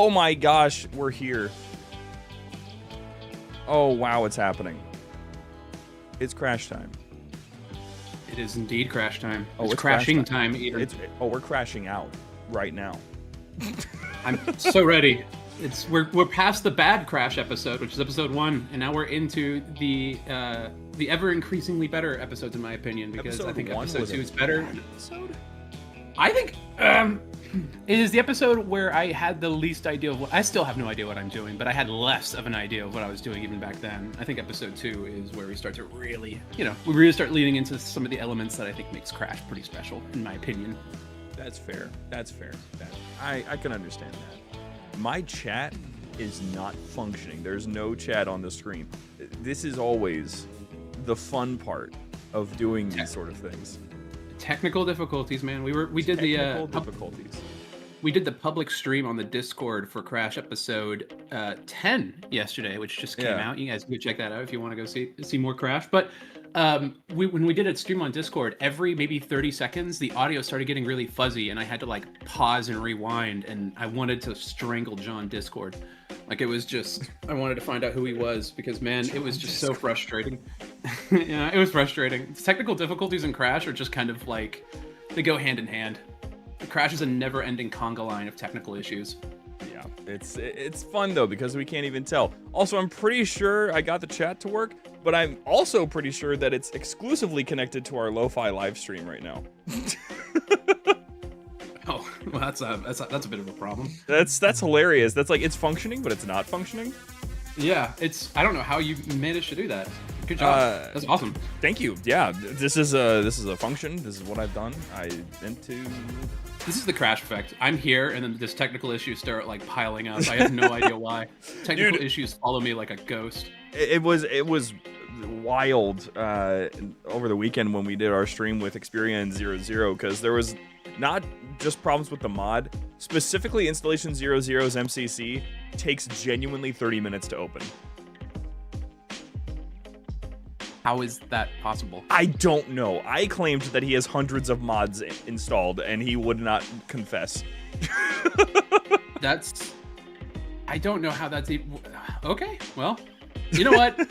Oh my gosh, we're here. Oh wow, it's happening. It's crash time. It is indeed crash time. Oh, it's crashing time either. We're crashing out right now. I'm so ready. We're past the bad crash episode, which is episode 1, and now we're into the ever increasingly better episodes, in my opinion, because I think episode 2 is better. Episode? I think it is the episode where I had the least idea of what I still have no idea what I'm doing, but I had less of an idea of what I was doing even back then. I think episode 2 is where we start to really, we really start leading into some of the elements that I think makes Crash pretty special, in my opinion. That's fair. I can understand that. My chat is not functioning. There's no chat on the screen. This is always the fun part of doing these sort of things. Technical difficulties, man. We did the difficulties. We did the public stream on the Discord for Crash episode 10 yesterday, which just came out. You guys can go check that out if you want to go see more Crash. But when we did a stream on Discord, every maybe 30 seconds, the audio started getting really fuzzy, and I had to like pause and rewind, and I wanted to strangle John Discord. Like, it was just, I wanted to find out who he was, because man, it was just so frustrating. Yeah, it was frustrating. Technical difficulties in Crash are just kind of like, they go hand in hand. Crash is a never-ending conga line of technical issues. Yeah, it's fun though, because we can't even tell. Also, I'm pretty sure I got the chat to work, but I'm also pretty sure that it's exclusively connected to our lo-fi live stream right now. Oh, well, that's a bit of a problem. That's hilarious. That's like, it's functioning, but it's not functioning. Yeah, I don't know how you managed to do that. Good job. That's awesome. Thank you. Yeah, this is a function. This is what I've done. This is the Crash effect. I'm here, and then this technical issues start like piling up. I have no idea why. Technical issues follow me like a ghost. It was wild over the weekend when we did our stream with Xperia and 00, because there was not just problems with the mod. Specifically, installation 00's MCC takes genuinely 30 minutes to open. How is that possible? I don't know. I claimed that he has hundreds of mods installed, and he would not confess. I don't know how that's even... Okay, well, you know what?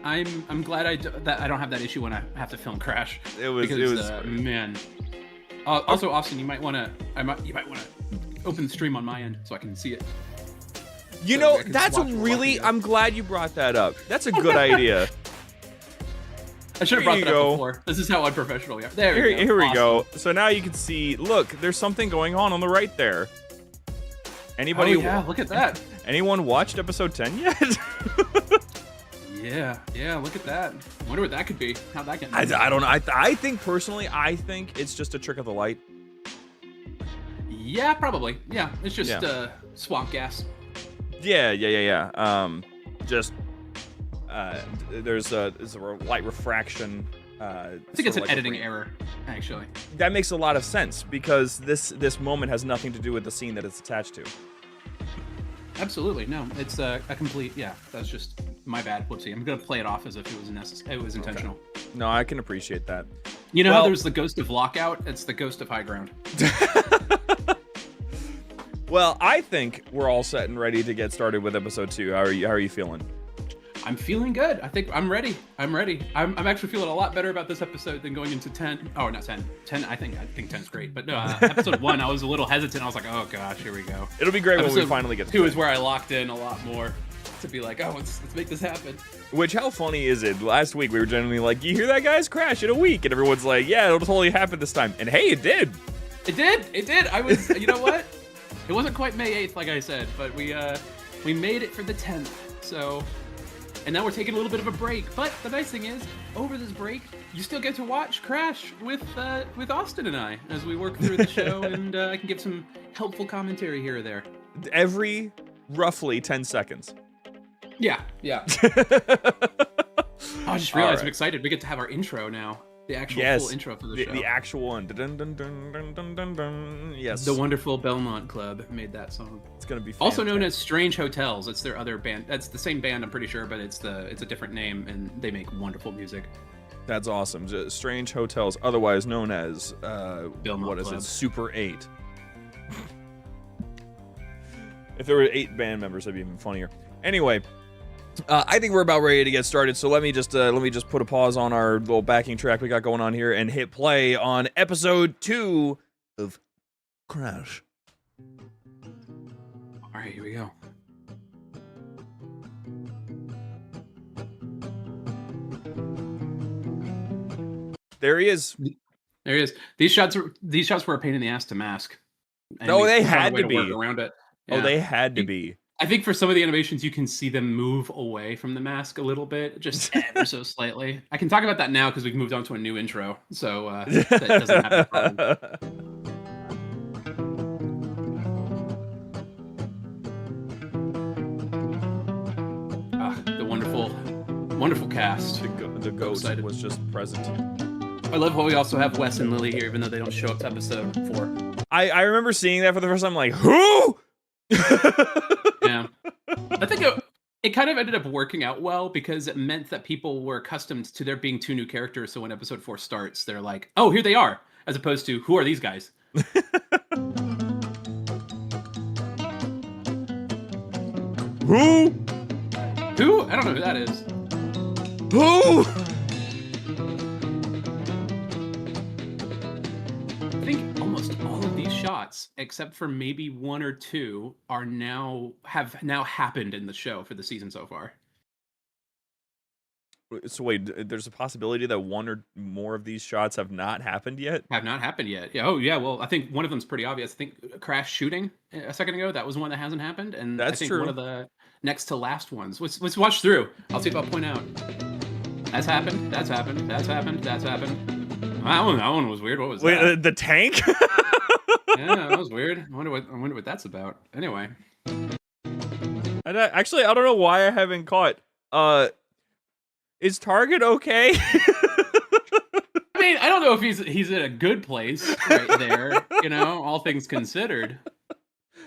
I'm glad that I don't have that issue when I have to film Crash. It was man. Also, Austin, you might want to open the stream on my end so I can see it. You know, that's I'm glad you brought that up. That's a good idea. I should have brought that up before. This is how unprofessional we are. Here we go. So now you can see, look, there's something going on the right there. Anybody? Oh, yeah, look at that. Anyone watched episode 10 yet? Yeah, look at that. I wonder what that could be. How that can... I don't know. I think, personally, it's just a trick of the light. Yeah, probably. Yeah, it's just swamp gas. Yeah. There's a light refraction. I think it's an editing error, actually. That makes a lot of sense, because this moment has nothing to do with the scene that it's attached to. Absolutely, no. It's a complete, that's just my bad. Whoopsie. I'm going to play it off as if it was intentional. Okay. No, I can appreciate that. You know how there's the ghost of Lockout? It's the ghost of High Ground. Well, I think we're all set and ready to get started with episode 2. How are you feeling? I'm feeling good. I think I'm ready. I'm actually feeling a lot better about this episode than going into 10. Oh, not 10. 10, I think 10's great. But no, episode 1, I was a little hesitant. I was like, oh gosh, here we go. It'll be great when we finally get to 2 is where I locked in a lot more to be like, oh, let's make this happen. Which, how funny is it? Last week we were genuinely like, you hear that, guys? Crash in a week. And everyone's like, yeah, it'll totally happen this time. And hey, it did. It did. I was, you know what? It wasn't quite May 8th, like I said, but we made it for the 10th. So... And now we're taking a little bit of a break. But the nice thing is, over this break, you still get to watch Crash with Austin and I as we work through the show, and I can give some helpful commentary here or there. Every roughly 10 seconds. Yeah. I just realized I'm excited. We get to have our intro now. The actual full intro for the show. The actual one. Dun, dun, dun, dun, dun, dun, dun. Yes. The wonderful Belmont Club made that song. It's gonna be fantastic. Also known as Strange Hotels. It's their other band. That's the same band, I'm pretty sure, but it's a different name, and they make wonderful music. That's awesome. Strange Hotels, otherwise known as Belmont what is Club. it? Super 8. If there were 8 band members, that'd be even funnier. Anyway, I think we're about ready to get started. So let me just put a pause on our little backing track we got going on here and hit play on episode 2 of Crash. All right, here we go. There he is. There he is. These shots were a pain in the ass to mask. No, they had to be. Work around it. Yeah. Oh, they had to be. I think for some of the animations, you can see them move away from the mask a little bit, just ever so slightly. I can talk about that now because we've moved on to a new intro, so that doesn't have a problem. The wonderful cast. The goat was just present. I love how we also have Wes and Lily here, even though they don't show up to episode 4. I remember seeing that for the first time, like, who? Yeah. I think it kind of ended up working out well because it meant that people were accustomed to there being 2 new characters. So when episode 4 starts, they're like, oh, here they are, as opposed to, who are these guys? Who? Who? I don't know who that is. Who? I think almost all of these shots, except for maybe 1 or 2, have now happened in the show for the season so far. So wait, there's a possibility that 1 or more of these shots have not happened yet? Have not happened yet. Yeah. Oh, yeah. Well, I think one of them's pretty obvious. I think Crash shooting a second ago, that was one that hasn't happened. And that's I think true. One of the next to last ones. Let's watch through. I'll see if I'll point out. That's happened. That's happened. That's happened. That's happened. That one was weird. What was that? Wait, the tank? Yeah, that was weird. I wonder what that's about. Anyway. Actually, I don't know why I haven't caught. Is Target okay? I mean, I don't know if he's in a good place right there, all things considered.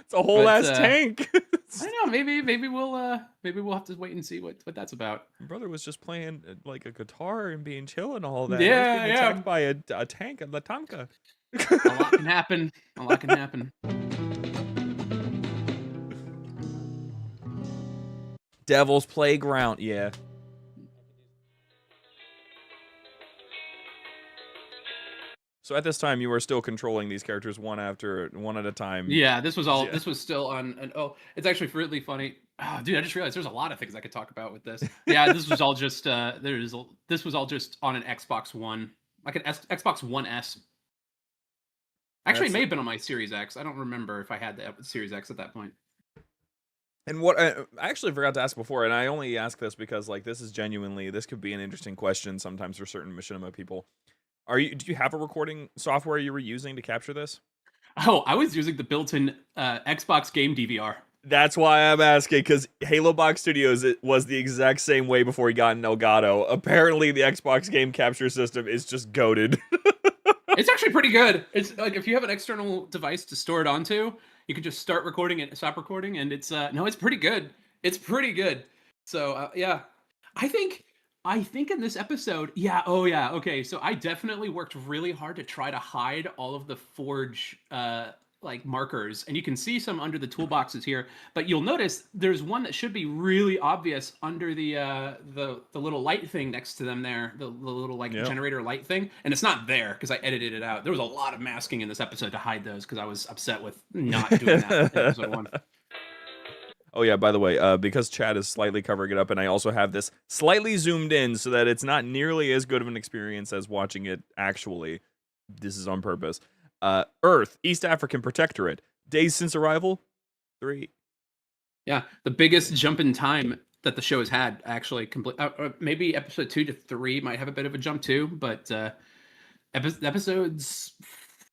It's a whole ass tank. I don't know, maybe we'll have to wait and see what that's about. My brother was just playing like a guitar and being chill and all that. Yeah, being attacked by a tank, a Latanka. A lot can happen. A lot can happen. Devil's Playground, yeah. So at this time, you were still controlling these characters one at a time. Yeah, this was still on. It's actually really funny. Oh, dude, I just realized there's a lot of things I could talk about with this. Yeah, this was all just this was all just on an Xbox One, like an Xbox One S. Actually, it may have been on my Series X. I don't remember if I had the Series X at that point. And what I actually forgot to ask before, and I only ask this because like this could be an interesting question sometimes for certain Machinima people. Do you have a recording software you were using to capture this? Oh, I was using the built-in Xbox game DVR. That's why I'm asking, because Halo Box Studios, it was the exact same way before he got in Elgato. Apparently, the Xbox game capture system is just goated. It's actually pretty good. It's like if you have an external device to store it onto, you can just start recording and stop recording, and it's pretty good. It's pretty good. So yeah, I think in this episode, yeah, okay. So I definitely worked really hard to try to hide all of the Forge like markers, and you can see some under the toolboxes here. But you'll notice there's one that should be really obvious under the little light thing next to them there, the little generator light thing, and it's not there because I edited it out. There was a lot of masking in this episode to hide those because I was upset with not doing that in episode 1. Oh yeah, by the way, because Chad is slightly covering it up, and I also have this slightly zoomed in so that it's not nearly as good of an experience as watching it actually. This is on purpose. Earth, East African Protectorate. Days since arrival, 3. Yeah, the biggest jump in time that the show has had, actually. Maybe episode 2 to 3 might have a bit of a jump too, but episodes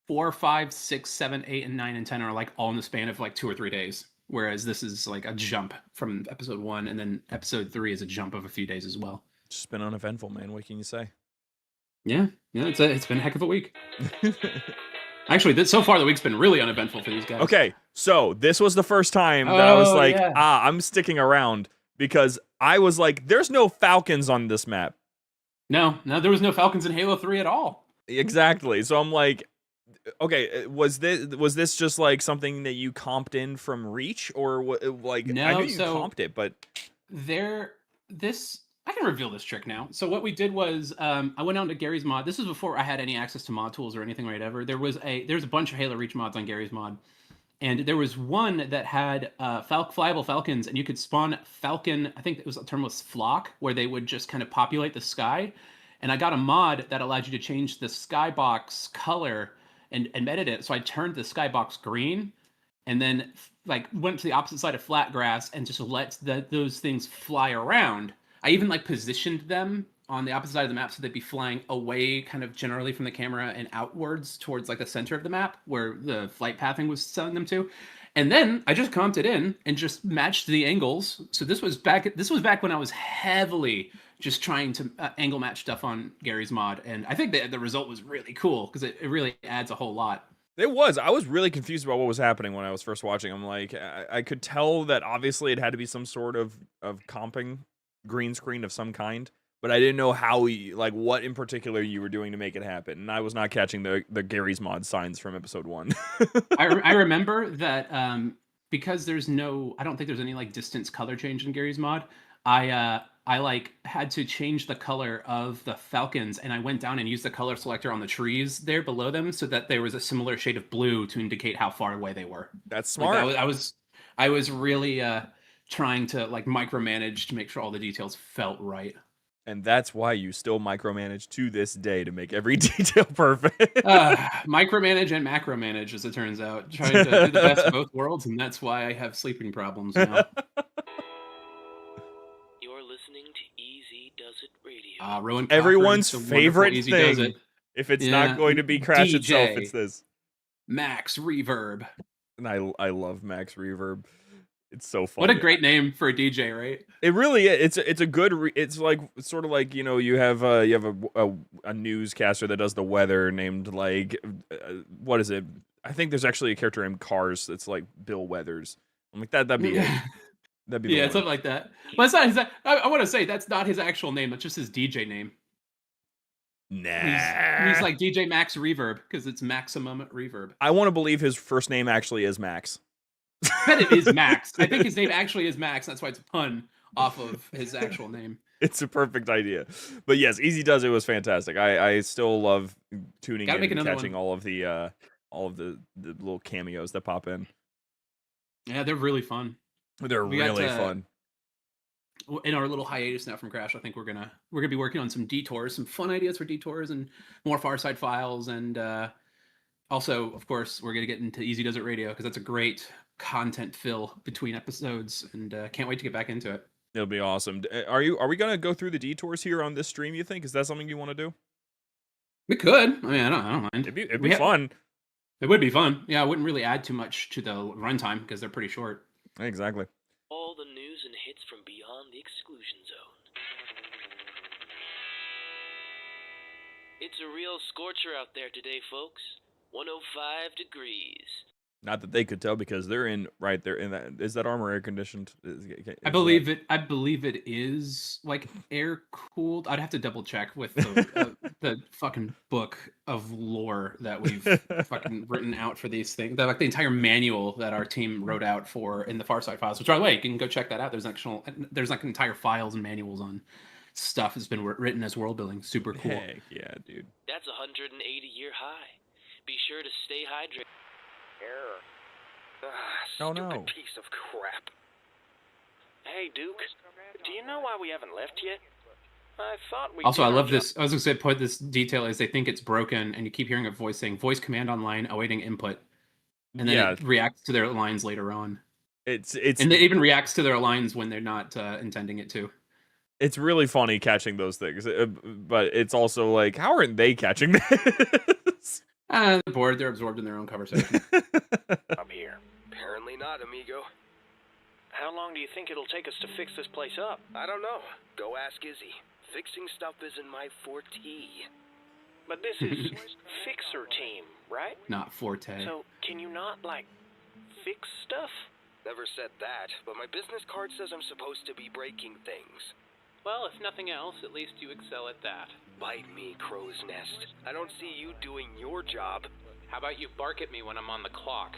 4, 5, 6, 7, 8, and 9 and 10 are like all in the span of like 2 or 3 days. Whereas this is like a jump from episode 1, and then episode 3 is a jump of a few days as well. It's just been uneventful, man. What can you say? Yeah, it's been a heck of a week. Actually, so far the week's been really uneventful for these guys. Okay, so this was the first time that I was like, I'm sticking around, because I was like, there's no Falcons on this map. No, there was no Falcons in Halo 3 at all. Exactly. So I'm like, okay, was this just like something that you comped in from Reach, or what? Like, I knew No, you so comped it, but this I can reveal this trick now. So what we did was I went on to Gary's mod. This was before I had any access to mod tools or anything right ever. There's a bunch of Halo Reach mods on Gary's mod. And there was one that had flyable falcons, and you could spawn falcon. I think it was the term was flock, where they would just kind of populate the sky. And I got a mod that allowed you to change the skybox color and edit it. So I turned the skybox green, and then like went to the opposite side of flat grass and just let those things fly around. I even like positioned them on the opposite side of the map so they'd be flying away kind of generally from the camera and outwards towards like the center of the map where the flight pathing was sending them to. And then I just comped it in and just matched the angles. So this was back when I was heavily just trying to angle match stuff on Gary's mod, and I think the result was really cool because it really adds a whole lot. it was. I was really confused about what was happening when I was first watching. I'm like, I could tell that obviously it had to be some sort of comping green screen of some kind, but I didn't know how like what in particular you were doing to make it happen. And I was not catching the Gary's mod signs from episode 1. I remember that because I don't think there's any like distance color change in Gary's mod. I like had to change the color of the falcons, and I went down and used the color selector on the trees there below them so that there was a similar shade of blue to indicate how far away they were. That's smart. Like I was really trying to like micromanage to make sure all the details felt right. And that's why you still micromanage to this day to make every detail perfect. Micromanage and macromanage, as it turns out. Trying to do the best of both worlds, and that's why I have sleeping problems now. You're listening to Easy Does It Radio. Rowan Everyone's Cochran's favorite Easy Does thing. It. If it's not going to be Crash DJ, itself, it's this. Max Reverb. And I love Max Reverb. It's so fun. What a great name for a DJ, right? It really is. It's a good. It's like sort of like, you know, you have a newscaster that does the weather named like what is it? I think there's actually a character named Cars that's like Bill Weathers. I'm like that'd be it. That'd be yeah, something like that. But it's not his. I want to say that's not his actual name. That's just his DJ name. Nah, he's like DJ Max Reverb because it's maximum reverb. I want to believe his first name actually is Max. I bet it is Max. I think his name actually is Max. That's why it's a pun off of his actual name. It's a perfect idea. But yes, Easy Does It was fantastic. I still love tuning in and catching all of the little cameos that pop in. Yeah, they're really fun. They're really fun. In our little hiatus now from Crash, I think we're gonna be working on some detours, some fun ideas for detours, and more Far Side Files, and also, of course, we're gonna get into Easy Does It Radio because that's a great content fill between episodes, and can't wait to get back into it. It'll be awesome. Are we gonna go through the detours here on this stream? You think is that something you want to do? We could. I mean, I don't mind. It'd be fun. It would be fun. Yeah, I wouldn't really add too much to the runtime because they're pretty short. Exactly. All the news and hits from beyond the exclusion zone. It's a real scorcher out there today, folks. 105 degrees. Not that they could tell because they're in right there. In that, is that armor air conditioned? I believe it is like air cooled. I'd have to double check with the fucking book of lore that we've fucking written out for these things. Like the entire manual that our team wrote out for in the Far Side Files. Which, by the way, you can go check that out. There's like entire files and manuals on stuff that's been written as world building. Super cool. Heck yeah, dude. That's 180-year high. Be sure to stay hydrated. Error. Stupid piece of crap. Hey, Duke. Do you know why we haven't left yet? I thought we. Also, I love this. I was gonna say, point this detail is they think it's broken, and you keep hearing a voice saying "voice command online awaiting input," and then it reacts to their lines later on. It's and it even reacts to their lines when they're not intending it to. It's really funny catching those things, but it's also like, how aren't they catching this? They're bored. They're absorbed in their own conversation. I'm here. Apparently not, amigo. How long do you think it'll take us to fix this place up? I don't know. Go ask Izzy. Fixing stuff isn't my forte. But this is fixer team, right? Not forte. So, can you not, like, fix stuff? Never said that, but my business card says I'm supposed to be breaking things. Well, if nothing else, at least you excel at that. Bite me, crow's nest. I don't see you doing your job. How about you bark at me when I'm on the clock?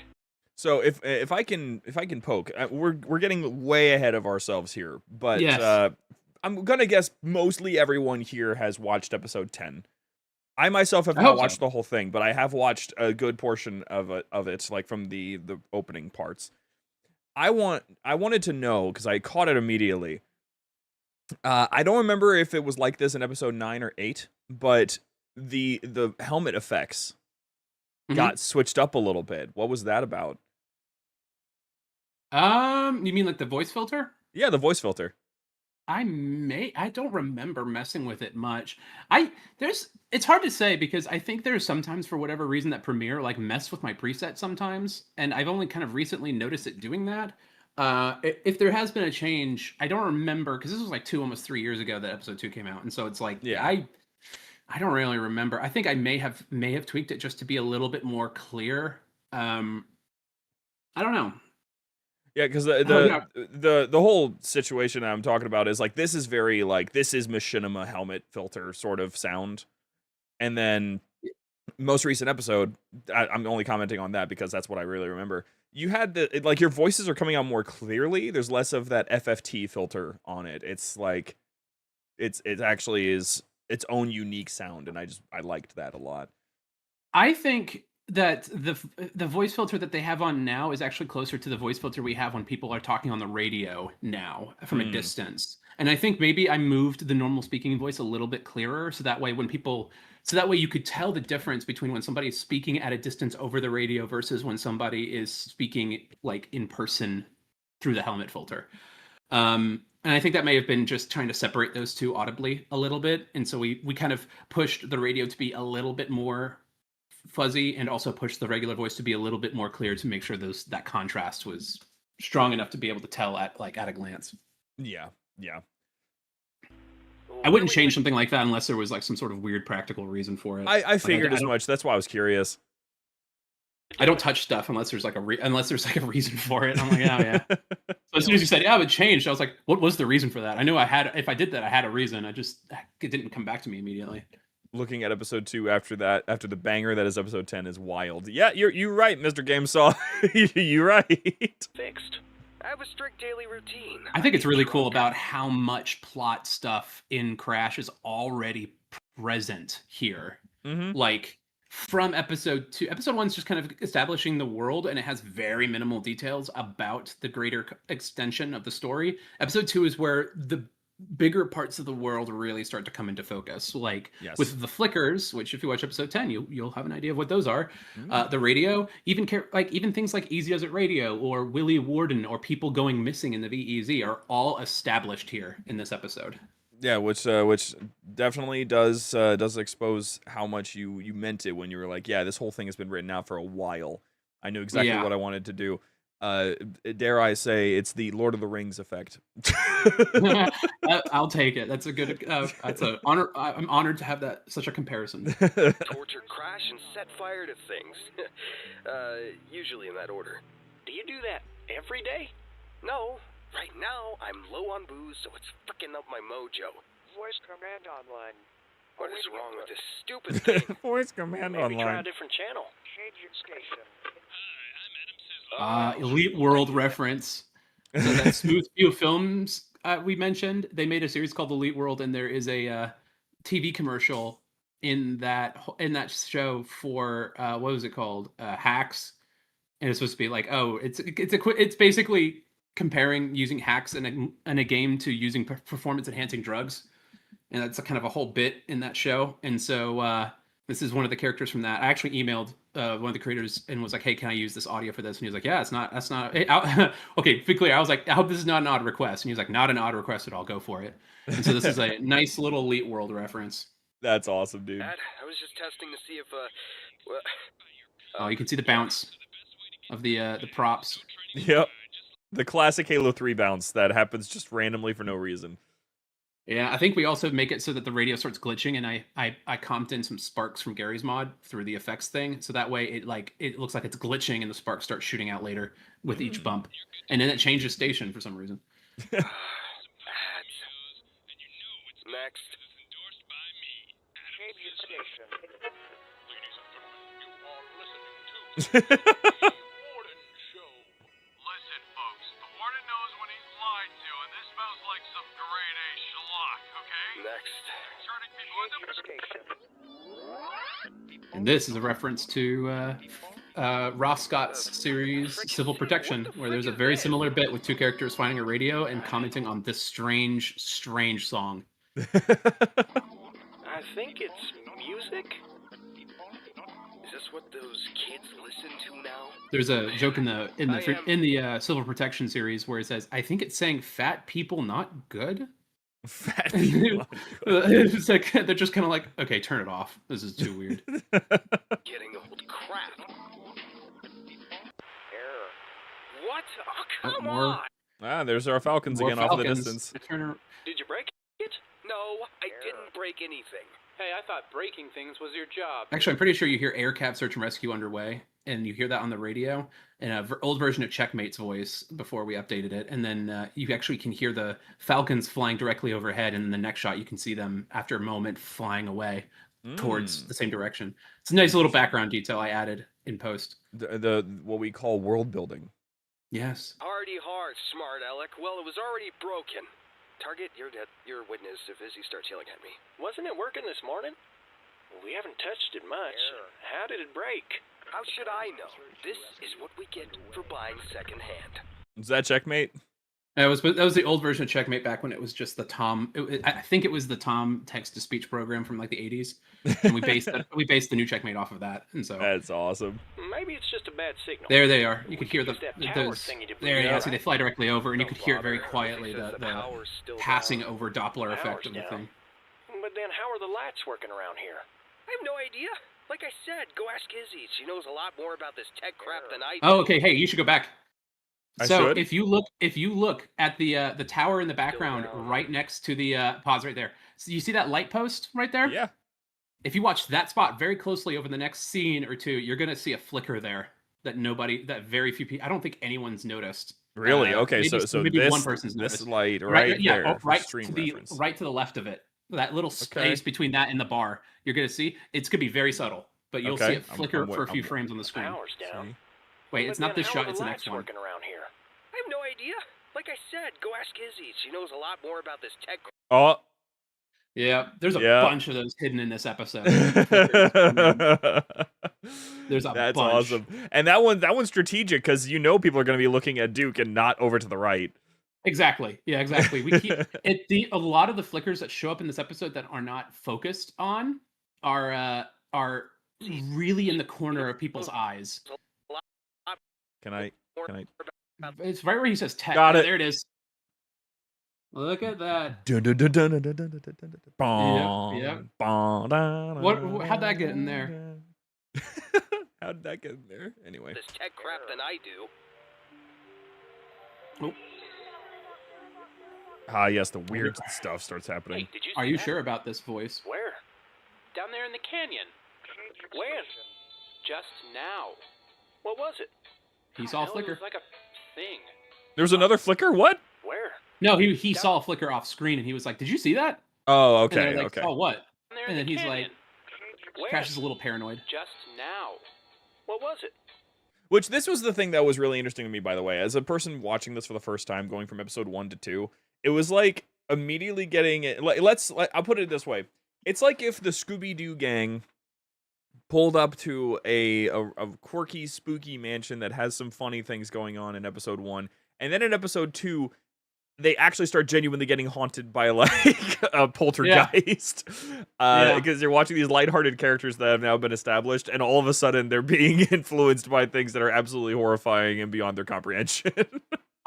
So if I can poke, we're getting way ahead of ourselves here, but Yes. I'm gonna guess mostly everyone here has watched episode 10. I myself have I not hope so. watched the whole thing, but I have watched a good portion of it, like from the opening parts. I wanted to know because I caught it immediately. I don't remember if it was like this in episode 9 or 8, but the helmet effects Mhm. got switched up a little bit. What was that about? You mean like the voice filter? Yeah, the voice filter. I don't remember messing with it much. I there's It's hard to say because I think there's sometimes for whatever reason that Premiere like mess with my preset sometimes, and I've only kind of recently noticed it doing that. If there has been a change, I don't remember because this was like almost 3 years ago that episode 2 came out, and so it's like Yeah. I don't really remember. I think I may have tweaked it just to be a little bit more clear. Um, I don't know. Yeah, because Oh yeah, the whole situation I'm talking about is like this is very like this is machinima helmet filter sort of sound, and then most recent episode, I'm only commenting on that because that's what I really remember. You had like your voices are coming out more clearly. There's less of that FFT filter on it. It's like it actually is its own unique sound, and I liked that a lot. I think that the voice filter that they have on now is actually closer to the voice filter we have when people are talking on the radio now from a Hmm. distance. And I think maybe I moved the normal speaking voice a little bit clearer so that way so that way you could tell the difference between when somebody is speaking at a distance over the radio versus when somebody is speaking like in person through the helmet filter. And I think that may have been just trying to separate those two audibly a little bit. And so we kind of pushed the radio to be a little bit more fuzzy and also pushed the regular voice to be a little bit more clear to make sure that contrast was strong enough to be able to tell at a glance. Yeah, yeah. I wouldn't change something like that unless there was like some sort of weird practical reason for it. I Like figured as much. That's why I was curious. I don't touch stuff unless there's like unless there's like a reason for it. I'm like, oh yeah. So as soon as you said, yeah, it changed, I was like, what was the reason for that? I knew if I did that, I had a reason. It didn't come back to me immediately. Looking at episode 2 after that, after the banger that is episode 10 is wild. Yeah, you're right, Mr. GameSaw. You're right. Fixed. I have a strict daily routine. I think it's get really cool drunk about how much plot stuff in Crash is already present here. Mm-hmm. Like from episode 2, episode 1's just kind of establishing the world, and it has very minimal details about the greater extension of the story. Episode 2 is where the bigger parts of the world really start to come into focus, like Yes. with the flickers, which if you watch episode 10 you'll have an idea of what those are. Mm. The radio, even things like Easy Does It Radio or Willie Warden or people going missing in the VEZ are all established here in this episode. Yeah, which definitely does expose how much you meant it when you were like, yeah, this whole thing has been written out for a while. I knew exactly Yeah. what I wanted to do. Dare I say, it's the Lord of the Rings effect. I'll take it. That's a good. That's an honor. I'm honored to have such a comparison. torture, crash, and set fire to things. Usually in that order. Do you do that every day? No. Right now, I'm low on booze, so it's frickin' up my mojo. Voice command online. What is wrong with this stupid thing? Voice command Maybe try a online. different channel. Changing station. Elite World reference. So that Smooth View Films we mentioned, they made a series called Elite World, and there is a TV commercial in that show for what was it called? Hacks, and it's supposed to be like, oh, it's basically comparing using hacks in a game to using performance enhancing drugs, and that's kind of a whole bit in that show. And so this is one of the characters from that. I actually emailed one of the creators and was like, hey, can I use this audio for this? And he was like, yeah, that's not hey, okay, to be clear, I was like, I hope this is not an odd request. And he was like, not an odd request at all, go for it. And so this is a nice little Elite World reference. That's awesome, dude. Dad, I was just testing to see if well, Oh, you can see the bounce of the props. Yep. The classic Halo 3 bounce that happens just randomly for no reason. Yeah, I think we also make it so that the radio starts glitching, and I comped in some sparks from Gary's mod through the effects thing, so that way it looks like it's glitching, and the sparks start shooting out later with each bump, and then it changes station for some reason. ads. Next. Changing station. Warden show. Listen, folks, the warden knows when he's lied to, and this smells like some grade A schlock, okay? Next. Turning people into... Station. And this is a reference to Ross Scott's series Civil Protection, where there's a very similar bit with two characters finding a radio and commenting on this strange, strange song. I think it's music. Is this what those kids listen to now? There's a joke in the Civil Protection series where it says, "I think it's saying fat people not good." Fat people. It's like they're just kind of like, okay, turn it off. This is too weird. Getting old crap. Error. What? Oh, come more. on. There's our Falcons More again off in the Falcons. distance. Did you break it? No, I didn't break anything. Hey, I thought breaking things was your job. Actually, I'm pretty sure you hear AirCap search and rescue underway, and you hear that on the radio in an old version of Checkmate's voice before we updated it. And then you actually can hear the Falcons flying directly overhead, and in the next shot, you can see them after a moment flying away towards the same direction. It's a nice little background detail I added in post. The what we call world building. Yes. Hardy hard, smart Alec. Well, it was already broken. Target, you're dead. You're a witness if Izzy starts yelling at me. Wasn't it working this morning? We haven't touched it much. Error. How did it break? How should I know? This is what we get for buying secondhand. Is that Checkmate? That was the old version of Checkmate back when it was just the Tom. I think it was the Tom text-to-speech program from like the 80s, and we based the new Checkmate off of that. And so That's awesome. Maybe it's just a bad signal. there they are. You We could hear use that tower thingy to there. bring Yeah, it see up. they fly directly over, and you Don't could hear it very bother. quietly He says the power's still passing down. over Doppler effect Power's of the down. thing. But then how are the lights working around here? I have no idea. Like I said, go ask Izzy. She knows a lot more about this tech crap than I do. Oh, okay. Hey, you should go back. I So should? if you look at the tower in the background, down. right next to the pause right there. So you see that light post right there? Yeah. If you watch that spot very closely over the next scene or two, you're gonna see a flicker there that very few people. I don't think anyone's noticed. Really? Okay. Maybe, So maybe this one person's this noticed. light right yeah, there. for right stream to the reference. right to the left of it. That little space between that and the bar, you're gonna see it's gonna be very subtle, but you'll see Okay, it flicker I'm for a few I'm- frames on the screen. Power's down. Wait, But it's not then this how shot; are it's the lights next one. working around here? I have no idea. Like I said, go ask Izzy. She knows a lot more about this tech crap. Oh. Yeah, there's a Yeah. bunch of those hidden in this episode. There's a That's bunch. awesome. And that one's strategic because people are going to be looking at Duke and not over to the right. Exactly. Yeah, exactly. We keep a lot of the flickers that show up in this episode that are not focused on are really in the corner of people's eyes. Can I? It's right where he says tech. Got it. There it is. Look at that. Yep. How'd that get in there? How did that get in there? Anyway. This tech crap than I do. Yes, the weird stuff starts happening. Hey, did you Are see you that? sure about this voice? Where? Down there in the canyon. When? Just now. What was it? He saw a Hell, flicker. It was like a thing. There's another flicker? What? Where? No, he saw a flicker off screen and he was like, "Did you see that?" Oh, And they're okay, like, okay. "Oh, what?" Down there And in then the he's like, canyon. Where? Crash is a little paranoid. Just now. What was it? Which this was the thing that was really interesting to me, by the way. As a person watching this for the first time, going from episode 1 to 2, it was like immediately getting it. I'll put it this way: it's like if the Scooby-Doo gang pulled up to a quirky, spooky mansion that has some funny things going on in episode 1, and then in episode 2, they actually start genuinely getting haunted by like a poltergeist, because you're watching these lighthearted characters that have now been established, and all of a sudden they're being influenced by things that are absolutely horrifying and beyond their comprehension.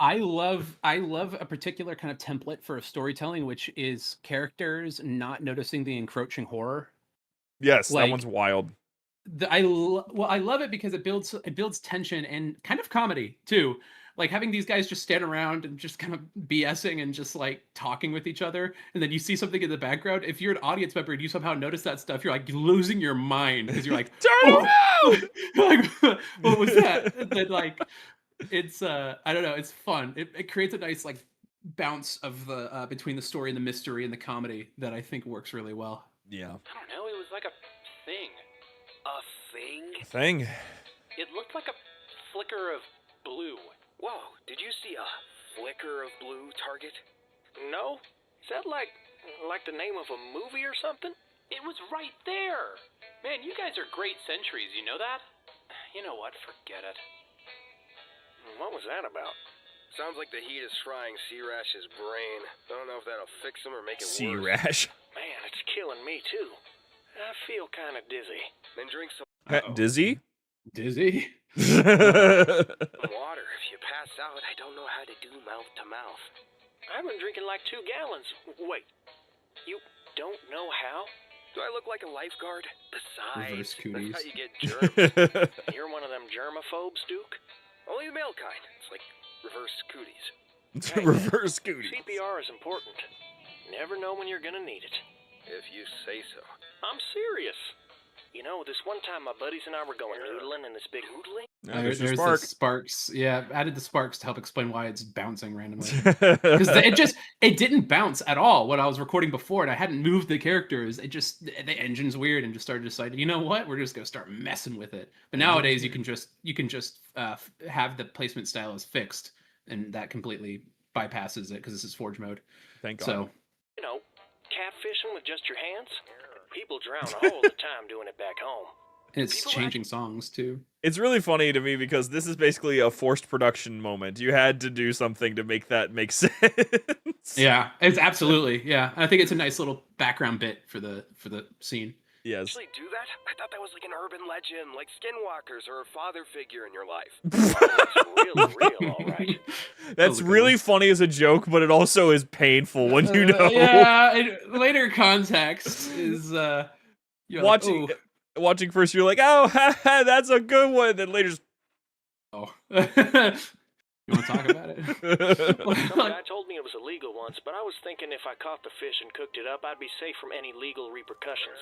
I love a particular kind of template for storytelling, which is characters not noticing the encroaching horror. Yes, that Like, one's wild. I love it because it builds tension and kind of comedy too. Like having these guys just stand around and just kind of BSing and just like talking with each other, and then you see something in the background. If you're an audience member and you somehow notice that stuff, you're like losing your mind because you're like, Turn around! like, what was that? And then like, it's I don't know, it's fun. It creates a nice like bounce of the between the story and the mystery and the comedy that I think works really well. Yeah. I don't know. It was like a thing. A thing? Thing. It looked like a flicker of blue. Whoa, did you see a flicker of blue, Target? No? Is that like the name of a movie or something? It was right there. Man, you guys are great sentries, you know that? You know what, forget it. What was that about? Sounds like the heat is frying C-Rash's brain. I don't know if that'll fix him or make it worse. C-Rash. Man, it's killing me too. I feel kind of dizzy. Then drink some Dizzy? Dizzy. water. If you pass out, I don't know how to do mouth to mouth. I've been drinking like 2 gallons. Wait, you don't know how? Do I look like a lifeguard? Besides, Reverse cooties. that's how you get germs. You're one of them germaphobes, Duke? Only the male kind. It's like reverse cooties. It's a reverse scooter. CPR is important. Never know when you're gonna need it. If you say so. I'm serious. You know, this one time my buddies and I were going noodling in this big noodling. There's your There's spark. the sparks. Yeah, added the sparks to help explain why it's bouncing randomly. Because it didn't bounce at all when I was recording before, and I hadn't moved the characters. The engine's weird, and just started deciding, you know what, we're just gonna start messing with it. But nowadays, you can just have the placement stylus fixed, and that completely bypasses it because this is Forge mode. Thank God. So You know, catfishing with just your hands. People drown all the time doing it back home. and it's changing songs too. It's really funny to me because this is basically a forced production moment. You had to do something to make that make sense. Yeah, it's absolutely. Yeah, I think it's a nice little background bit for the scene. Yes. Actually do that? I thought that was like an urban legend, like skinwalkers or a father figure in your life. It's real, all right. That's really funny as a joke, but it also is painful when you know. Yeah, later context is you're watching like, watching first, you're like, oh, that's a good one. Then later, just, oh. You want to talk about it? Some guy told me it was illegal once, but I was thinking if I caught the fish and cooked it up, I'd be safe from any legal repercussions.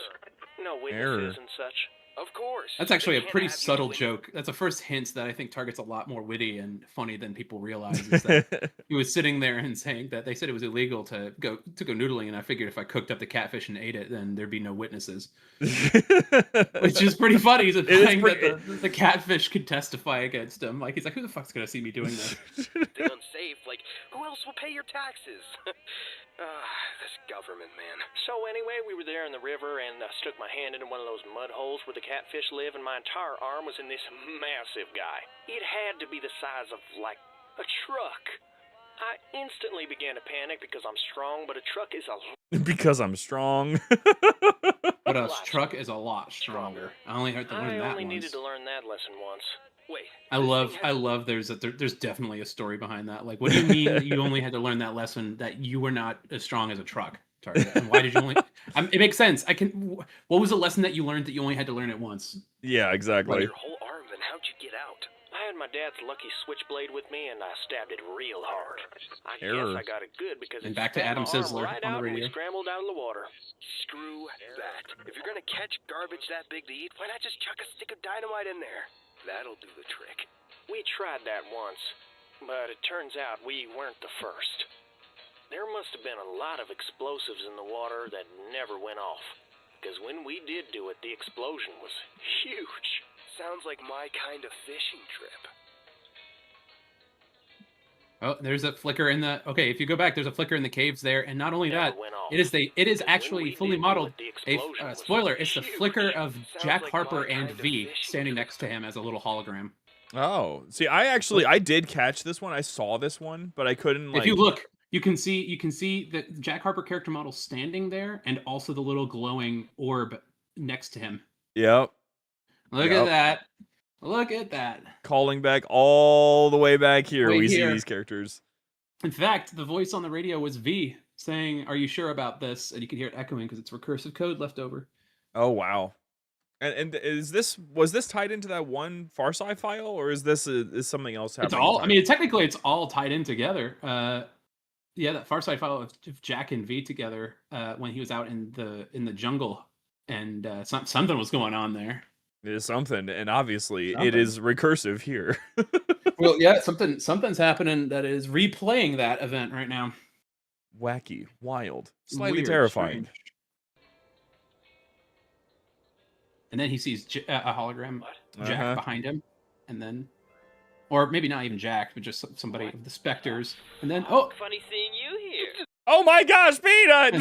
No witnesses and such. Of course. That's actually a They pretty can't have you subtle witness- joke. That's the first hint that I think Target's a lot more witty and funny than people realize. Is that he was sitting there and saying that they said it was illegal to go noodling, and I figured if I cooked up the catfish and ate it, then there'd be no witnesses. Which is pretty funny. He's implying that the catfish could testify against him. Like, he's like, who the fuck's gonna see me doing this? They're unsafe. Like, who else will pay your taxes? This government, man. So anyway, we were there in the river, and I stuck my hand into one of those mud holes where the catfish live, and my entire arm was in this massive guy. It had to be the size of, like, a truck. I instantly began to panic because I'm strong, but a truck is a because I'm strong. But a truck is a lot stronger. I only had to learn that once. needed to learn that lesson once. Wait. I love there's definitely a story behind that. Like, what do you mean that you only had to learn that lesson that you were not as strong as a truck, Target? And why did you only it makes sense. What was the lesson that you learned that you only had to learn it once? Yeah, exactly. Your whole arm, then how'd you get out? I had my dad's lucky switchblade with me, and I stabbed it real hard. I guess Error. I got it good because And it back to spat Adam my arm Sizzler right on the out and we radio. scrambled out of the water. Screw that. If you're gonna catch garbage that big to eat, why not just chuck a stick of dynamite in there? That'll do the trick. We tried that once, but it turns out we weren't the first. There must have been a lot of explosives in the water that never went off. Because when we did do it, the explosion was huge. Sounds like my kind of fishing trip. Oh, there's a flicker in the. Okay, if you go back, there's a flicker in the caves there, and not only Never that, went off. it is Because when actually we fully did do modeled. it, the explosion was Spoiler: it's the huge. flicker of Sounds Jack like Harper my and kind of V fishing standing trip. next to him as a little hologram. Oh, see, I did catch this one. I saw this one, but I couldn't. Like, If you look, you can see the Jack Harper character model standing there, and also the little glowing orb next to him. Yep. Look Yep. at that! Look at that! Calling back all the way back here. Way We see here. these characters. In fact, the voice on the radio was V saying, "Are you sure about this?" And you can hear it echoing because it's recursive code left over. Oh, wow. And was this tied into that one Farside file, or is this is something else happening? It's all. I mean, technically, it's all tied in together. Yeah, that Farside file of Jack and V together when he was out in the jungle, and something was going on there. it is something, and obviously it is recursive here. Well, yeah, something's happening that is replaying that event right now. Wacky, wild, slightly Weird, terrifying. strange. And then he sees a hologram Jack Uh-huh. behind him. and then, or maybe not even Jack, but just somebody of the Spectres, and then Funny seeing you here. Oh my gosh, Peanut!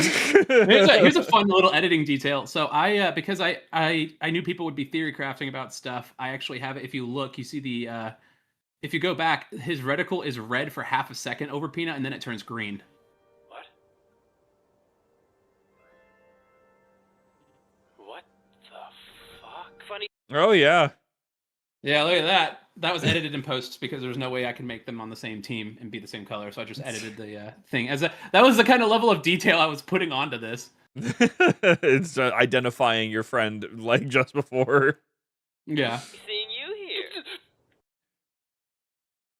here's a fun little editing detail. So I because I knew people would be theory crafting about stuff. I actually have it. If you look, you see the if you go back, his reticle is red for half a second over Peanut, and then it turns green. What the fuck? Funny. Oh yeah. Yeah, look at that. That was edited in post because there was no way I could make them on the same team and be the same color. So I just edited the thing that was the kind of level of detail I was putting onto this. It's identifying your friend like just before. Yeah. Seeing you here.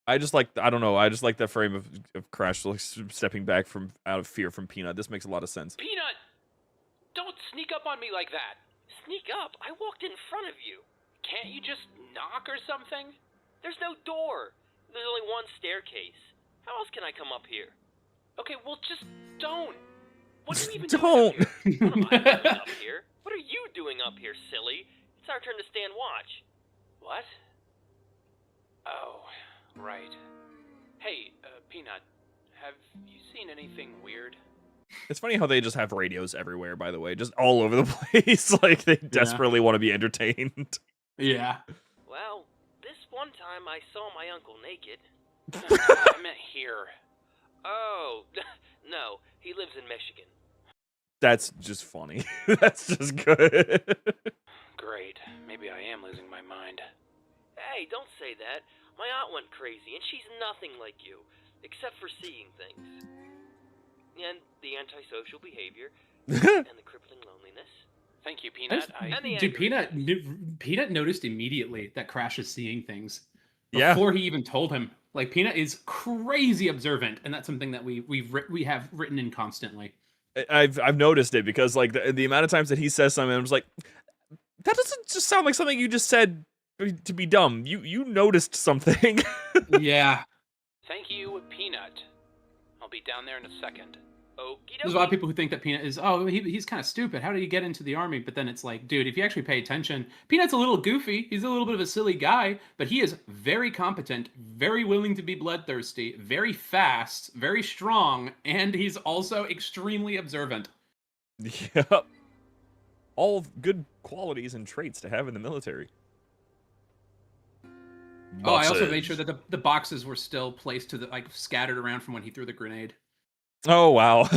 I just like that frame of Crash like stepping back from out of fear from Peanut. This makes a lot of sense. Peanut, don't sneak up on me like that. Sneak up? I walked in front of you. Can't you just knock or something? There's no door. There's only one staircase. How else can I come up here? Okay, well, just don't. What are you even doing up here? What am I doing up here? What are you doing up here, silly? It's our turn to stand watch. What? Oh, right. Hey, Peanut, have you seen anything weird? It's funny how they just have radios everywhere, by the way, just all over the place. Like they desperately want to be entertained. Yeah. Well, this one time I saw my uncle naked. I meant here. Oh, no, he lives in Michigan. That's just funny. That's just good. Great. Maybe I am losing my mind. Hey, don't say that. My aunt went crazy, and she's nothing like you, except for seeing things. And the antisocial behavior, and the crippling loneliness. Thank you, Peanut. Dude, Peanut noticed immediately that Crash is seeing things Yeah. before he even told him. Like, Peanut is crazy observant, and that's something that we have written in constantly. I've noticed it because like the amount of times that he says something, I'm just like, that doesn't just sound like something you just said to be dumb. You noticed something. Yeah. Thank you, Peanut. I'll be down there in a second. There's a lot of people who think that Peanut is, he's kind of stupid. How did he get into the army? But then it's like, dude, if you actually pay attention, Peanut's a little goofy. He's a little bit of a silly guy, but he is very competent, very willing to be bloodthirsty, very fast, very strong, and he's also extremely observant. Yep. All good qualities and traits to have in the military. Oh, I also made sure that the boxes were still placed to scattered around from when he threw the grenade. Oh wow,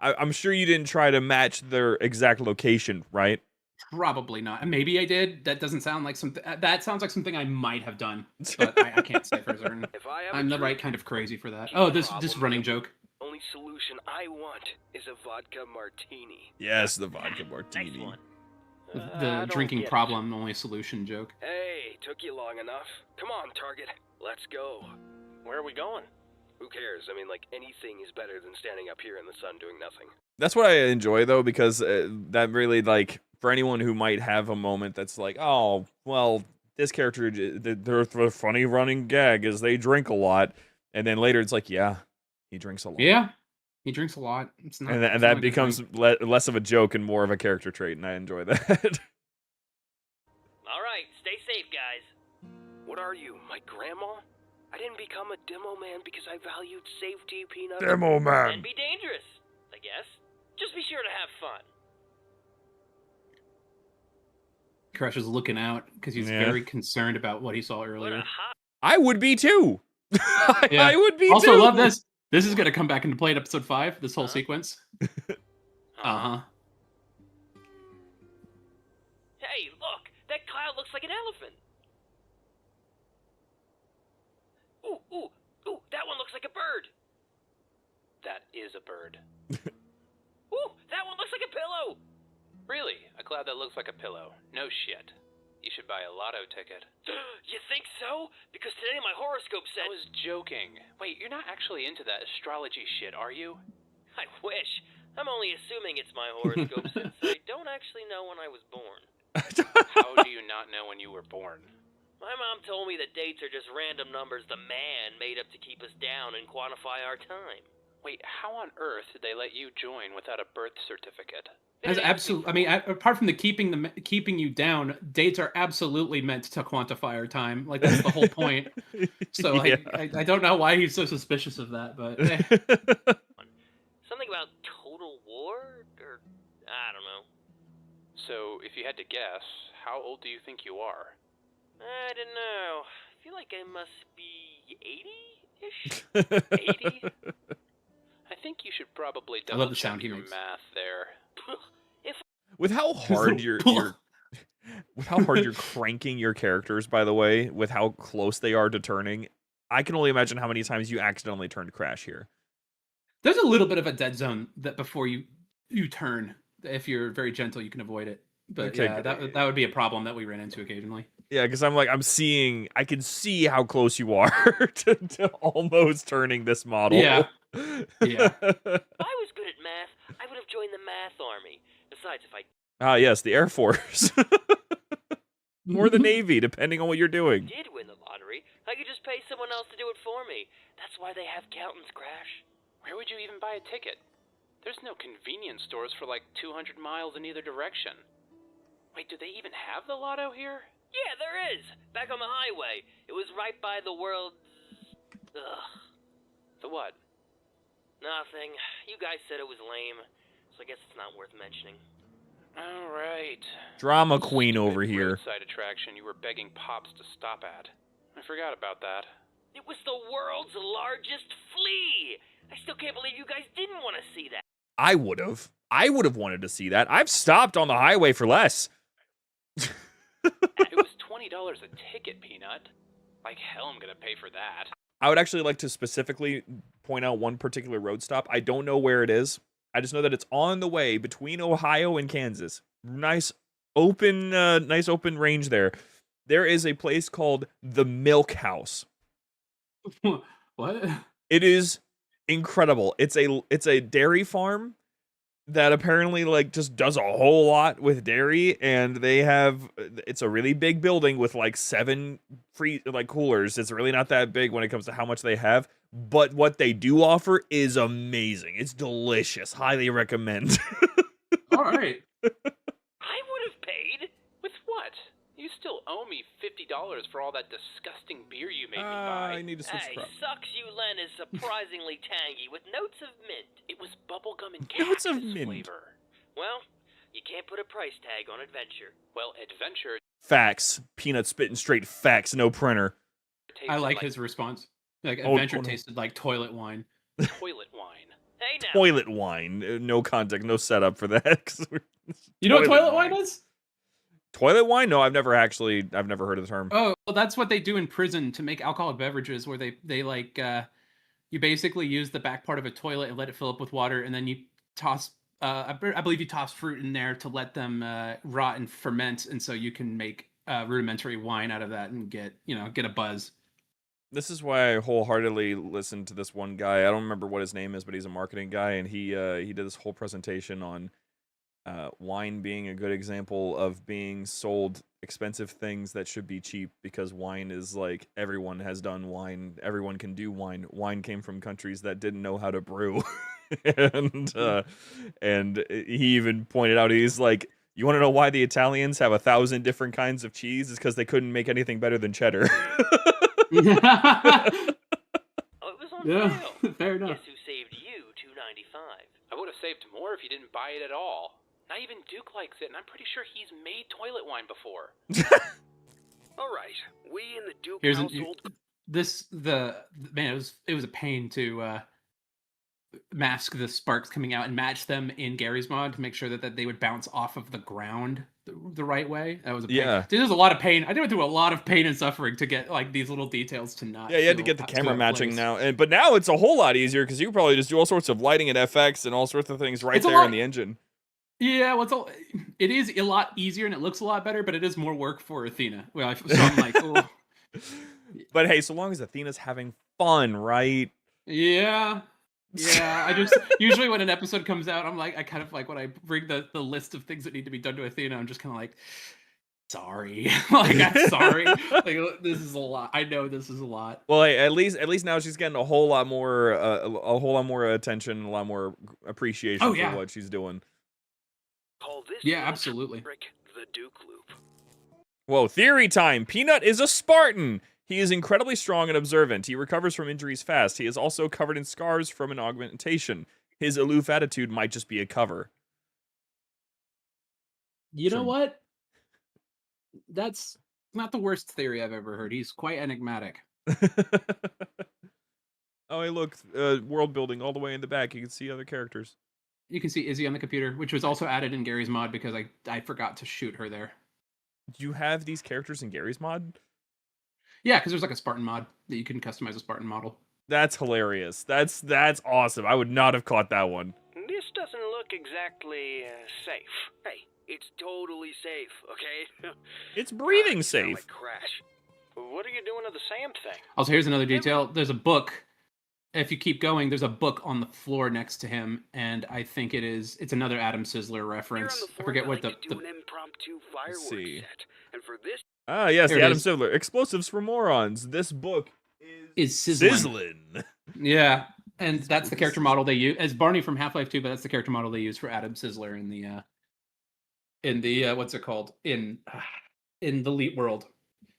I'm sure you didn't try to match their exact location, right? Probably not. Maybe I did. That doesn't sound like something. That sounds like something I might have done, but I can't say for certain. I'm the right kind of crazy for that. Oh, this running joke. Only solution I want is a vodka martini. Yes, the vodka martini. Next one. The drinking problem, only solution joke. Hey, took you long enough. Come on, Target. Let's go. Where are we going? Who cares? I mean, like, anything is better than standing up here in the sun doing nothing. That's what I enjoy, though, because that really, like, for anyone who might have a moment that's like, oh, well, this character, their funny running gag is they drink a lot. And then later it's like, yeah, he drinks a lot. Yeah, he drinks a lot. It's not, and that becomes less of a joke and more of a character trait, and I enjoy that. All right, stay safe, guys. What are you, my grandma? I didn't become a demo man because I valued safety, Peanut. Demo man. And be dangerous, I guess. Just be sure to have fun. Crash is looking out because he's very concerned about what he saw earlier. I would be too. Yeah. I would be also, too. Also, love this. This is going to come back into play in episode 5, this whole sequence. Uh-huh. Hey, look! That cloud looks like an elephant. Ooh, that one looks like a bird. That is a bird. Ooh, that one looks like a pillow. Really? A cloud that looks like a pillow? No shit. You should buy a lotto ticket. You think so? Because today my horoscope said... I was joking. Wait, you're not actually into that astrology shit, are you? I wish. I'm only assuming it's my horoscope since I don't actually know when I was born. How do you not know when you were born? My mom told me that dates are just random numbers the man made up to keep us down and quantify our time. Wait, how on earth did they let you join without a birth certificate? As absolute, I mean, apart from the keeping you down, dates are absolutely meant to quantify our time. Like that's the whole point. So Yeah. I don't know why he's so suspicious of that, but Something about total war? Or, I don't know. So, if you had to guess, how old do you think you are? I don't know. I feel like I must be 80-ish? 80? I think you should probably I love double the check sound he your makes. math there. With how hard you're with how hard you're cranking your characters, by the way, with how close they are to turning, I can only imagine how many times you accidentally turned Crash here. there's a little bit of a dead zone that before you turn. If you're very gentle, you can avoid it. But Okay, yeah, that would be a problem that we ran into occasionally. Yeah, because I can see how close you are to almost turning this model. Yeah. Yeah. If I was good at math, I would have joined the math army. Besides, if I Ah, yes, the Air Force. Or the Navy, depending on what you're doing. did win the lottery, I could just pay someone else to do it for me. That's why they have accountants, Crash. Where would you even buy a ticket? There's no convenience stores for like 200 miles in either direction. Wait, do they even have the lotto here? Yeah, there is. Back on the highway. It was right by the world's... Ugh. The what? Nothing. You guys said it was lame, so I guess it's not worth mentioning. All right. Drama queen Stupid over here. roadside attraction you were begging Pops to stop at. I forgot about that. It was the world's largest flea! I still can't believe you guys didn't want to see that. I would have wanted to see that. I've stopped on the highway for less. It was $20 a ticket, Peanut. Like hell I'm gonna pay for that. I would actually like to specifically point out one particular road stop. I don't know where it is. I just know that it's on the way between Ohio and Kansas. Nice open range there. There is a place called the Milk House. What? It is incredible. It's a dairy farm that apparently like just does a whole lot with dairy, and it's a really big building with like 7 free like coolers. It's really not that big when it comes to how much they have, but what they do offer is amazing. It's delicious. Highly recommend. All right. I would have paid. With what? You still owe me $50 for all that disgusting beer you made me buy. I need to switch Hey, crop. Sucks You Len is surprisingly tangy with notes of mint. It was bubblegum and Notes cactus of mint. flavor. Well, you can't put a price tag on adventure. Well, adventure Facts. Peanut spitting straight facts. No printer. tasted I like his response. Like Oh, adventure oh, no. tasted like toilet wine. toilet wine. Hey now. Toilet wine. No context. No setup for that. 'Cause You know what toilet wine is? Toilet wine? No, I've never heard of the term. Oh, well, that's what they do in prison to make alcoholic beverages, where they like you basically use the back part of a toilet and let it fill up with water, and then you toss. I believe you toss fruit in there to let them rot and ferment, and so you can make rudimentary wine out of that and get a buzz. This is why I wholeheartedly listened to this one guy. I don't remember what his name is, but he's a marketing guy, and he did this whole presentation on wine being a good example of being sold expensive things that should be cheap, because wine is like, everyone has done wine, everyone can do wine. Wine came from countries that didn't know how to brew. and he even pointed out, he's like, you want to know why the Italians have 1,000 different kinds of cheese? It's because they couldn't make anything better than cheddar. Oh, it was on Yeah, sale. fair enough. Guess who saved you $2.95? I would have saved more if you didn't buy it at all. Not even Duke likes it, and I'm pretty sure he's made toilet wine before. All right, we in the Duke Here's household. man. It was a pain to mask the sparks coming out and match them in Gary's mod to make sure that they would bounce off of the ground the right way. That was a pain. Yeah. Dude, there's a lot of pain. I went through a lot of pain and suffering to get like these little details to not. Yeah, you had to feel get the out- camera feel out of matching place. now, but now it's a whole lot easier because you can probably just do all sorts of lighting and FX and all sorts of things right It's a there in lot- the engine. Yeah, it is a lot easier and it looks a lot better, but it is more work for Athena. Well, so I'm like, oh, But hey, so long as Athena's having fun, right? yeah. I just usually when an episode comes out, I'm like, I kind of like when I bring the list of things that need to be done to Athena, I'm just kind of like, sorry. Like, I'm sorry. Like, this is a lot. I know this is a lot. Well, hey, at least now she's getting a whole lot more attention, a lot more appreciation for what she's doing. Call this Yeah, little absolutely. trick the Duke Loop. Whoa, theory time. Peanut is a Spartan. He is incredibly strong and observant. He recovers from injuries fast. He is also covered in scars from an augmentation. His aloof attitude might just be a cover. You know what? That's not the worst theory I've ever heard. He's quite enigmatic. Oh, hey, look, world building all the way in the back. You can see other characters. You can see Izzy on the computer, which was also added in Gary's mod because I forgot to shoot her there. Do you have these characters in Gary's mod? Yeah, because there's like a Spartan mod that you can customize a Spartan model. That's hilarious. That's awesome. I would not have caught that one. This doesn't look exactly safe. Hey, it's totally safe, okay? It's breathing You sound safe. like Crash. What are you doing to the Sam thing? Also, here's another detail. There's a book. If you keep going, there's a book on the floor next to him, and I think it's another Adam Sizzler reference. Here on the I forget floor, what I like to the do an impromptu fireworks see. set. And for this, Ah, yes, There the it Adam is. Sivler. Explosives for Morons. This book is sizzling. sizzling. Yeah, and that's the character model they use as Barney from Half-Life 2, but that's the character model they use for Adam Sizzler in the what's it called in the Elite World.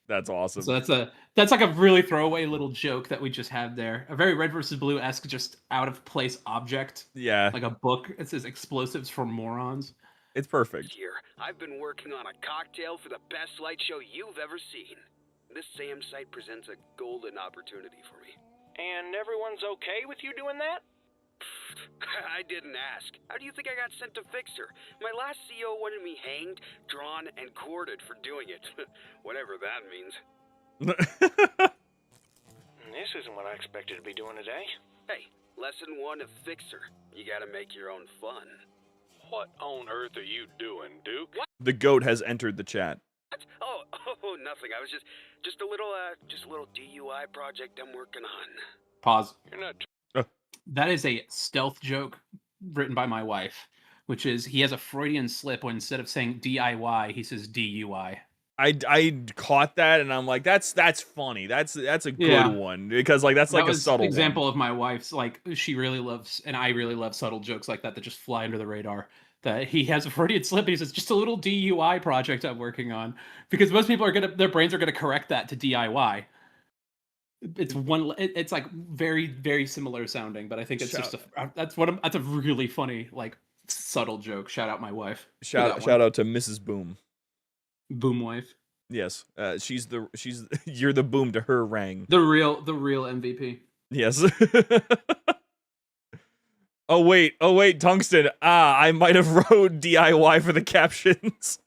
That's awesome. So that's like a really throwaway little joke that we just had there. A very Red versus Blue-esque, just out of place object. Yeah, Like a book. It says explosives for morons. it's perfect. year, I've been working on a cocktail for the best light show you've ever seen. This Sam site presents a golden opportunity for me. And everyone's okay with you doing that? I didn't ask. How do you think I got sent to fix her? My last CO wanted me hanged, drawn, and quartered for doing it. Whatever that means. This isn't what I expected to be doing today. Hey, lesson 1 of Fixer. You gotta make your own fun. What on earth are you doing, Duke? The goat has entered the chat. Oh, nothing. I was just a little DUI project I'm working on. Pause. You're not. That is a stealth joke written by my wife, which is he has a Freudian slip when instead of saying DIY, he says DUI. I caught that and I'm like, that's funny. That's a good Yeah. one because like that's like That a was subtle example one. of my wife's, like, she really loves, and I really love subtle jokes like that just fly under the radar. That he has a Freudian slip and he says, just a little DUI project I'm working on. Because most people their brains are gonna correct that to DIY. It's like very, very similar sounding, but I think it's that's a really funny, like, subtle joke. Shout out my wife. Shout out to Mrs. Boom. Boom wife. Yes, she's you're the boom to her rang. The real MVP. Yes. Oh wait, Tungsten. I might have wrote DIY for the captions.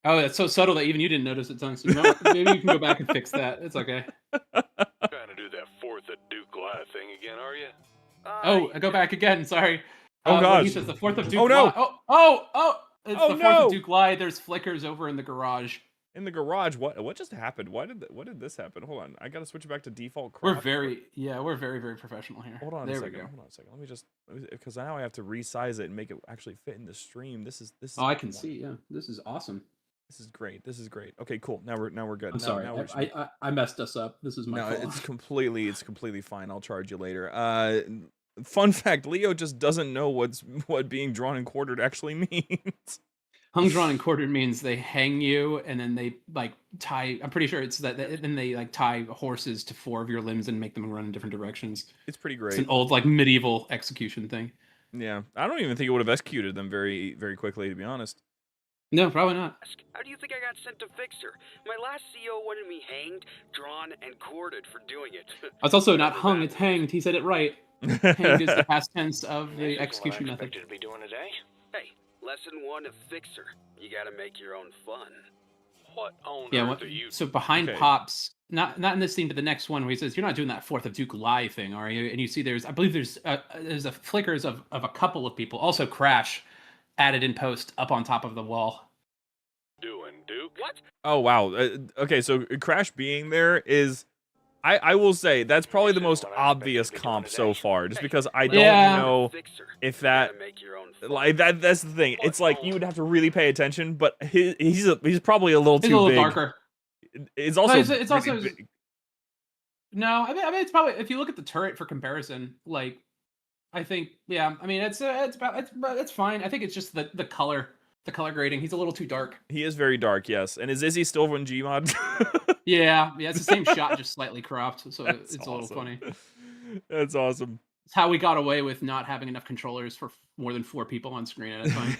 Oh, that's so subtle that even you didn't notice it, Tungsten. No, maybe you can go back and fix that. It's okay. Trying to do that 4th of Duke Lie thing again, are you? Oh, I go back again. Sorry. Oh, When gosh. he says the 4th of Duke. Oh, no. Lie. Oh! It's Oh, the 4th no. of Duke Lie. There's flickers over in the garage. In the garage, what just happened? What did this happen? Hold on, I gotta switch it back to default. We're crop. very, very professional here. Hold on there a second. we go. Hold on a second. Let me just because now I have to resize it and make it actually fit in the stream. This is. Oh, I can see. Yeah, this is awesome. This is great. This is great. Okay, cool. Now we're good. I'm sorry. Now I messed us up. This is my no, fault. it's completely fine. I'll charge you later. Fun fact: Leo just doesn't know what being drawn and quartered actually means. Hung, drawn, and quartered means they hang you and then they like tie. I'm pretty sure it's that. Then they like tie horses to 4 of your limbs and make them run in different directions. It's pretty It's great. an old like medieval execution thing. Yeah, I don't even think it would have executed them very quickly, to be honest. No, probably not. How do you think I got sent to Fixer? My last CO wanted me hanged, drawn, and quartered for doing it. It's also not hung, it's hanged. He said it right. Hanged is the past tense of This the isn't execution what I method. expected to be doing today. Hey, lesson 1 of Fixer. You gotta make your own fun. What on Yeah, earth are you? so behind Okay. Pops, not in this scene, but the next one where he says, "You're not doing that 4th of Duke Lie thing, are you?" And you see I believe there's a flickers of a couple of people. Also Crash added in post up on top of the wall. Doing, Duke? What? Oh wow. Okay, so Crash being there is I will say that's probably the most obvious comp so far, just because I don't know if that like that's the thing. It's like you would have to really pay attention, but he's probably a little too big. Darker. It's also it's really also big. No, I mean it's probably, if you look at the turret for comparison, like I think I mean it's fine. I think it's just the color grading. He's a little too dark. He is very dark, yes. And is Izzy still in Gmod? yeah, it's the same shot, just slightly cropped, so That's it's a little funny. That's awesome. It's how we got away with not having enough controllers for more than 4 people on screen at a time.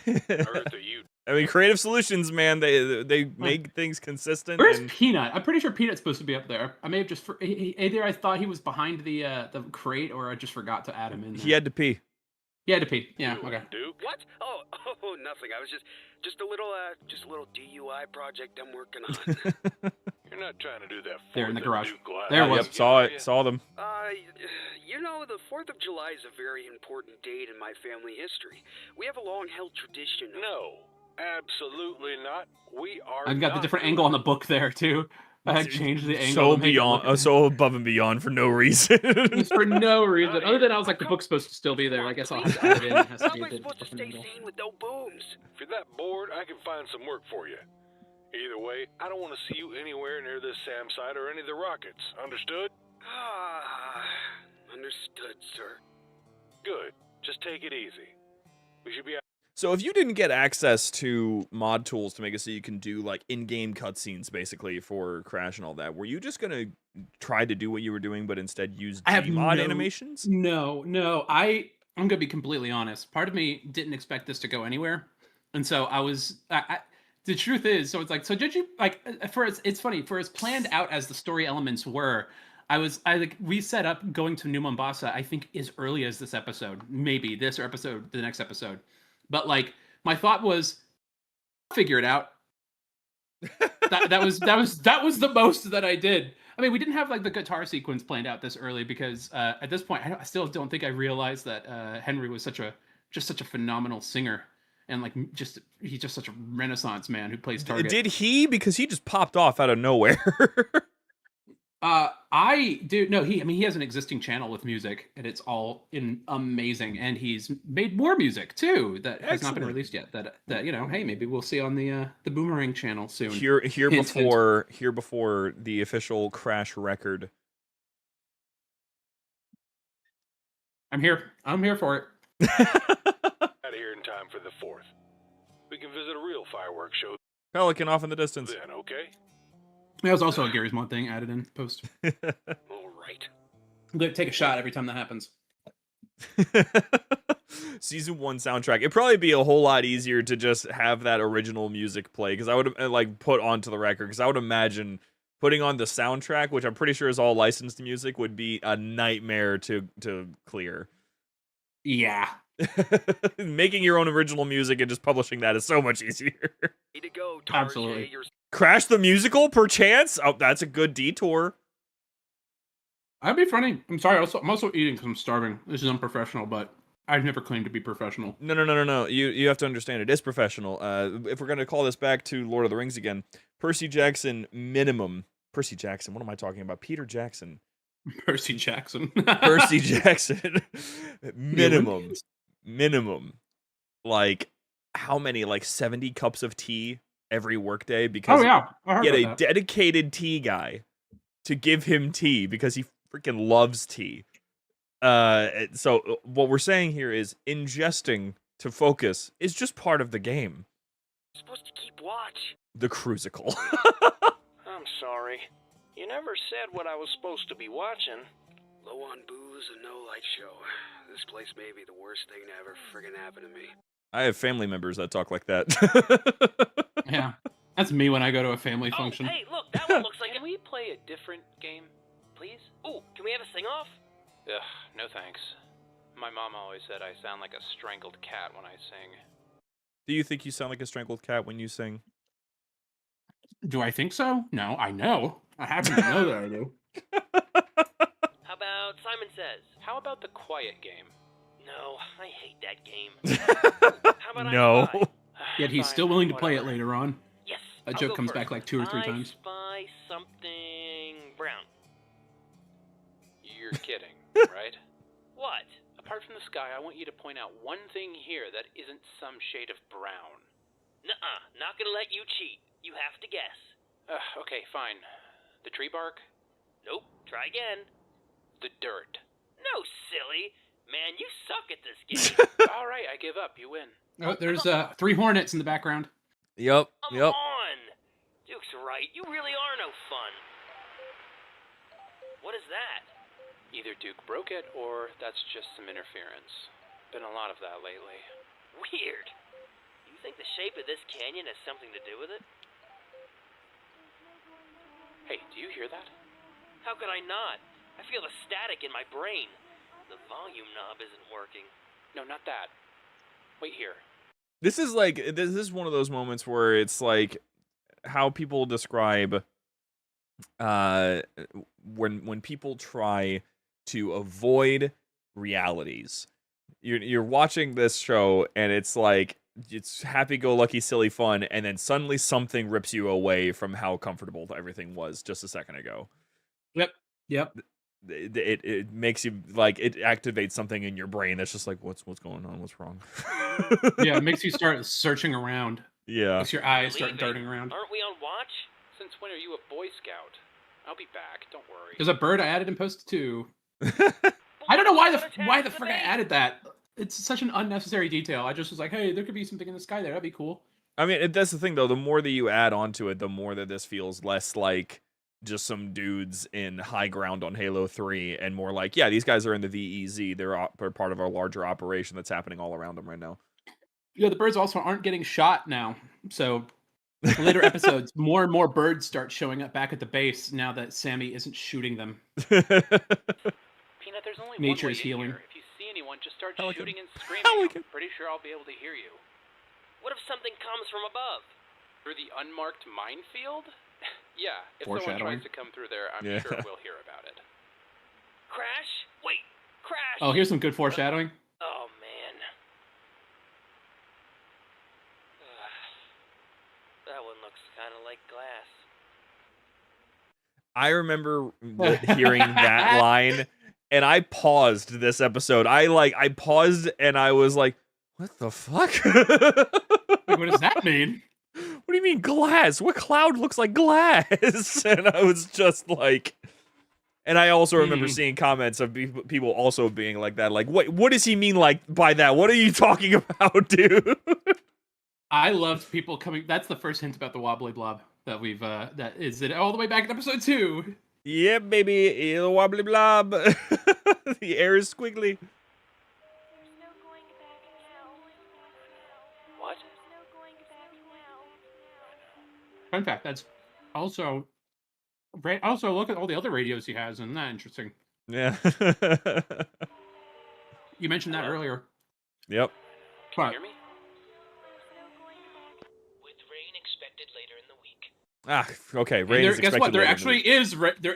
I mean, creative solutions, man. They make things consistent. Where's Peanut? I'm pretty sure Peanut's supposed to be up there. I may have just either I thought he was behind the crate, or I just forgot to add him in there. He had to pee. He had to pee. Yeah. Okay. What? Oh, nothing. I was just a little DUI project I'm working on. You're not trying to do that. They're in the garage. There was. Yep, saw it. Saw them. The 4th of July is a very important date in my family history. We have a long-held tradition. No, absolutely not. We are. I've got the different angle on the book there too. I had changed the angle. So above and beyond for no reason. Just for no reason. Other than I was like, the book's supposed to still be there. I guess I'll have to add it in. It has to be a different angle. With no booms? If you're that bored, I can find some work for you. Either way, I don't want to see you anywhere near this SAM site or any of the rockets. Understood? Understood, sir. Good. Just take it easy. We should be. So if you didn't get access to mod tools to make it so you can do like in-game cutscenes basically for Crash and all that, were you just gonna try to do what you were doing but instead use Gmod animations? No. I'm gonna be completely honest. Part of me didn't expect this to go anywhere, and so I was. The truth is, so it's like, so did you like? It's funny, for as planned out as the story elements were. We set up going to New Mombasa, I think, as early as this episode, maybe this or the next episode. But like, my thought was, figure it out. that was the most that I did. I mean, we didn't have like the guitar sequence planned out this early because at this point, I still don't think I realized that Henry was such a phenomenal singer, and like he's just such a renaissance man who plays target. Did he? Because he just popped off out of nowhere. I do no. He has an existing channel with music, and it's all amazing. And he's made more music too that has not been released yet. That hey, maybe we'll see on the Boomerang channel soon. Here before the official Crash record. I'm here for it. Out of here in time for the 4th. We can visit a real fireworks show. Pelican off in the distance. Then, okay. That was also a Gary's Mod thing added in post. All right. I'm going to take a shot every time that happens. Season 1 soundtrack. It'd probably be a whole lot easier to just have that original music play, because I would like put onto the record, because I would imagine putting on the soundtrack, which I'm pretty sure is all licensed music, would be a nightmare to clear. Yeah. Making your own original music and just publishing that is so much easier. Need to go, Absolutely. Crash the Musical, perchance? Oh, that's a good detour. That'd be funny. I'm sorry. I'm also eating because I'm starving. This is unprofessional, but I've never claimed to be professional. No. You have to understand, it is professional. If we're going to call this back to Lord of the Rings again, Percy Jackson minimum. Percy Jackson, what am I talking about? Peter Jackson. Percy Jackson. Percy Jackson. Minimum. Like, how many? Like 70 cups of tea every workday? Because he had a dedicated tea guy to give him tea because he freaking loves tea. So what we're saying here is ingesting to focus is just part of the game. You're supposed to keep watch. The Crucicle. I'm sorry. You never said what I was supposed to be watching. Low on booze and no light show. This place may be the worst thing to ever friggin' happen to me. I have family members that talk like that. Yeah. That's me when I go to a family function. Hey, look, that one looks like Can we play a different game, please? Ooh, can we have a sing-off? Ugh, no thanks. My mom always said I sound like a strangled cat when I sing. Do you think you sound like a strangled cat when you sing? Do I think so? No, I know. I happen to know that I do. How about Simon Says? How about the quiet game? No, I hate that game. How about No. I Spy? Yet he's still willing to play it later on. Yes. That I'll joke go comes first. back like 2 or 3 I times. spy something brown. out one thing here that isn't some shade of brown. Nuh-uh, not gonna let you cheat. You have to guess. Okay, fine. The tree bark? Nope, try again. The dirt. No, silly. Man, you suck at this game. All right, I give up. You win. Oh, there's 3 hornets in the background. Yep. Come Yep. on. Duke's right. You really are no fun. What is that? Either Duke broke it, or that's just some interference. Been a lot of that lately. Weird. You think the shape of this canyon has something to do with it? Hey, do you hear that? How could I not? I feel the static in my brain. The volume knob isn't working. No, not that. Wait here. This is one of those moments where it's like how people describe when people try to avoid realities. You're watching this show and it's like it's happy-go-lucky, silly fun, and then suddenly something rips you away from how comfortable everything was just a second ago. Yep. It makes you like it activates something in your brain that's just like what's going on, what's wrong. Yeah, it makes you start searching around. Yeah. Makes your eyes start Leaving. darting around. Aren't we on watch? Since when are you a Boy Scout? I'll be back. Don't worry. There's a bird I added in post 2. I don't know why the frick I added that. It's such an unnecessary detail. I just was like, hey, there could be something in the sky there. That'd be cool. I mean, that's the thing though. The more that you add onto it, the more that this feels less like just some dudes in high ground on Halo 3 and more like, yeah, these guys are in the VEZ. They're part of a larger operation that's happening all around them right now. Yeah, the birds also aren't getting shot now. So later episodes, more and more birds start showing up back at the base now that Sammy isn't shooting them. Peanut, there's only Nature one way is in healing. here. If you see anyone, just start Pelican. shooting and screaming. Pelican. I'm pretty sure I'll be able to hear you. What if something comes from above? Through the unmarked minefield? Yeah, if someone Foreshadowing. tries to come through there, I'm Yeah. sure we'll hear about it. Crash? Wait, crash! Oh, here's some good foreshadowing. Oh, man. That one looks kind of like glass. I remember hearing that line, and I paused this episode. I paused and I was like, "What the fuck? Like, what does that mean? What do you mean glass? What cloud looks like glass?" And I was just like, and I also remember seeing comments of people also being like that. Like, what does he mean like by that? What are you talking about, dude? I loved people coming. That's the first hint about the wobbly blob that we've that is it all the way back in episode 2. Yeah, baby, the wobbly blob. The air is squiggly. What? Fun fact, that's also look at all the other radios he has. Isn't that interesting? Yeah. You mentioned that earlier. Yep. Can But you hear me? With rain expected later in the week. Ah, okay. and Rain is guess what? expected There later in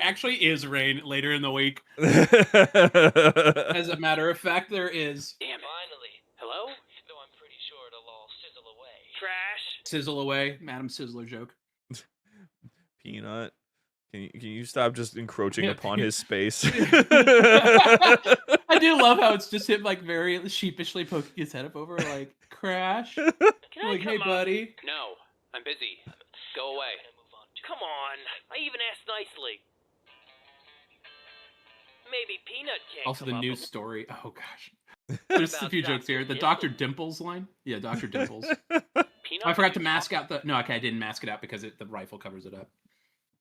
actually is rain later in the week. the week. As a matter of fact, there is. Damn it. Finally. Hello? Though I'm pretty sure it'll all sizzle away. Crash! Sizzle away, Madam Sizzler joke. Peanut, can you stop just encroaching Yeah, upon his space? I do love how it's just him like very sheepishly poking his head up over like Crash. Can I Like, hey come up? buddy. No, I'm busy. Go away. Come on. I even asked nicely. Maybe Peanut can't Also come the up. news story. Oh gosh. There's a About few jokes here. Dr. The Dr. Dimples line. Yeah, Dr. Dimples. Peanut, I forgot to mask out the. No, okay, I didn't mask it out because the rifle covers it up.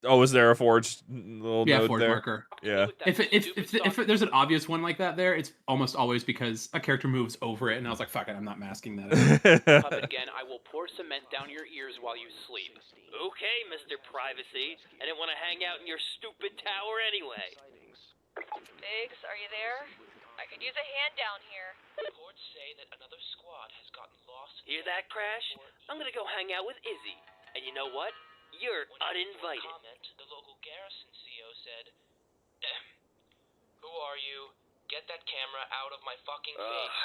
Oh, is there a forged little Yeah, note forward there? marker. Yeah. If there's an obvious one like that there, it's almost always because a character moves over it, and I was like, "Fuck it, I'm not masking that." Up it again, I will pour cement down your ears while you sleep. Okay, Mr. Privacy. I didn't want to hang out in your stupid tower anyway. Biggs, are you there? I could use a hand down here. Reports say that another squad has gotten lost. Hear that, Crash? I'm gonna go hang out with Izzy. And you know what? You're uninvited. The local garrison CO said, "Who are you? Get that camera out of my fucking face."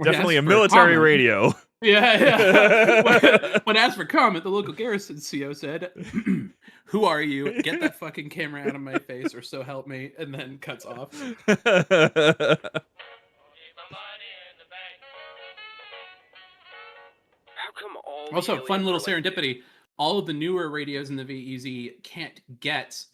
Definitely a When asked for military comment- radio. Yeah. When asked for comment, the local garrison CO said, Who are you? Get that fucking camera out of my face, or so help me, and then cuts off. How come all Also, the fun little aliens are like serendipity. All of the newer radios in the VEZ can't get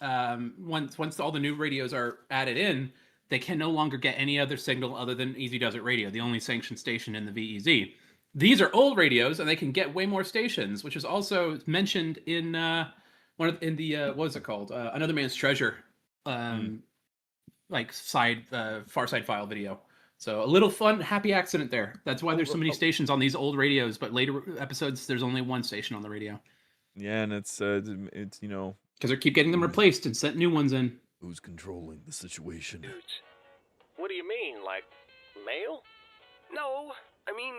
once all the new radios are added in, they can no longer get any other signal other than Easy Does It Radio, the only sanctioned station in the VEZ. These are old radios, and they can get way more stations, which is also mentioned in what was it called? Another Man's Treasure, like Far Side File video. So a little fun, happy accident there. That's why there's so many stations on these old radios, but later episodes there's only one station on the radio. Yeah, and it's because they keep getting them replaced and sent new ones in. Who's controlling the situation? dudes? What do you mean, like mail? No, I mean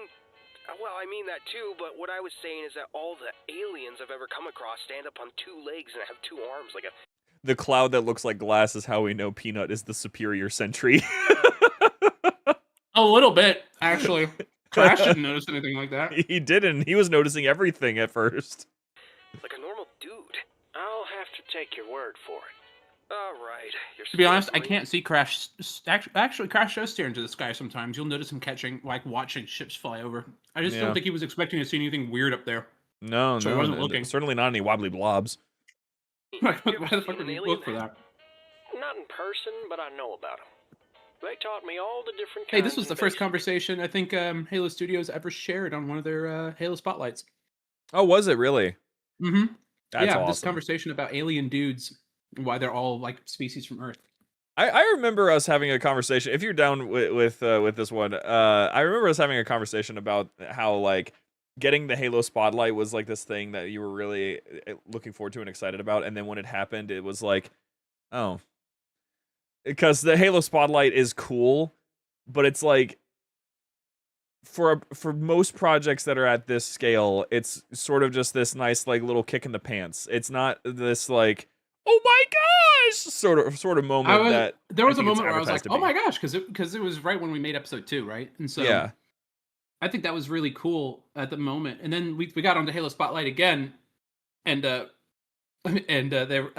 that too, but what I was saying is that all the aliens I've ever come across stand up on two legs and have two arms like a... The cloud that looks like glass is how we know Peanut is the superior sentry. A little bit, actually. Crash didn't notice anything like that. He didn't. He was noticing everything at first. like a normal dude. I'll have to take your word for it. Alright, you're To be honest, I supposed can't see Crash. Actually, Crash does stare into the sky sometimes. You'll notice him watching ships fly over. I just don't think he was expecting to see anything weird up there. No, So he wasn't looking. Certainly not any wobbly blobs. Why the fuck would he look for that? Not in person, but I know about them. They taught me all the different kinds. Hey, this was the and first basics. conversation I think Halo Studios ever shared on one of their Halo spotlights. Oh, was it really? Mm-hmm. That's This awesome. conversation about alien dudes, why they're all like species from Earth. I remember us having a conversation. If you're down with this one, I remember us having a conversation about how like getting the Halo spotlight was like this thing that you were really looking forward to and excited about, and then when it happened, it was like, oh, because the Halo spotlight is cool, but it's like for most projects that are at this scale, it's sort of just this nice like little kick in the pants. It's not this like, oh my gosh, sort of moment there was I a think it's moment where I was like, advertised to oh be. my gosh, because it was right when we made episode 2, right? And so Yeah. I think that was really cool at the moment. And then we got onto Halo Spotlight again, and I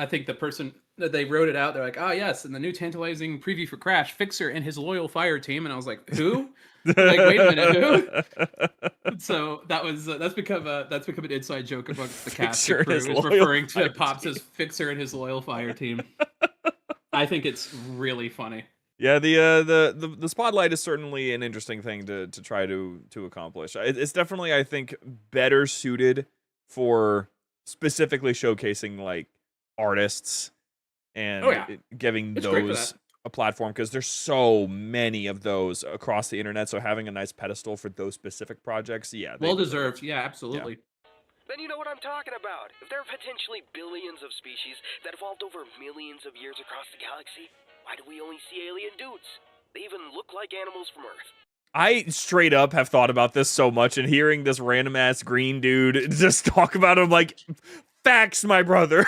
think the person that they wrote it out, they're like, oh yes, and the new tantalizing preview for Crash, Fixer and his loyal fire team, and I was like, who? Like, wait a minute, who? So that's become an inside joke amongst the cast. Fixer and his Is loyal referring to fire Pops team. as Fixer and his loyal fire team. I think it's really funny. Yeah, the spotlight is certainly an interesting thing to try to accomplish. It's definitely, I think, better suited for specifically showcasing like artists and giving It's great for those that. a platform, because there's so many of those across the internet. So having a nice pedestal for those specific projects, Well deserved. Yeah, absolutely. Then you know what I'm talking about. If there are potentially billions of species that evolved over millions of years across the galaxy, why do we only see alien dudes? They even look like animals from Earth. I straight up have thought about this so much, and hearing this random ass green dude just talk about him like, facts, my brother.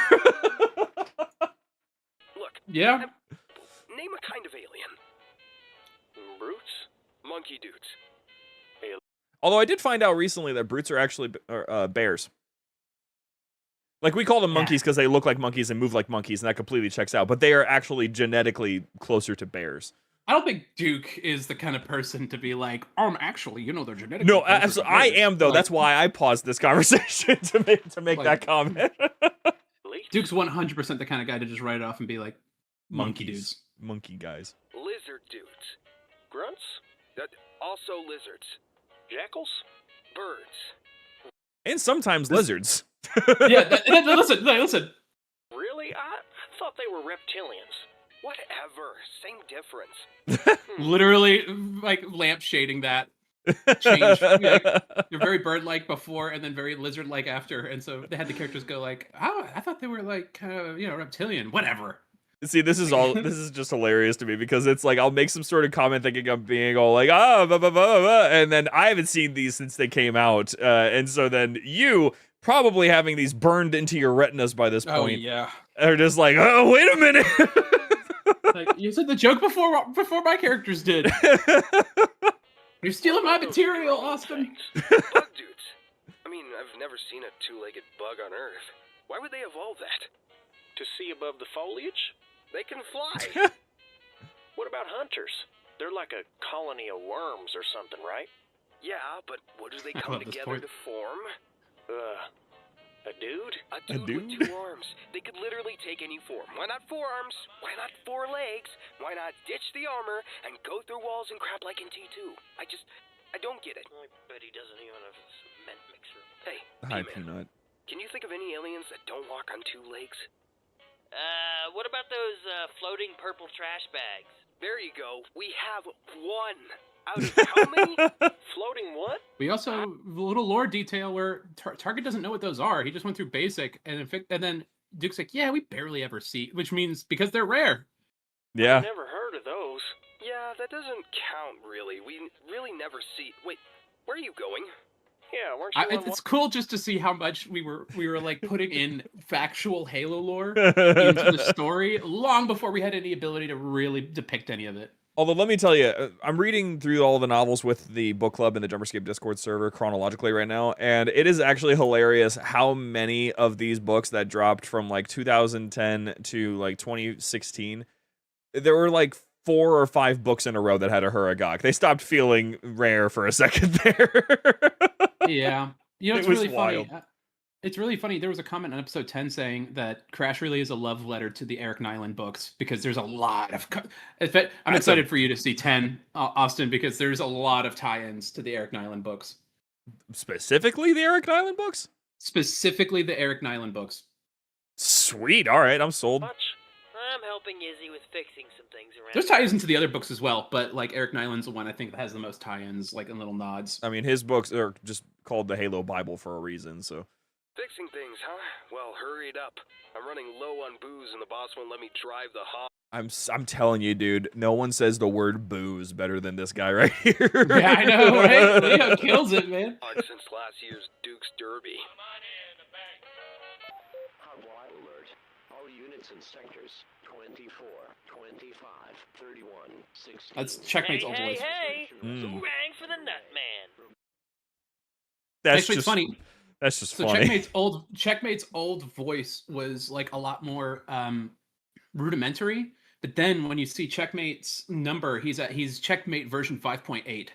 Look, Yeah. name a kind of alien. Brutes? Monkey dudes. Although I did find out recently that brutes are actually bears. Like, we call them monkeys because they look like monkeys and move like monkeys, and that completely checks out. But they are actually genetically closer to bears. I don't think Duke is the kind of person to be like, actually, they're genetically. No, closer to absolutely, I bears." am though. Like, That's why I paused this conversation to make Like- that comment. Duke's 100% the kind of guy to just write it off and be like, monkey Monkeys. dudes. Monkey guys. Lizard dudes. Grunts? Also lizards. Jackals? Birds. And sometimes lizards. Listen. Really? I thought they were reptilians. Whatever. Same difference. Literally, like, lamp shading that. Change. Like, they're very bird-like before and then very lizard-like after. And so they had the characters go like, oh, I thought they were like kind of, reptilian. Whatever. See, this is just hilarious to me, because it's like I'll make some sort of comment thinking I'm being all like, blah, blah, blah, blah, and then I haven't seen these since they came out, and so then you probably having these burned into your retinas by this point, yeah. are just like, oh, wait a minute. Like, you said the joke before my characters did. You're stealing my material, Austin. Bug dudes. I mean, I've never seen a two-legged bug on Earth. Why would they evolve that? To see above the foliage? They can fly. What about hunters? They're like a colony of worms or something, right? Yeah, but what do they I come love this together point. to form? A dude? A dude with 2 arms. They could literally take any form. Why not 4 arms? Why not 4 legs? Why not ditch the armor and go through walls and crap like in T2? I don't get it. I bet he doesn't even have a cement mixer. Hey, Hi, P-Man, Peanut. can you think of any aliens that don't walk on 2 legs? What about those floating purple trash bags? There you go. We have 1 out of how many? Floating what? We also a little lore detail where Target doesn't know what those are. He just went through basic, and then Duke's like, "Yeah, we barely ever see," which means because they're rare. Yeah. I've never heard of those. Yeah, that doesn't count really. We really never see. Wait, where are you going? Yeah, weren't you It's cool just to see how much we were like putting in factual Halo lore into the story long before we had any ability to really depict any of it. Although, let me tell you, I'm reading through all the novels with the book club and the Jumperscape Discord server chronologically right now, and it is actually hilarious how many of these books that dropped from like 2010 to like 2016, there were like 4 or 5 books in a row that had a Huragok. They stopped feeling rare for a second there. Yeah. You know, it's It was really wild. funny. It's really funny. There was a comment on episode 10 saying that Crash really is a love letter to the Eric Nyland books because there's a lot of. I'm excited for you to see 10, Austin, because there's a lot of tie-ins to the Eric Nyland books. Specifically, the Eric Nyland books? Specifically, the Eric Nyland books. Sweet. All right, I'm sold. Watch. I'm helping Izzy with fixing some things around. There's tie-ins into the other books as well, but like Eric Nyland's the one I think that has the most tie-ins, like in little nods. I mean, his books are just called the Halo Bible for a reason, so. Fixing things, huh? Well, hurry it up. I'm running low on booze and the boss won't let me drive the hog. I'm telling you, dude, no one says the word booze better than this guy right here. Yeah, I know, right? Leo kills it, man. Since last year's Duke's Derby. Hardwire alert. All units and sectors 24, 25, 31, 16. That's Checkmate's old voice. Hey! Who rang for the Nutman? That's Actually, just it's funny. That's just So funny. Checkmate's old voice was like a lot more rudimentary. But then when you see Checkmate's number, he's Checkmate version 5.8.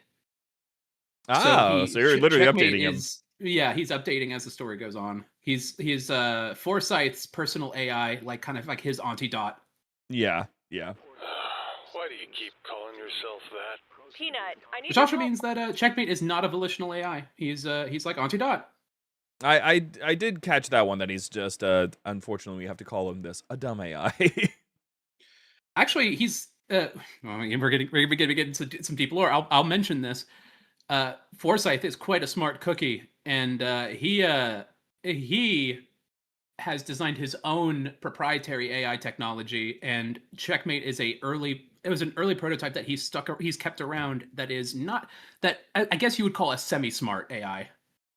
So you're literally Checkmate updating him. Yeah, he's updating as the story goes on. He's Forsyth's personal AI, like kind of like his Auntie Dot. Yeah. Why do you keep calling yourself that? Peanut, I need Which your also help. means that Checkmate is not a volitional AI. He's like Auntie Dot. I did catch that one, that he's just unfortunately we have to call him this, a dumb AI. Actually, he's well, we're gonna get into some deep lore. I'll mention this. Forsyth is quite a smart cookie, and he has designed his own proprietary AI technology. And Checkmate is an early prototype that he's kept around. That is not that I guess you would call a semi-smart AI,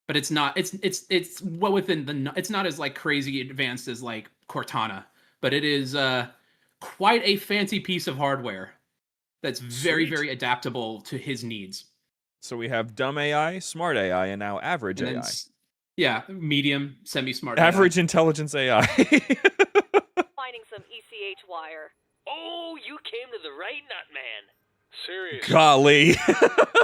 but it's not. It's well within the. It's not as like crazy advanced as like Cortana, but it is quite a fancy piece of hardware that's very Sweet. very adaptable to his needs. So we have dumb AI, smart AI, and now average And then AI. yeah, medium, semi-smart. Average intelligence AI. Finding some ECH wire. Oh, you came to the right Nutman. Seriously. Golly.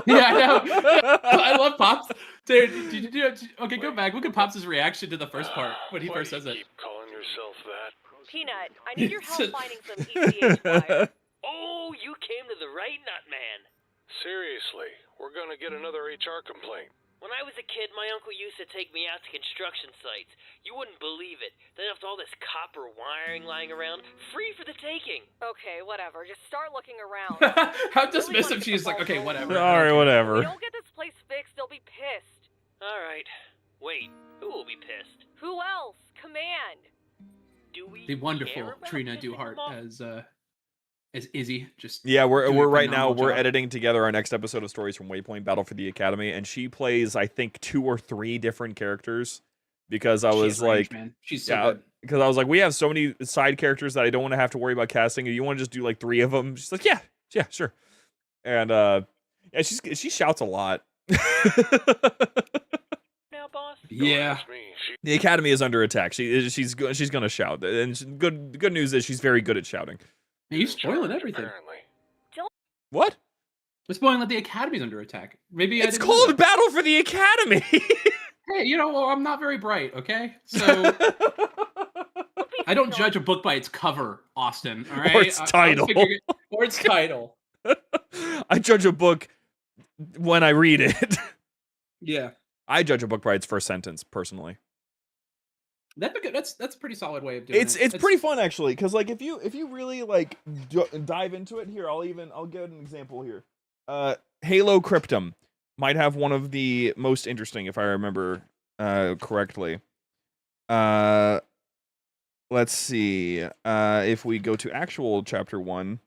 Yeah, I know. I love Pops. Dude, okay, go back. Look at Pops' reaction to the first part when he Why first do you says it. keep calling yourself that? Peanut, I need your help finding some ECH wire. Oh, you came to the right Nutman. Seriously, we're gonna get another HR complaint. When I was a kid, my uncle used to take me out to construction sites. You wouldn't believe it. They left all this copper wiring lying around, free for the taking. Okay, whatever. Just start looking around. How dismissive she is, like, okay, whatever. All right, If whatever. we don't get this place fixed, they'll be pissed. All right. Wait, who will be pissed? Who else? Command. Do we The wonderful care about Trina pissing Duhart them off? as Izzy. Just Yeah, we're doing a right now phenomenal we're job. editing together our next episode of Stories from Waypoint Battle for the Academy, and she plays I think 2 or 3 different characters because I She was has range, like, man. She's so yeah, good. because I was like, we have so many side characters that I don't want to have to worry about casting. You want to just do like 3 of them? She's like, yeah, sure. And yeah, she shouts a lot. Now, boss? Yeah. Don't ask me. The Academy is under attack. She's gonna shout. And good news is she's very good at shouting. Are you spoiling everything? Apparently. What? We're spoiling that the Academy's under attack. Maybe It's called Battle for the Academy. Hey, well, I'm not very bright, okay? So I don't judge a book by its cover, Austin. All right, Or its title. Or its title. I judge a book when I read it. Yeah, I judge a book by its first sentence, personally. that's a pretty solid way of doing it. It's pretty fun actually, because like if you really like dive into it, here I'll get an example here. Halo Cryptum might have one of the most interesting, if I remember correctly. Let's see. If we go to actual chapter 1.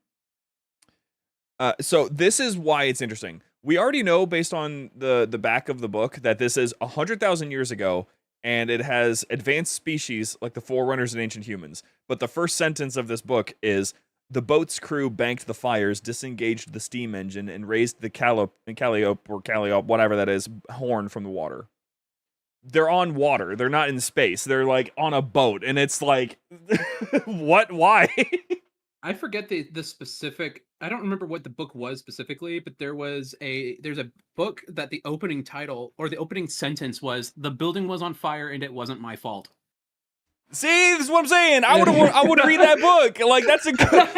So this is why it's interesting. We already know, based on the back of the book, that this is 100,000 years ago, and it has advanced species like the Forerunners and ancient humans. But the first sentence of this book is, the boat's crew banked the fires, disengaged the steam engine, and raised the calliope, whatever that is, horn from the water. They're on water. They're not in space. They're like on a boat, and it's like, what? Why? I forget the specific. I don't remember what the book was specifically, but there's a book that the opening title or the opening sentence was, "The building was on fire and it wasn't my fault." See, this is what I'm saying. I would read that book. Like, that's a good.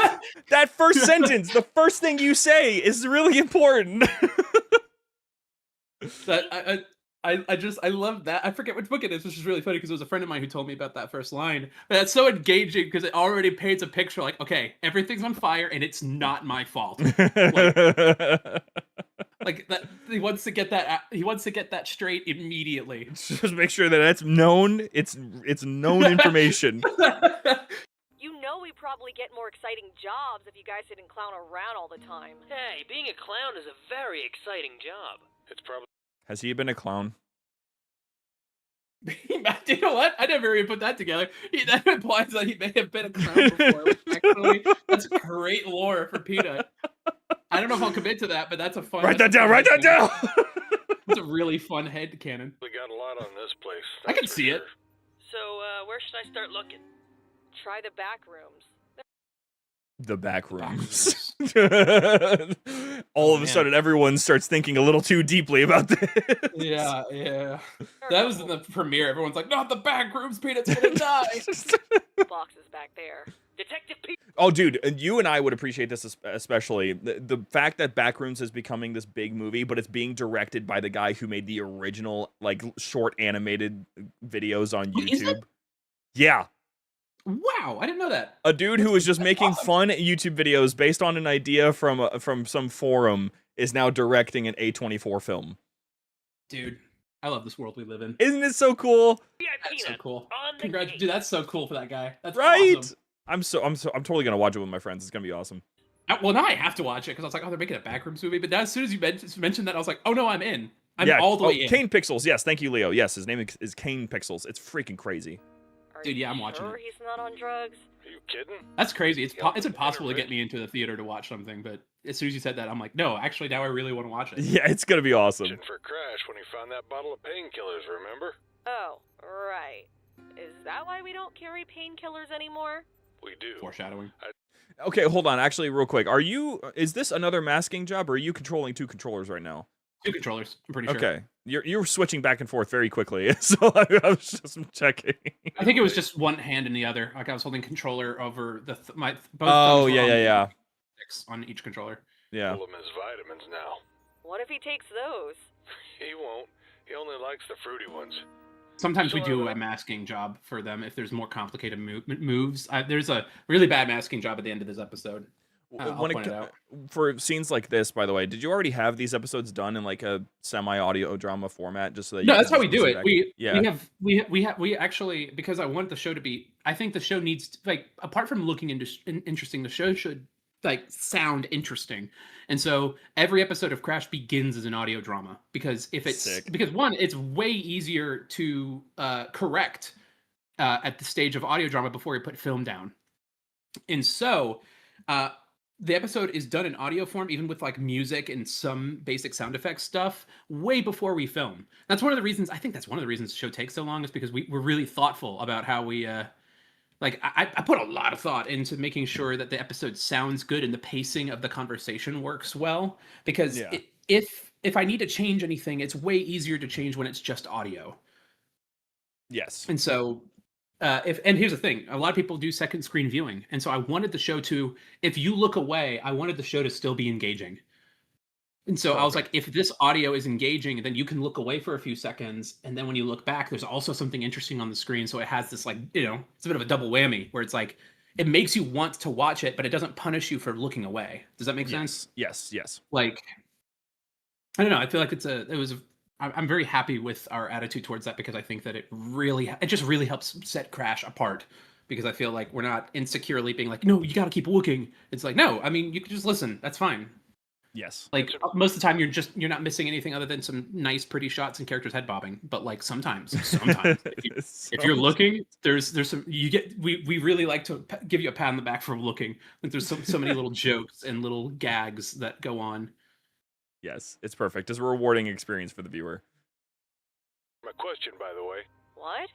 That first sentence, the first thing you say, is really important. I love that. I forget which book it is, which is really funny because it was a friend of mine who told me about that first line. But that's so engaging because it already paints a picture like, okay, everything's on fire and it's not my fault. Like that, he wants to get that straight immediately. Just make sure that that's known. It's known information. You know we probably get more exciting jobs if you guys didn't clown around all the time. Hey, being a clown is a very exciting job. It's probably. Has he been a clown? You know what? I never even put that together. That implies that he may have been a clown before. Which actually, that's great lore for Peanut. I don't know if I'll commit to that, but that's a fun. Write that down. Write that down. It's a really fun headcanon. We got a lot on this place. I can see it. So, where should I start looking? Try the back rooms. The back rooms. All of a sudden, everyone starts thinking a little too deeply about this. Yeah. That was in the premiere. Everyone's like, "Not the back rooms, Peanut's gonna die." Boxes back there. Detective Pete. Oh, dude, and you and I would appreciate this especially. The fact that Backrooms is becoming this big movie, but it's being directed by the guy who made the original, like, short animated videos on YouTube. Yeah. Wow, I didn't know that. A dude who was just making fun YouTube videos based on an idea from some forum is now directing an A24 film. Dude, I love this world we live in. Isn't it so cool? That's so cool. Congrats, dude. That's so cool for that guy. That's right. Awesome. I'm totally gonna watch it with my friends. It's gonna be awesome. Well, now I have to watch it because I was like, oh, they're making a Backrooms movie. But now, as soon as you mentioned that, I was like, oh no, I'm in. I'm all the way in. Kane Pixels. Yes, thank you, Leo. Yes, his name is Kane Pixels. It's freaking crazy. Dude, yeah, I'm watching it. He's not on drugs? Are you kidding? That's crazy. It's impossible to get me into the theater to watch something, but as soon as you said that, I'm like, no, actually, now I really want to watch it. Yeah, it's gonna be awesome. For Crash when he found that bottle of painkillers, remember? Oh, right. Is that why we don't carry painkillers anymore? We do. Foreshadowing. Okay, hold on. Actually, real quick, is this another masking job, or are you controlling 2 controllers right now? 2 controllers, I'm pretty sure. Okay, you're switching back and forth very quickly, so I was just checking. I think it was just one hand in the other. Like I was holding controller over both. Oh yeah. On each controller. Yeah. Full of his vitamins now. What if he takes those? He won't. He only likes the fruity ones. Sometimes we do a masking job for them if there's more complicated moves. There's a really bad masking job at the end of this episode. I'll point it out. For scenes like this, by the way, did you already have these episodes done in like a semi-audio drama format, just so that? No, that's how we do it. We actually, because I want the show to be. I think the show needs to, like, apart from looking interesting, the show should like sound interesting. And so every episode of Crash begins as an audio drama because because one, it's way easier to correct at the stage of audio drama before you put film down. And so the episode is done in audio form, even with like music and some basic sound effects stuff, way before we film. That's one of the reasons. I think that's one of the reasons the show takes so long is because we're really thoughtful about how we like. I put a lot of thought into making sure that the episode sounds good and the pacing of the conversation works well. Because Yeah. if I need to change anything, it's way easier to change when it's just audio. Yes. And so, and here's the thing: a lot of people do second screen viewing, and so I wanted the show to, if you look away, I wanted the show to still be engaging. And so I was like, if this audio is engaging, then you can look away for a few seconds, and then when you look back, there's also something interesting on the screen. So it has this like, it's a bit of a double whammy where it's like it makes you want to watch it, but it doesn't punish you for looking away. Does that make sense? Yes. Like, I don't know. I feel like I'm very happy with our attitude towards that because I think that it just really helps set Crash apart. Because I feel like we're not insecurely being like, no, you got to keep looking. It's like, no, I mean, you can just listen. That's fine. Yes. Like most of the time, you're not missing anything other than some nice, pretty shots and characters head bobbing. But like sometimes, if you're looking, there's some we really like to give you a pat on the back for looking. Like there's so many little jokes and little gags that go on. Yes, it's perfect. It's a rewarding experience for the viewer. My question, by the way. What?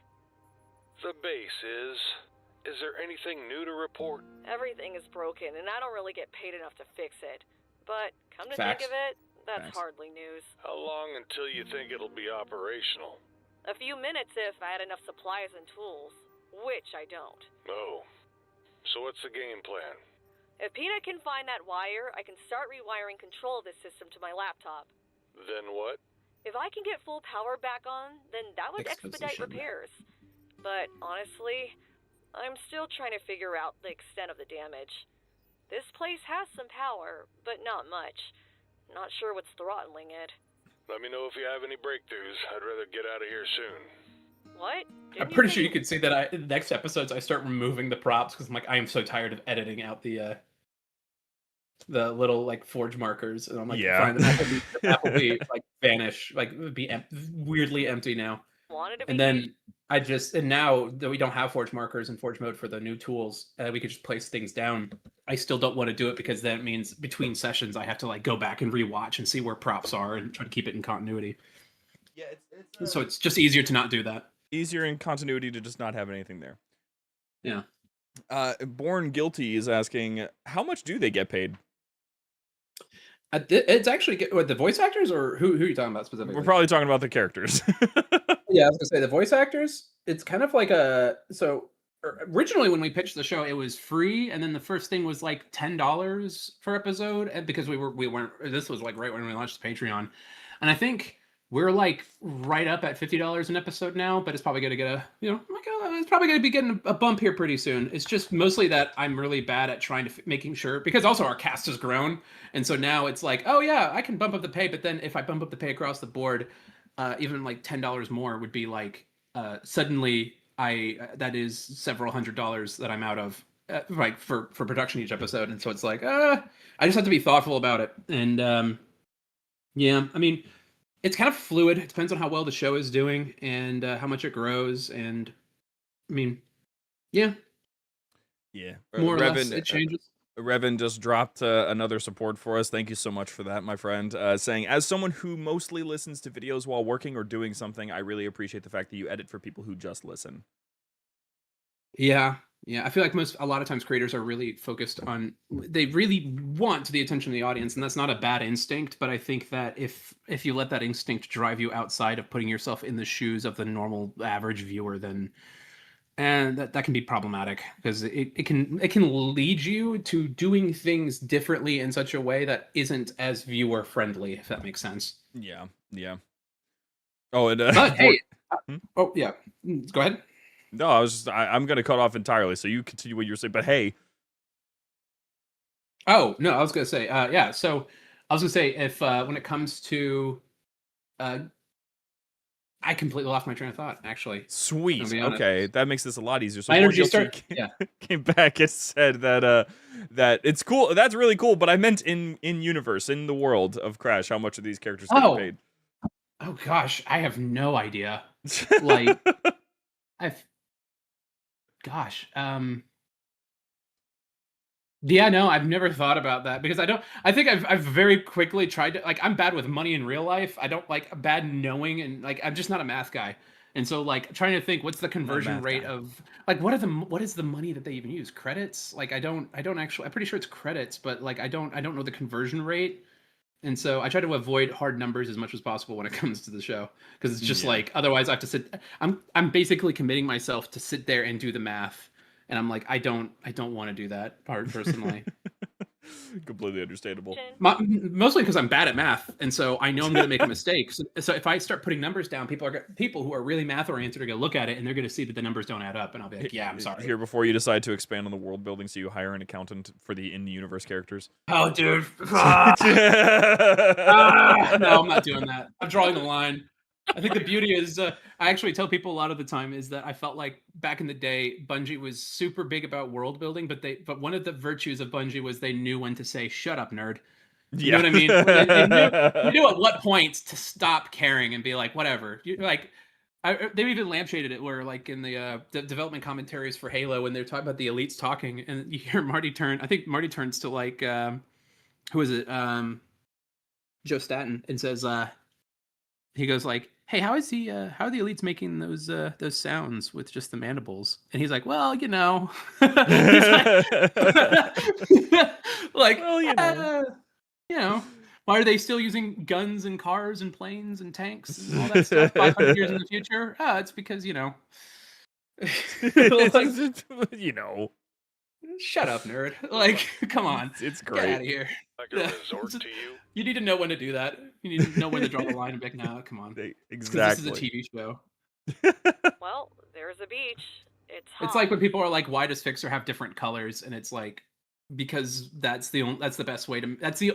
The base is there anything new to report? Everything is broken, and I don't really get paid enough to fix it. But come to Facts. think of it, that's Facts. hardly news. How long until you think it'll be operational? A few minutes if I had enough supplies and tools, which I don't. No. So what's the game plan? If Peanut can find that wire, I can start rewiring control of this system to my laptop. Then what? If I can get full power back on, then that would expedite Exposition. repairs. But honestly, I'm still trying to figure out the extent of the damage. This place has some power, but not much. Not sure what's throttling it. Let me know if you have any breakthroughs. I'd rather get out of here soon. What? I'm pretty sure you could see that in the next episodes I start removing the props because I'm like I am so tired of editing out the little like forge markers and I'm like fine, the map will be like vanish, like it would be weirdly empty now. And then and now that we don't have forge markers in forge mode for the new tools, we could just place things down. I still don't want to do it because that means between sessions I have to like go back and rewatch and see where props are and try to keep it in continuity. Yeah, So it's just easier to not do that. Easier in continuity to just not have anything there. Yeah. Born Guilty is asking, how much do they get paid? It's actually what, the voice actors or who are you talking about specifically? We're probably talking about the characters. Yeah, I was gonna say the voice actors. It's kind of like originally when we pitched the show, it was free, and then the first thing was like $10 per episode, and because we weren't. This was like right when we launched the Patreon, and I think we're like right up at $50 an episode now. But it's probably gonna get it's probably gonna be getting a bump here pretty soon. It's just mostly that I'm really bad at trying to making sure because also our cast has grown, and so now it's like, oh yeah, I can bump up the pay, but then if I bump up the pay across the board. Even like $10 more would be like suddenly that is several $100s that I'm out of like for production each episode, and so it's like I just have to be thoughtful about it. And yeah, I mean it's kind of fluid. It depends on how well the show is doing and how much it grows. And I mean, yeah, more or less it changes. Revan just dropped another support for us. Thank you so much for that, my friend. Saying, as someone who mostly listens to videos while working or doing something, I really appreciate the fact that you edit for people who just listen. Yeah. I feel like a lot of times creators are really focused on, they really want the attention of the audience, and that's not a bad instinct. But I think that if you let that instinct drive you outside of putting yourself in the shoes of the normal average viewer, then and that can be problematic because it can lead you to doing things differently in such a way that isn't as viewer friendly, if that makes sense. Yeah. Oh, and but hey, oh yeah, go ahead. No, I'm gonna cut off entirely, so you continue what you're saying. But hey, oh no, I was gonna say yeah. So I was gonna say if when it comes to I completely lost my train of thought, actually. Sweet. Okay, that makes this a lot easier. So my energy came back and said that that it's cool. That's really cool. But I meant in universe, in the world of Crash, how much of these characters get paid? Oh gosh, I have no idea. Like, Yeah, no, I've never thought about that because I think I've very quickly tried to, like, I'm bad with money in real life. I don't like bad knowing, and like I'm just not a math guy. And so like trying to think what's the conversion math rate guy. of like what is the money that they even use? Credits? Like I don't actually, I'm pretty sure it's credits, but like I don't know the conversion rate. And so I try to avoid hard numbers as much as possible when it comes to the show because it's just Yeah. like otherwise I have to sit. I'm basically committing myself to sit there and do the math, and I'm like I don't want to do that part personally. Completely understandable. Mostly because I'm bad at math, and so I know I'm going to make a mistake. So if I start putting numbers down, people who are really math oriented are going to look at it and they're going to see that the numbers don't add up, and I'll be like, yeah, I'm sorry. Here, before you decide to expand on the world building, so you hire an accountant for the in-universe characters. Oh, dude. No, I'm not doing that. I'm drawing a line. I think the beauty is, I actually tell people a lot of the time is that I felt like back in the day, Bungie was super big about world building, but one of the virtues of Bungie was they knew when to say, "Shut up, nerd." You know what I mean? They knew at what point to stop caring and be like, whatever. They even lampshaded it where, like, in the development commentaries for Halo, when they're talking about the elites talking, and you hear Marty turn. I think Marty turns to like, who is it? Joe Staten, and says, he goes like, "Hey, how are the elites making those sounds with just the mandibles?" And he's like, "Well, you know," he's like, well, you know, why are they still using guns and cars and planes and tanks and all that stuff 500 years in the future? Oh, it's because, you know. You know. Shut up, nerd. Like, come on. It's Get great. out of here. Like a resort to you? You need to know when to do that. You need to know when to draw the line and be like, no, come on. Exactly. This is a TV show. Well, there's a beach. It's hot. It's like when people are like, why does Fixer have different colors? And it's like, because that's the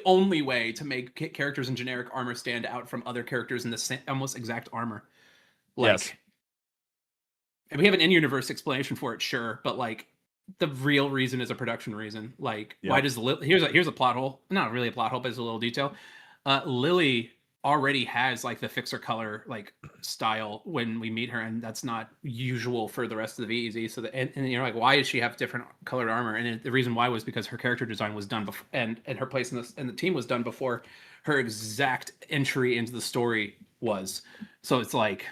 only way to make characters in generic armor stand out from other characters in the same, almost exact armor. Like, yes. And we have an in-universe explanation for it, sure, but like the real reason is a production reason. Like, why does here's a plot hole? Not really a plot hole, but it's a little detail. Lily already has like the Fixer color like style when we meet her, and that's not usual for the rest of the VEZ. So and you're like, why does she have different colored armor? And the reason why was because her character design was done before, and her place in the team was done before her exact entry into the story was. So it's like,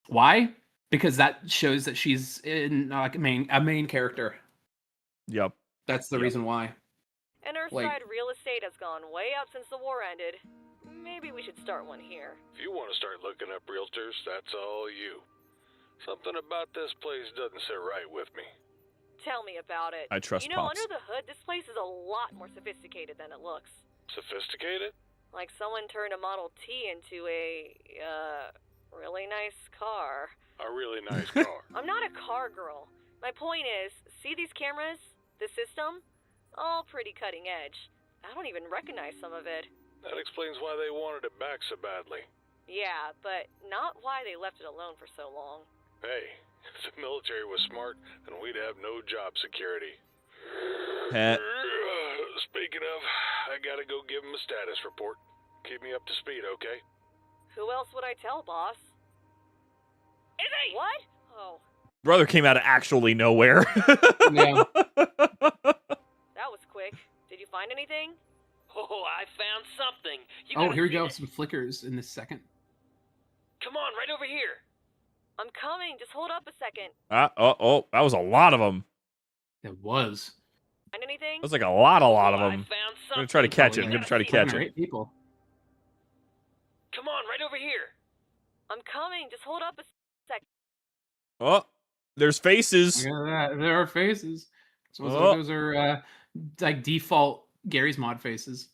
why? Because that shows that she's in like a main character. Yep. That's the reason why. And Earthside real estate has gone way up since the war ended. Maybe we should start one here. If you want to start looking up realtors, that's all you. Something about this place doesn't sit right with me. Tell me about it. I trust You know, Pops. under the hood, this place is a lot more sophisticated than it looks. Sophisticated? Like someone turned a Model T into a, really nice car. A really nice car. I'm not a car girl. My point is, see these cameras? The system? All pretty cutting edge. I don't even recognize some of it. That explains why they wanted it back so badly. Yeah, but not why they left it alone for so long. Hey, if the military was smart, then we'd have no job security. Speaking of, I gotta go give him a status report. Keep me up to speed, okay? Who else would I tell, boss? Izzy! What? Oh. Brother came out of actually nowhere. Yeah. That was quick. Did you find anything? Oh, I found something. Here we go. Some flickers in this second. Come on, right over here. I'm coming. Just hold up a second. That was a lot of them. It was. Find anything? That was like a lot of them. I found I'm something. gonna try to catch it. I'm You gonna gotta try to see catch it. it. People. Come on, right over here. I'm coming. Just hold up a second. Oh, there's faces. Look at that. There are faces. So those are like default Gary's mod faces.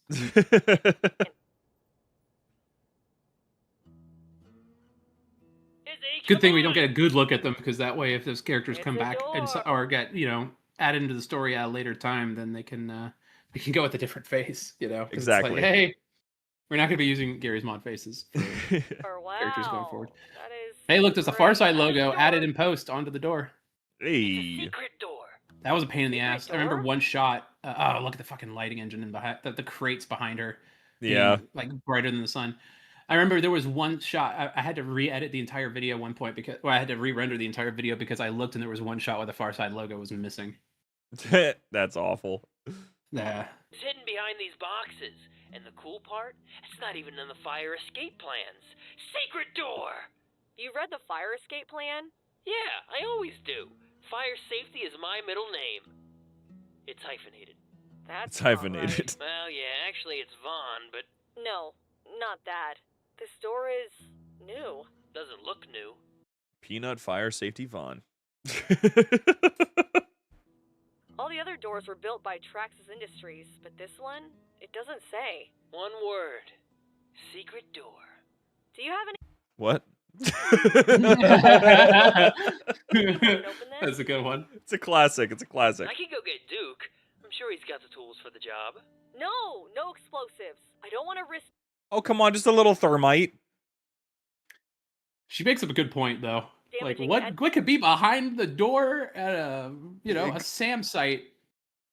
Good thing we don't get a good look at them, because that way, if those characters come back or get added into the story at a later time, then they can go with a different face. Exactly. It's like, hey, we're not going to be using Gary's mod faces for characters going Wow. forward. That is Hey, look, there's a great. Farside logo added in post onto the door. Hey. Secret door. That was a pain in the ass. I remember door? one shot. Look at the fucking lighting engine in behind the crates behind her. Yeah. Being, like, brighter than the sun. I remember there was one shot. I had to re-edit the entire video at one point I had to re-render the entire video because I looked and there was one shot where the Farside logo was missing. That's awful. Nah. It's hidden behind these boxes. And the cool part? It's not even in the fire escape plans. Secret door! You read the fire escape plan? Yeah, I always do. Fire safety is my middle name. It's hyphenated. That's It's hyphenated. not right. Well, yeah, actually it's Vaughn, but No, not that. This door is new. doesn't look new. Peanut Fire Safety Vaughn. All the other doors were built by Traxxas Industries, but this one, it doesn't say. One word. Secret door. Do you have any? What? That's a good one. It's a classic. It's a classic. I can go get Duke. I'm sure he's got the tools for the job. No explosives. I don't want to risk. Oh, come on, just a little thermite. She makes up a good point, though. Like, Damaging what could be behind the door at a SAM site?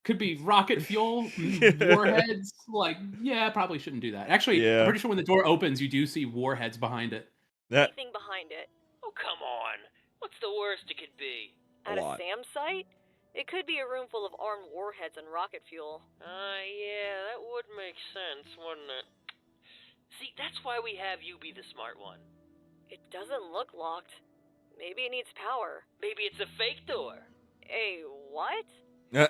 Could be rocket fuel, warheads. Like, yeah, probably shouldn't do that. Actually, Yeah. I'm pretty sure when the door opens, you do see warheads behind it. That Anything behind it. Oh, come on. What's the worst it could be? At a lot. SAM site? It could be a room full of armed warheads and rocket fuel. Yeah, that would make sense, wouldn't it? See, that's why we have you be the smart one. It doesn't look locked. Maybe it needs power. Maybe it's a fake door. A what? Yeah,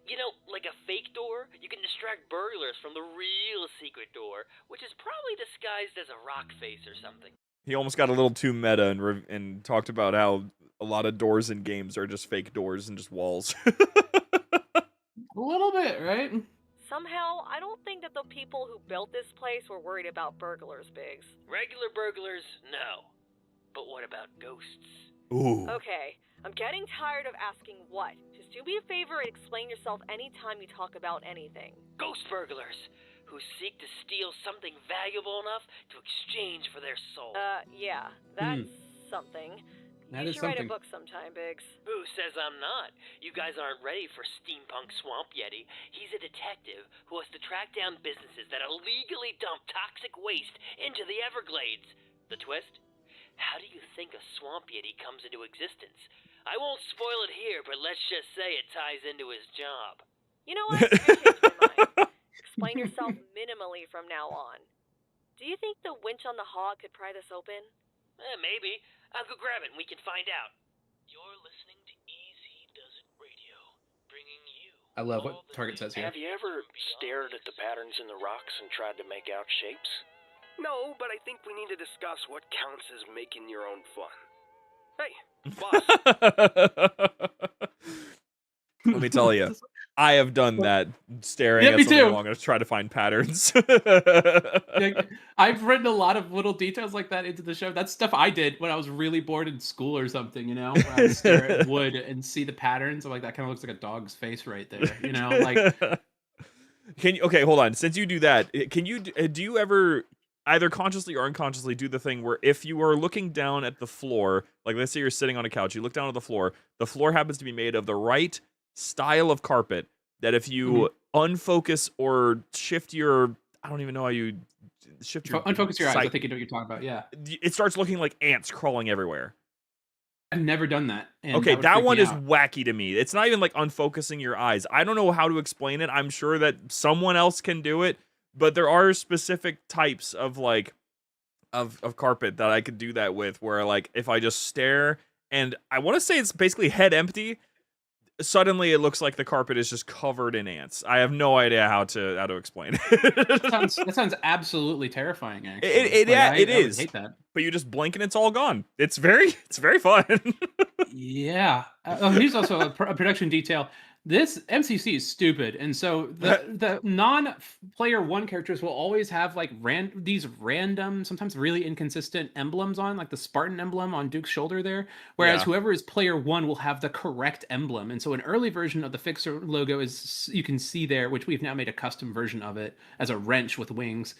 you know, like a fake door, you can distract burglars from the real secret door, which is probably disguised as a rock face or something. he almost got a little too meta and talked about how a lot of doors in games are just fake doors and just walls. A little bit, right? Somehow, I don't think that the people who built this place were worried about burglars, Biggs. Regular burglars, no. But what about ghosts? Ooh. Okay, I'm getting tired of asking what. Just do me a favor and explain yourself anytime you talk about anything. Ghost burglars, who seek to steal something valuable enough to exchange for their soul. Yeah, that's something. That You is should write a something. book sometime, Biggs. Who says I'm not? You guys aren't ready for Steampunk Swamp Yeti. He's a detective who has to track down businesses that illegally dump toxic waste into the Everglades. The twist? How do you think a Swamp Yeti comes into existence? I won't spoil it here, but let's just say it ties into his job. You know what? You're changing my mind. Explain yourself minimally from now on. Do you think the winch on the hog could pry this open? Maybe. I'll go grab it and we can find out. You're listening to Easy Does It Radio, bringing you. I love what Target says here. Have you ever stared at the patterns in the rocks and tried to make out shapes? No, but I think we need to discuss what counts as making your own fun. Hey, boss. Let me tell you, I have done that, staring Yeah, at me something too. long enough to try to find patterns. Like, I've written a lot of little details like that into the show. That's stuff I did when I was really bored in school or something, you know? Where I would stare at wood and see the patterns. I'm like, that kind of looks like a dog's face right there, you know? Like, Can you? Okay, hold on. Since you do that, can you? Do you ever either consciously or unconsciously do the thing where if you are looking down at the floor, like let's say you're sitting on a couch, you look down at the floor happens to be made of the right style of carpet, that if you unfocus or shift your, I don't even know how you shift your unfocus your eyes. I sight, think you know what you're talking about. Yeah. it starts looking like ants crawling everywhere. I've never done that. And Okay, would that freak one me is out. wacky to me. It's not even like unfocusing your eyes. I don't know how to explain it. I'm sure that someone else can do it, but there are specific types of like of carpet that I could do that with, where like if I just stare and I want to say it's basically head empty, suddenly it looks like the carpet is just covered in ants. I have no idea how to explain it. That sounds absolutely terrifying. Actually, It I would is. hate that. But you just blink and it's all gone. It's very fun. Yeah. Here's also a production detail. This MCC is stupid, and so the non-player one characters will always have like these random, sometimes really inconsistent emblems on, like the Spartan emblem on Duke's shoulder there. Whereas whoever is player one will have the correct emblem, and so an early version of the Fixer logo is, you can see there, which we've now made a custom version of it as a wrench with wings,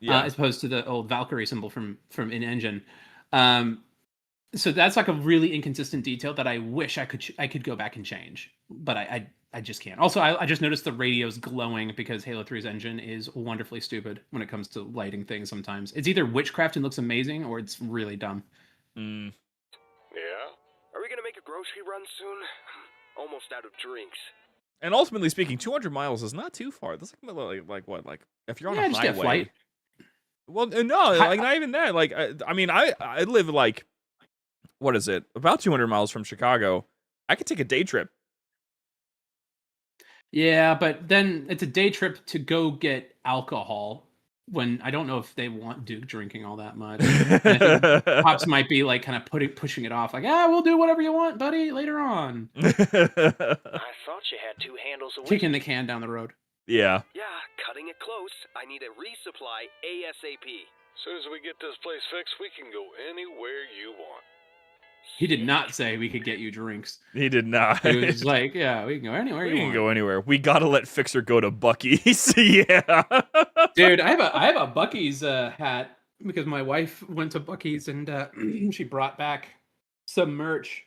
as opposed to the old Valkyrie symbol from in-engine. So that's like a really inconsistent detail that I wish I could go back and change, but I just can't. Also, I just noticed the radio's glowing because Halo 3's engine is wonderfully stupid when it comes to lighting things sometimes. It's either witchcraft and looks amazing, or it's really dumb. Yeah? Are we gonna make a grocery run soon? I'm almost out of drinks. And ultimately speaking, 200 miles is not too far. That's like what? Like if you're on a just get a highway. flight. Well, no, like not even that. Like I mean, I live like what is it? About 200 miles from Chicago. I could take a day trip. Yeah, but then it's a day trip to go get alcohol. When I don't know if they want Duke drinking all that much. And I think Pops might be like kind of pushing it off, like, we'll do whatever you want, buddy, later on. I thought you had 2 handles of Kicking whiskey. the can down the road. Yeah. Yeah, cutting it close. I need a resupply ASAP. As soon as we get this place fixed, we can go anywhere you want. He did not say we could get you drinks. He did not. He was like, yeah, we can go anywhere you want. We can go anywhere. We gotta let Fixer go to Buc-ee's. Yeah. Dude, I have a Buc-ee's hat because my wife went to Buc-ee's and she brought back some merch.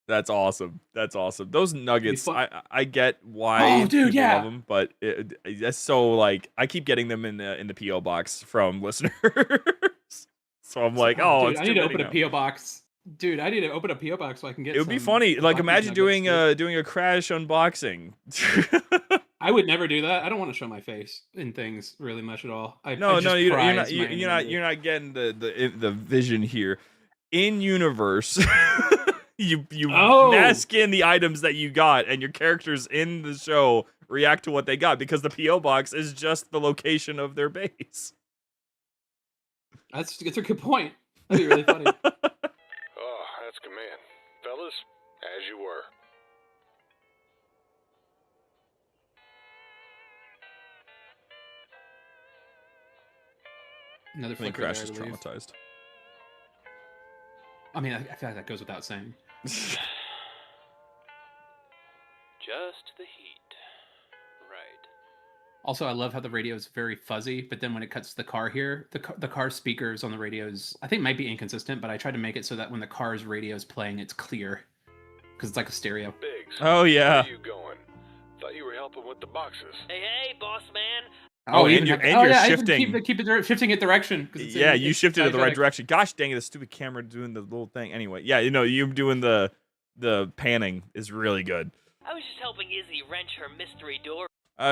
That's awesome. That's awesome. Those nuggets, I get why dude, people love them, but it's so like I keep getting them in the PO box from listeners. So I'm like, dude, it's I too need to many open now. a PO box. Dude, I need to open a PO box so I can get. It would be funny. Like imagine doing a Crash unboxing. I would never do that. I don't want to show my face in things really much at all. You're not getting the vision here. In universe, you mask in the items that you got, and your characters in the show react to what they got because the PO box is just the location of their base. That's a good point. That'd be really funny. Oh, that's command. Fellas, as you were. Another I think flicker Crash there, is I believe. traumatized. I mean, I feel like that goes without saying. Just the heat. Right. Also, I love how the radio is very fuzzy, but then when it cuts to the car here, the car speakers on the radios, I think might be inconsistent, but I tried to make it so that when the car's radio is playing, it's clear. Because it's like a stereo. Biggs. Oh, yeah. Where you going? Thought you were helping with the boxes. Hey, boss man. And you're shifting. Keep it shifting it direction. Yeah, you shifted it the right diegetic. direction. Gosh dang it, the stupid camera doing the little thing. Anyway, yeah, you doing the panning is really good. I was just helping Izzy wrench her mystery door.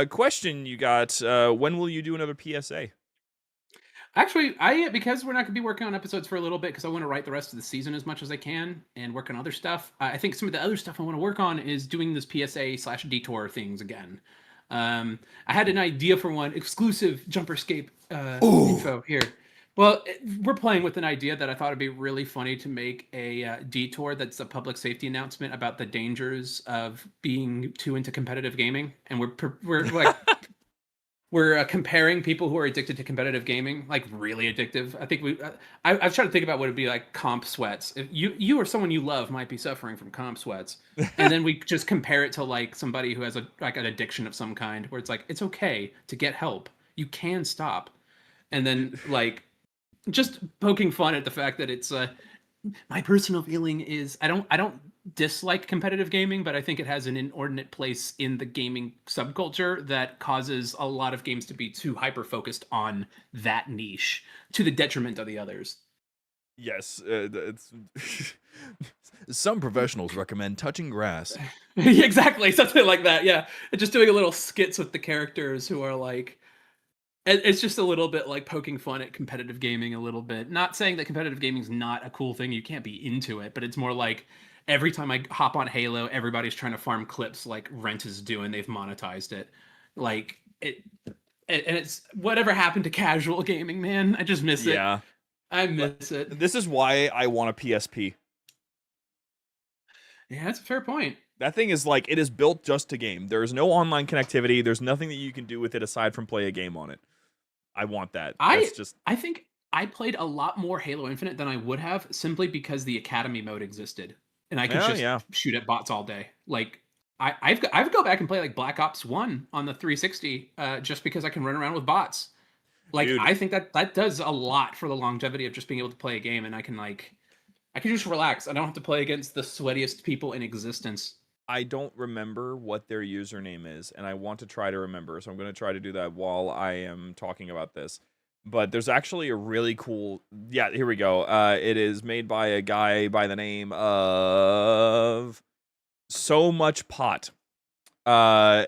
Question you got, when will you do another PSA? Actually, because we're not going to be working on episodes for a little bit because I want to write the rest of the season as much as I can and work on other stuff. I think some of the other stuff I want to work on is doing this PSA/detour things again. I had an idea for one exclusive Jumperscape info here. Well, we're playing with an idea that I thought would be really funny to make a detour that's a public safety announcement about the dangers of being too into competitive gaming, and we're like we're comparing people who are addicted to competitive gaming, like really addictive. I think I've tried to think about what it'd be like comp sweats. If you or someone you love might be suffering from comp sweats, and then we just compare it to like somebody who has an addiction of some kind, where it's like it's okay to get help, you can stop, and then like just poking fun at the fact that it's my personal feeling is I don't dislike competitive gaming, but I think it has an inordinate place in the gaming subculture that causes a lot of games to be too hyper focused on that niche to the detriment of the others. Yes, it's some professionals recommend touching grass. Exactly, something like that. Yeah, and just doing a little skits with the characters who are like. It's just a little bit like poking fun at competitive gaming a little bit. Not saying that competitive gaming is not a cool thing. You can't be into it, but it's more like every time I hop on Halo, everybody's trying to farm clips like Rent is doing. They've monetized it. Like and it's whatever happened to casual gaming, man. I just miss it. Yeah. I miss it. This is why I want a PSP. Yeah, that's a fair point. That thing is like, it is built just to game. There is no online connectivity. There's nothing that you can do with it aside from play a game on it. I want that. I think I played a lot more Halo Infinite than I would have simply because the Academy mode existed. And I could shoot at bots all day. Like, I've go back and play like Black Ops 1 on the 360 just because I can run around with bots. Like, dude, I think that does a lot for the longevity of just being able to play a game, and I can just relax. I don't have to play against the sweatiest people in existence. I don't remember what their username is, and I want to try to remember, so I'm going to try to do that while I am talking about this. But there's actually a really cool... Yeah, here we go. It is made by a guy by the name of So Much Pot. Hmm.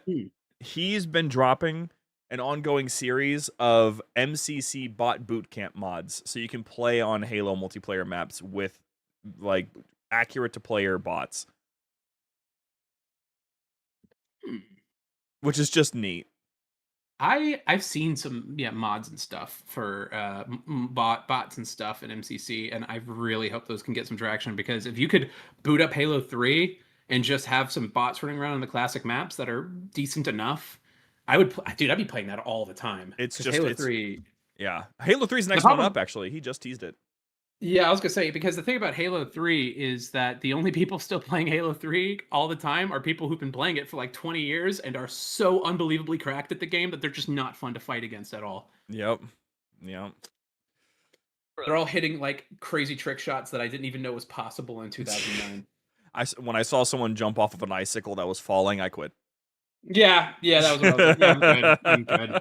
He's been dropping an ongoing series of MCC bot bootcamp mods, so you can play on Halo multiplayer maps with like accurate to player bots, which is just neat. I've seen some mods and stuff for bots and stuff in MCC, and I really hope those can get some traction, because if you could boot up Halo 3 and just have some bots running around on the classic maps that are decent enough, dude, I'd be playing that all the time. It's 'Cause just Halo 3. yeah. Halo 3's The next one problem, up. Actually, he just teased it. yeah, I was gonna say, because the thing about Halo 3 is that the only people still playing Halo 3 all the time are people who've been playing it for like 20 years and are so unbelievably cracked at the game that they're just not fun to fight against at all. Yep. Yep. They're all hitting like crazy trick shots that I didn't even know was possible in 2009. When I saw someone jump off of an icicle that was falling, I quit. Yeah, that was what I was like. Yeah, I'm good.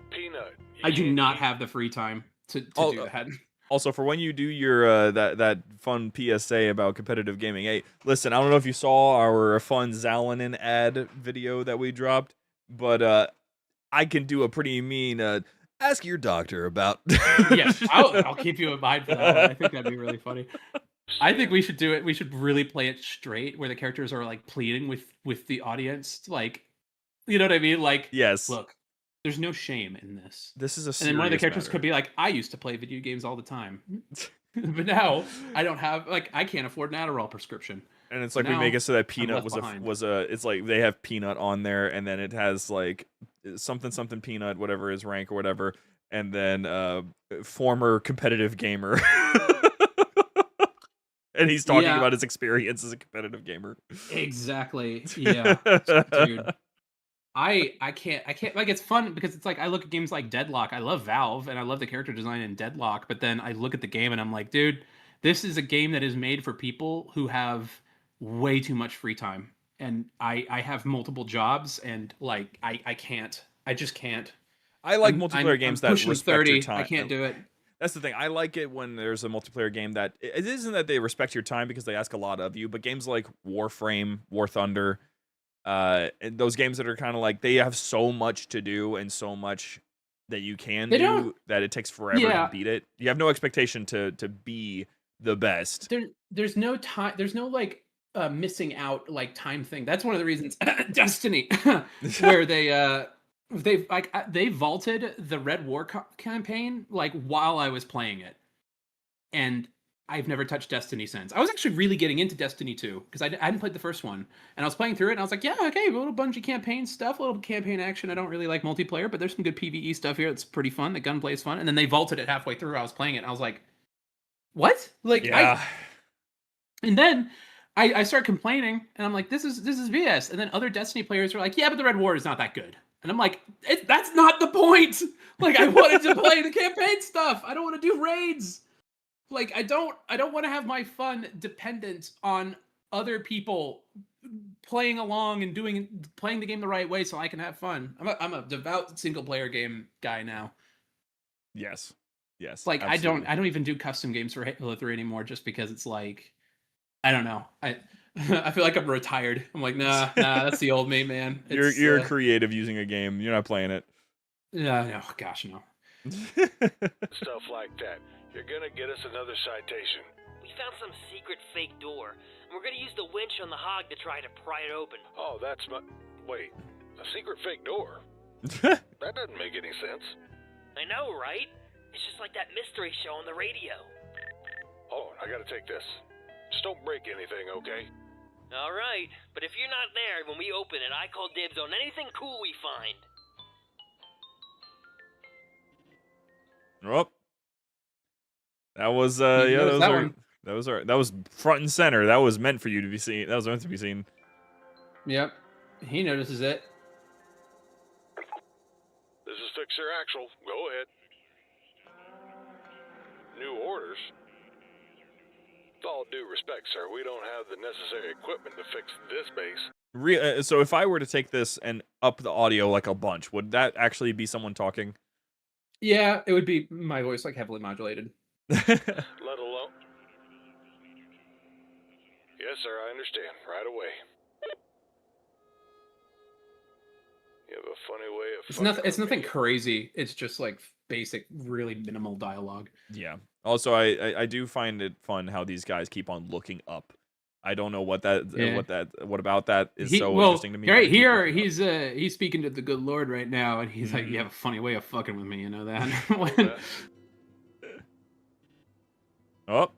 Peanut. I do not have the free time to do that. Also, for when you do your that fun PSA about competitive gaming, hey, listen, I don't know if you saw our fun Zalanin ad video that we dropped, but I can do a pretty mean ask your doctor about. Yes, I'll keep you in mind for that one. I think that'd be really funny. I think we should do it. We should really play it straight, where the characters are like pleading with the audience, like, you know what I mean? Like, yes, look, there's no shame in this. This is a serious and then one of the characters matter. could be like, I used to play video games all the time, but now I don't have, like, I can't afford an Adderall prescription. And it's like we make it so that Peanut behind. it's like they have Peanut on there, and then it has like something Peanut, whatever his rank or whatever, and then former competitive gamer. And he's talking about his experience as a competitive gamer. Exactly. Yeah. Dude. I can't like, it's fun because it's like I look at games like Deadlock. I love Valve and I love the character design in Deadlock, but then I look at the game and I'm like, dude, this is a game that is made for people who have way too much free time. And I have multiple jobs, and like I can't. I just can't. I like multiplayer games that respect 30, your time. I can't do it. That's the thing. I like it when there's a multiplayer game that it isn't that they respect your time because they ask a lot of you, but games like Warframe, War Thunder, and those games that are kind of like they have so much to do and so much that you can do that it takes forever to beat it. You have no expectation to be the best. There's no time. There's no like missing out like time thing. That's one of the reasons Destiny, where they vaulted the Red War campaign like while I was playing it, and I've never touched Destiny since. I was actually really getting into Destiny 2 because I hadn't played the first one, and I was playing through it, and I was like, yeah, okay, a little Bungie campaign stuff, a little campaign action. I don't really like multiplayer, but there's some good PvE stuff here. It's pretty fun. The gunplay is fun, and then they vaulted it halfway through. I was playing it, and I was like, what? Like, yeah. And then I started complaining, and I'm like, this is BS. And then other Destiny players were like, yeah, but the Red War is not that good. And I'm like, that's not the point. Like, I wanted to play the campaign stuff. I don't want to do raids. Like, I don't want to have my fun dependent on other people playing along and playing the game the right way so I can have fun. I'm a devout single player game guy now. Yes. Like, absolutely. I don't even do custom games for Halo 3 anymore, just because it's like, I don't know. I feel like I'm retired. I'm like, nah, that's the old me, man. You're creative using a game. You're not playing it. Yeah, oh gosh, no. Stuff like that. You're gonna get us another citation. We found some secret fake door, and we're gonna use the winch on the hog to try to pry it open. Oh, that's my... Wait, a secret fake door? That doesn't make any sense. I know, right? It's just like that mystery show on the radio. Hold on, I gotta take this. Just don't break anything, okay? Alright, but if you're not there when we open it, I call dibs on anything cool we find. Oh. That was that was front and center. That was meant for you to be seen. That was meant to be seen. Yep. He notices it. This is Fixer Axel. Go ahead. New orders? With all due respect, sir, we don't have the necessary equipment to fix this base. So if I were to take this and up the audio like a bunch, would that actually be someone talking? Yeah, it would be my voice, like, heavily modulated. Let alone... Yes, sir, I understand. Right away. a funny way of It's nothing crazy. It's just like basic, really minimal dialogue. Yeah. Also, I do find it fun how these guys keep on looking up. I don't know what about that is interesting to me. Right here, he's speaking to the good Lord right now, and he's like, "You have a funny way of fucking with me, you know that." Oh.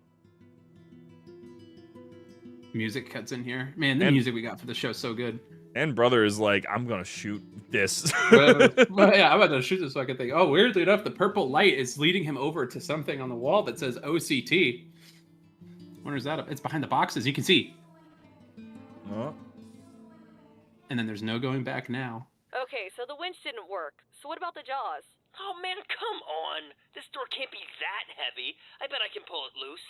Music cuts in here. Man, the music we got for the show's so good. And brother is like, I'm gonna shoot this. Well, yeah, I'm about to shoot this fucking thing. Oh, weirdly enough, the purple light is leading him over to something on the wall that says OCT. Where is that? It's behind the boxes. You can see. Oh. And then there's no going back now. Okay, so the winch didn't work. So what about the jaws? Oh man, come on. This door can't be that heavy. I bet I can pull it loose.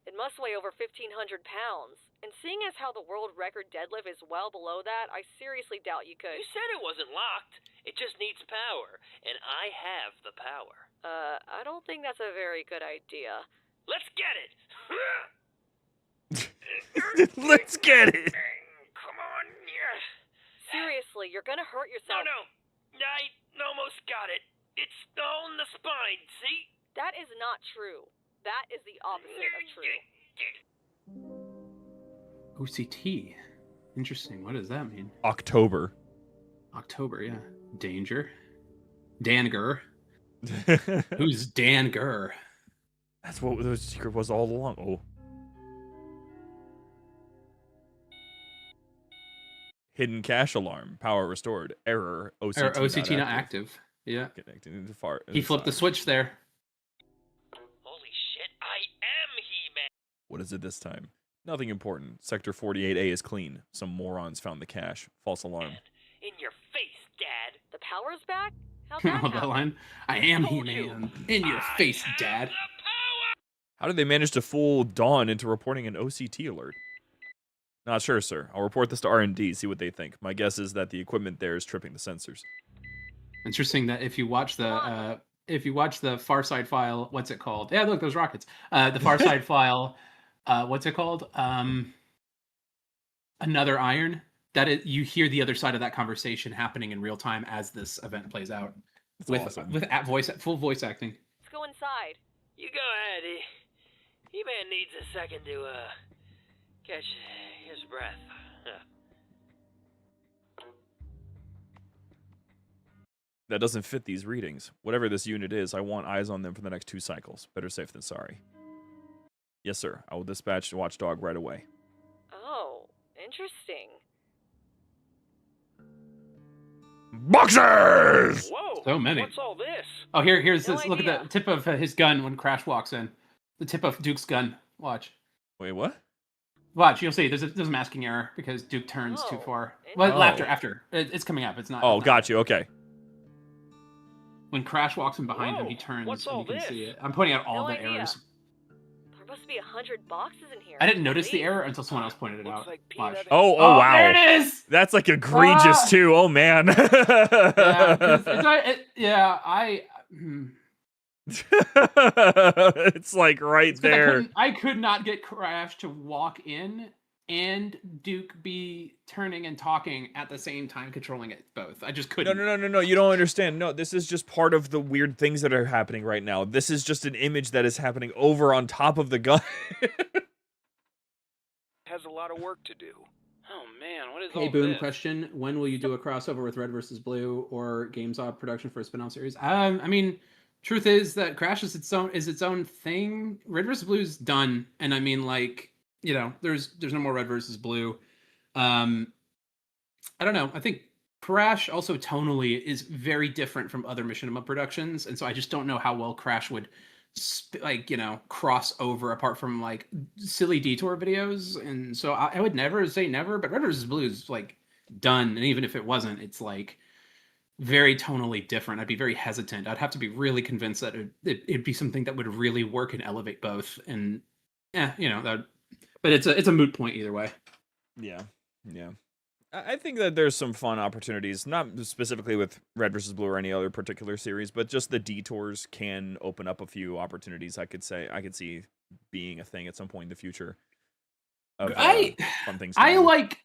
It must weigh over 1,500 pounds. And seeing as how the world record deadlift is well below that, I seriously doubt you could. You said it wasn't locked. It just needs power. And I have the power. I don't think that's a very good idea. Let's get it! Let's get it! Come on, yeah. Seriously, you're gonna hurt yourself. No. I almost got it. It's on the spine, see? That is not true. That is the opposite of true. OCT. Interesting. What does that mean? October, yeah. Danger. Danger. Who's Danger? That's what the secret was all along. Oh. Hidden cache alarm. Power restored. Error. OCT not active. Yeah. Connecting to far. He flipped the switch there. Holy shit, I am He-Man! What is it this time? Nothing important. Sector 48A is clean. Some morons found the cache. False alarm. In your face, Dad! The power's back? How'd that happen? That line. I am He-Man. In your face, Dad. How did they manage to fool Dawn into reporting an OCT alert? Not sure, sir. I'll report this to R&D, see what they think. My guess is that the equipment there is tripping the sensors. Interesting that if you watch the Far Side file, what's it called? Yeah, look, those rockets. The Far Side file, what's it called? Another Iron. You hear the other side of that conversation happening in real time as this event plays out. That's awesome. Full voice acting. Let's go inside. You go ahead. He-Man needs a second to, catch his breath. That doesn't fit these readings. Whatever this unit is, I want eyes on them for the next 2 cycles. Better safe than sorry. Yes, sir. I will dispatch the watchdog right away. Oh, interesting. Boxers! Whoa! So many. What's all this? Oh, here's No this. Look idea. at the tip of his gun when Crash walks in. The tip of Duke's gun. Watch. Wait, what? Watch, you'll see. There's a masking error because Duke turns too Oh, far. interesting. Well, Oh. after. It's coming up. It's not. Oh, it's not- got you. Okay. When Crash walks in behind him, Whoa, he turns what's and all you can this? see it. I'm pointing out all No the idea. errors. There must be 100 boxes in here. I didn't notice the Please. error until someone else pointed it Looks out. like Watch. peanut Oh, Oh, wow. there it is! That's like egregious Ah! too. Oh man. It's like right It's 'cause there. I could not get Crash to walk in and Duke be turning and talking at the same time, controlling it both. I just couldn't. No. You don't understand. No, this is just part of the weird things that are happening right now. This is just an image that is happening over on top of the gun. Has a lot of work to do. Oh man, what is Hey, all Boone, this? question. When will you do a crossover with Red vs. Blue or GameStop production for a spin-off series? I mean, truth is that Crash is its own thing. Red vs. Blue is done. And I mean, like, you know, there's no more Red vs. Blue. I don't know. I think Crash also tonally is very different from other Machinima productions. And so I just don't know how well Crash would cross over apart from like silly detour videos. And so I would never say never, but Red vs. Blue is like done. And even if it wasn't, it's like very tonally different. I'd be very hesitant. I'd have to be really convinced that it'd be something that would really work and elevate both. And but it's a moot point either way. Yeah. I think that there's some fun opportunities, not specifically with Red vs. Blue or any other particular series, but just the detours can open up a few opportunities. I could see being a thing at some point in the future. Of, fun things. I like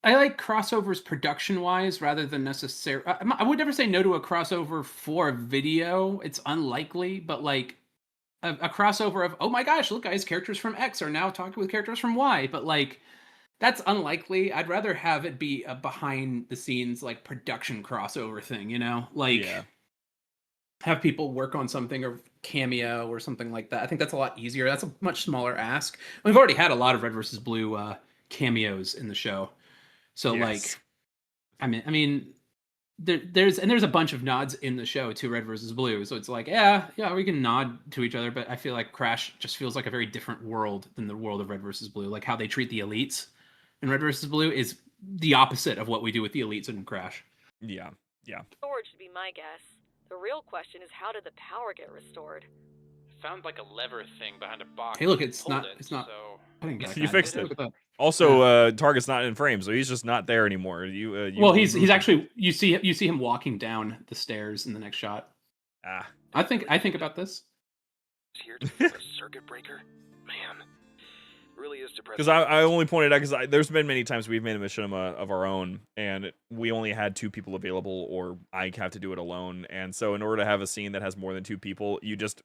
I like crossovers production-wise rather than necessary. I would never say no to a crossover for a video. It's unlikely, but like a crossover of, oh my gosh, look, guys, characters from X are now talking with characters from Y. But like, that's unlikely. I'd rather have it be a behind-the-scenes like production crossover thing. You know, like have people work on something or cameo or something like that. I think that's a lot easier. That's a much smaller ask. We've already had a lot of Red versus Blue cameos in the show. So like, I mean, there's a bunch of nods in the show to Red versus Blue. So it's like, yeah, we can nod to each other, but I feel like Crash just feels like a very different world than the world of Red versus Blue. Like how they treat the elites in Red versus Blue is the opposite of what we do with the elites in Crash. Yeah. Storage should be my guess. The real question is, how did the power get restored? Found like a lever thing behind a box. Hey, look, it's not. So... I didn't get You fixed it. Look at that. Also, Target's not in frame, so he's just not there anymore. You well, he's actually you see him walking down the stairs in the next shot. I think about this. Here to fix a circuit breaker, man, really is depressing. Because I only pointed out because there's been many times we've made a machinima of our own, and we only had 2 people available, or I have to do it alone. And so, in order to have a scene that has more than 2 people, you just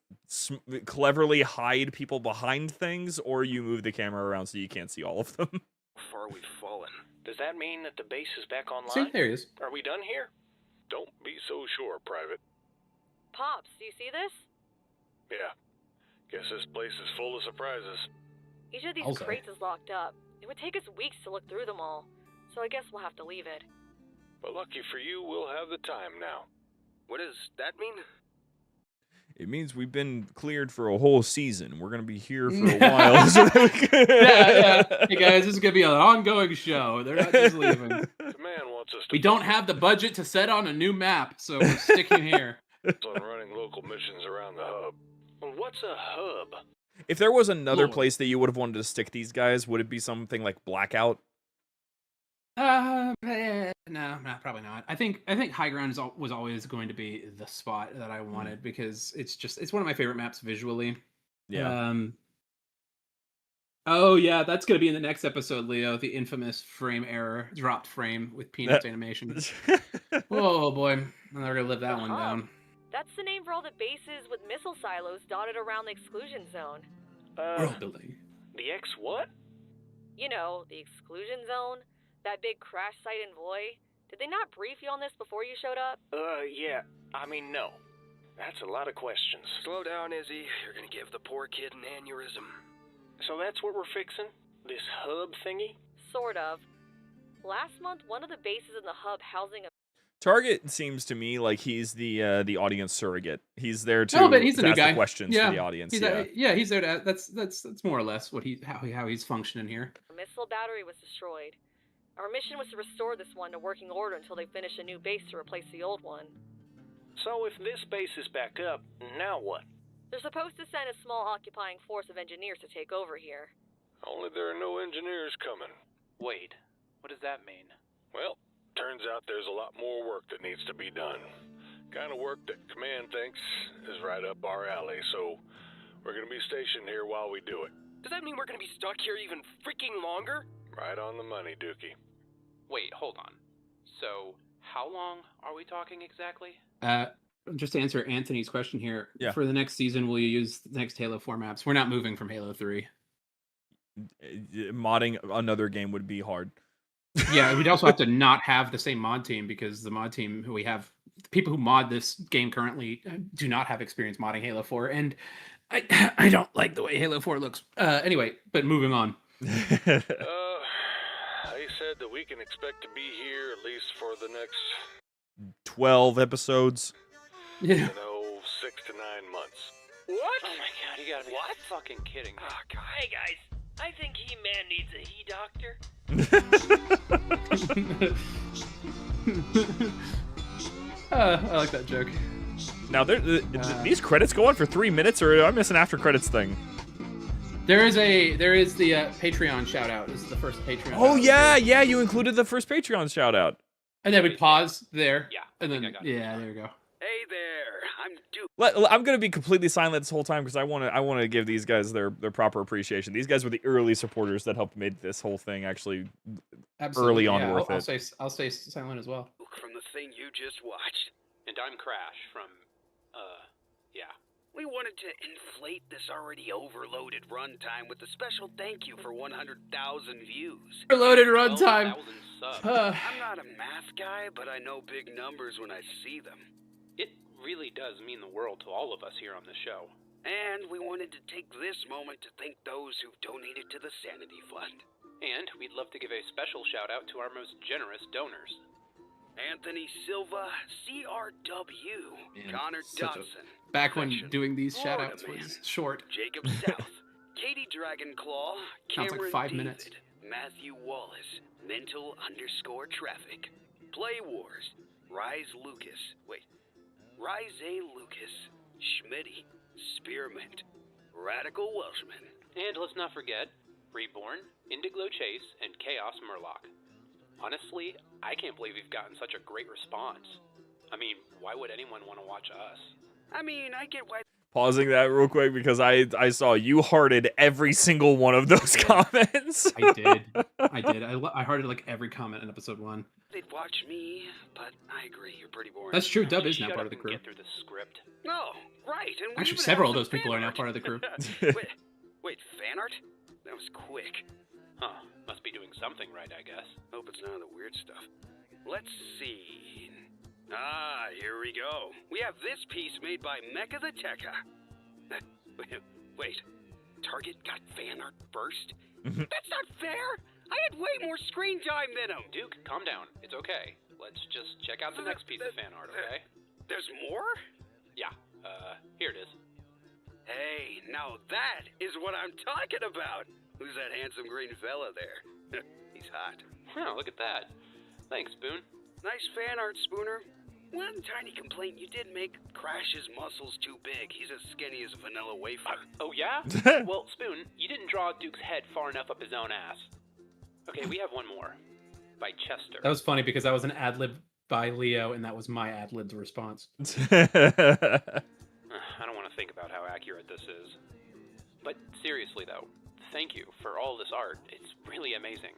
cleverly hide people behind things, or you move the camera around so you can't see all of them. How far we've fallen. Does that mean that the base is back online? See, there he is. Are we done here? Don't be so sure, Private. Pops, do you see this? Yeah. Guess this place is full of surprises. Each of these crates is locked up. It would take us weeks to look through them all, so I guess we'll have to leave it. But lucky for you, we'll have the time now. What does that mean? It means we've been cleared for a whole season. We're gonna be here for a while. Yeah. Hey guys, this is gonna be an ongoing show. They're not just leaving. The man wants us to. We don't have the budget to set on a new map, so we're sticking here. On running local missions around the hub. What's a hub? If there was another place that you would have wanted to stick these guys, would it be something like Blackout? No, probably not. I think High Ground was always going to be the spot that I wanted because it's one of my favorite maps visually. Yeah. Oh yeah, that's gonna be in the next episode, Leo. The infamous frame error, dropped frame with Peanuts animation. Oh boy, I'm never gonna live that one down. That's the name for all the bases with missile silos dotted around the exclusion zone. World building. The X what? You know, the exclusion zone. That big crash site in Voy. Did they not brief you on this before you showed up? Yeah. I mean, no. That's a lot of questions. Slow down, Izzy. You're gonna give the poor kid an aneurysm. So that's what we're fixing? This hub thingy? Sort of. Last month, one of the bases in the hub housing a... Target seems to me like he's the audience surrogate. He's there to, but he's the new ask guy. the questions to the audience. He's there to. That's more or less what how he's functioning here. A missile battery was destroyed. Our mission was to restore this one to working order until they finish a new base to replace the old one. So if this base is back up, now what? They're supposed to send a small occupying force of engineers to take over here. Only there are no engineers coming. Wait, what does that mean? Well, turns out there's a lot more work that needs to be done. Kind of work that Command thinks is right up our alley, so we're gonna be stationed here while we do it. Does that mean we're gonna be stuck here even freaking longer? Right on the money, Dookie. Wait, hold on. So, how long are we talking exactly? Just to answer Anthony's question here, Yeah. For the next season, will you use the next Halo 4 maps? We're not moving from Halo 3. Modding another game would be hard. Yeah, we'd also have to not have the same mod team because the mod team who we have, the people who mod this game currently do not have experience modding Halo 4, and I don't like the way Halo 4 looks. Anyway, but moving on. They said that we can expect to be here at least for the next 12 episodes. Yeah. 6 to 9 months. What? Oh my god, you gotta be fucking kidding me. Oh, God. Hey, guys. I think He-Man needs a he-doctor. I like that joke. Now, these credits go on for 3 minutes, or am I missing after credits thing? There is the Patreon shout out. This is the first Patreon. Oh yeah, you included the first Patreon shout out. And then we pause there. Yeah. And then I got it. there we go. Hey there. I'm Duke. I'm gonna be completely silent this whole time because I want to give these guys their proper appreciation. These guys were the early supporters that helped make this whole thing actually early on worth it. I'll stay silent as well. From the thing you just watched. And I'm Crash from, yeah. We wanted to inflate this already overloaded runtime with a special thank you for 100,000 views. Overloaded runtime. I'm not a math guy, but I know big numbers when I see them. It really does mean the world to all of us here on the show. And we wanted to take this moment to thank those who've donated to the Sanity Fund. And we'd love to give a special shout out to our most generous donors. Anthony Silva, CRW, Connor Dodson. Back when doing these shout-outs was short. Jacob South, Katie Dragonclaw, Sounds Cameron like 5 David, minutes. Matthew Wallace, Mental_Traffic, Play Wars, Rise A. Lucas, Schmitty, Spearmint, Radical Welshman. And let's not forget, Reborn, Indiglo Chase, and Chaos Murloc. Honestly, I can't believe we've gotten such a great response. I mean, why would anyone want to watch us? I mean, I get why. Pausing that real quick because I saw you hearted every single one of those comments. I did. I hearted like every comment in episode 1. They'd watch me, but I agree, you're pretty boring. That's true. Dub is now part of the crew. Get through the script. No, right. And we Actually, even several of have those some people are fan now art. part of the crew. Wait, fan art? That was quick. Huh. Must be doing something right, I guess. Hope it's none of the weird stuff. Let's see. Ah, here we go. We have this piece made by Mecha the Tekka. Wait, Target got fan art first? That's not fair! I had way more screen time than him! Duke, calm down. It's okay. Let's just check out the next piece of fan art, okay? There's more? Yeah. Here it is. Hey, now that is what I'm talking about! Who's that handsome green fella there? He's hot. Wow, look at that. Thanks, Spoon. Nice fan art, Spooner. One tiny complaint, you did make Crash's muscles too big. He's as skinny as a vanilla wafer. Oh, yeah? Well, Spoon, you didn't draw Duke's head far enough up his own ass. Okay, we have one more. By Chester. That was funny because that was an ad-lib by Leo, and that was my ad-lib's response. I don't want to think about how accurate this is. But seriously, though, thank you for all this art. It's really amazing.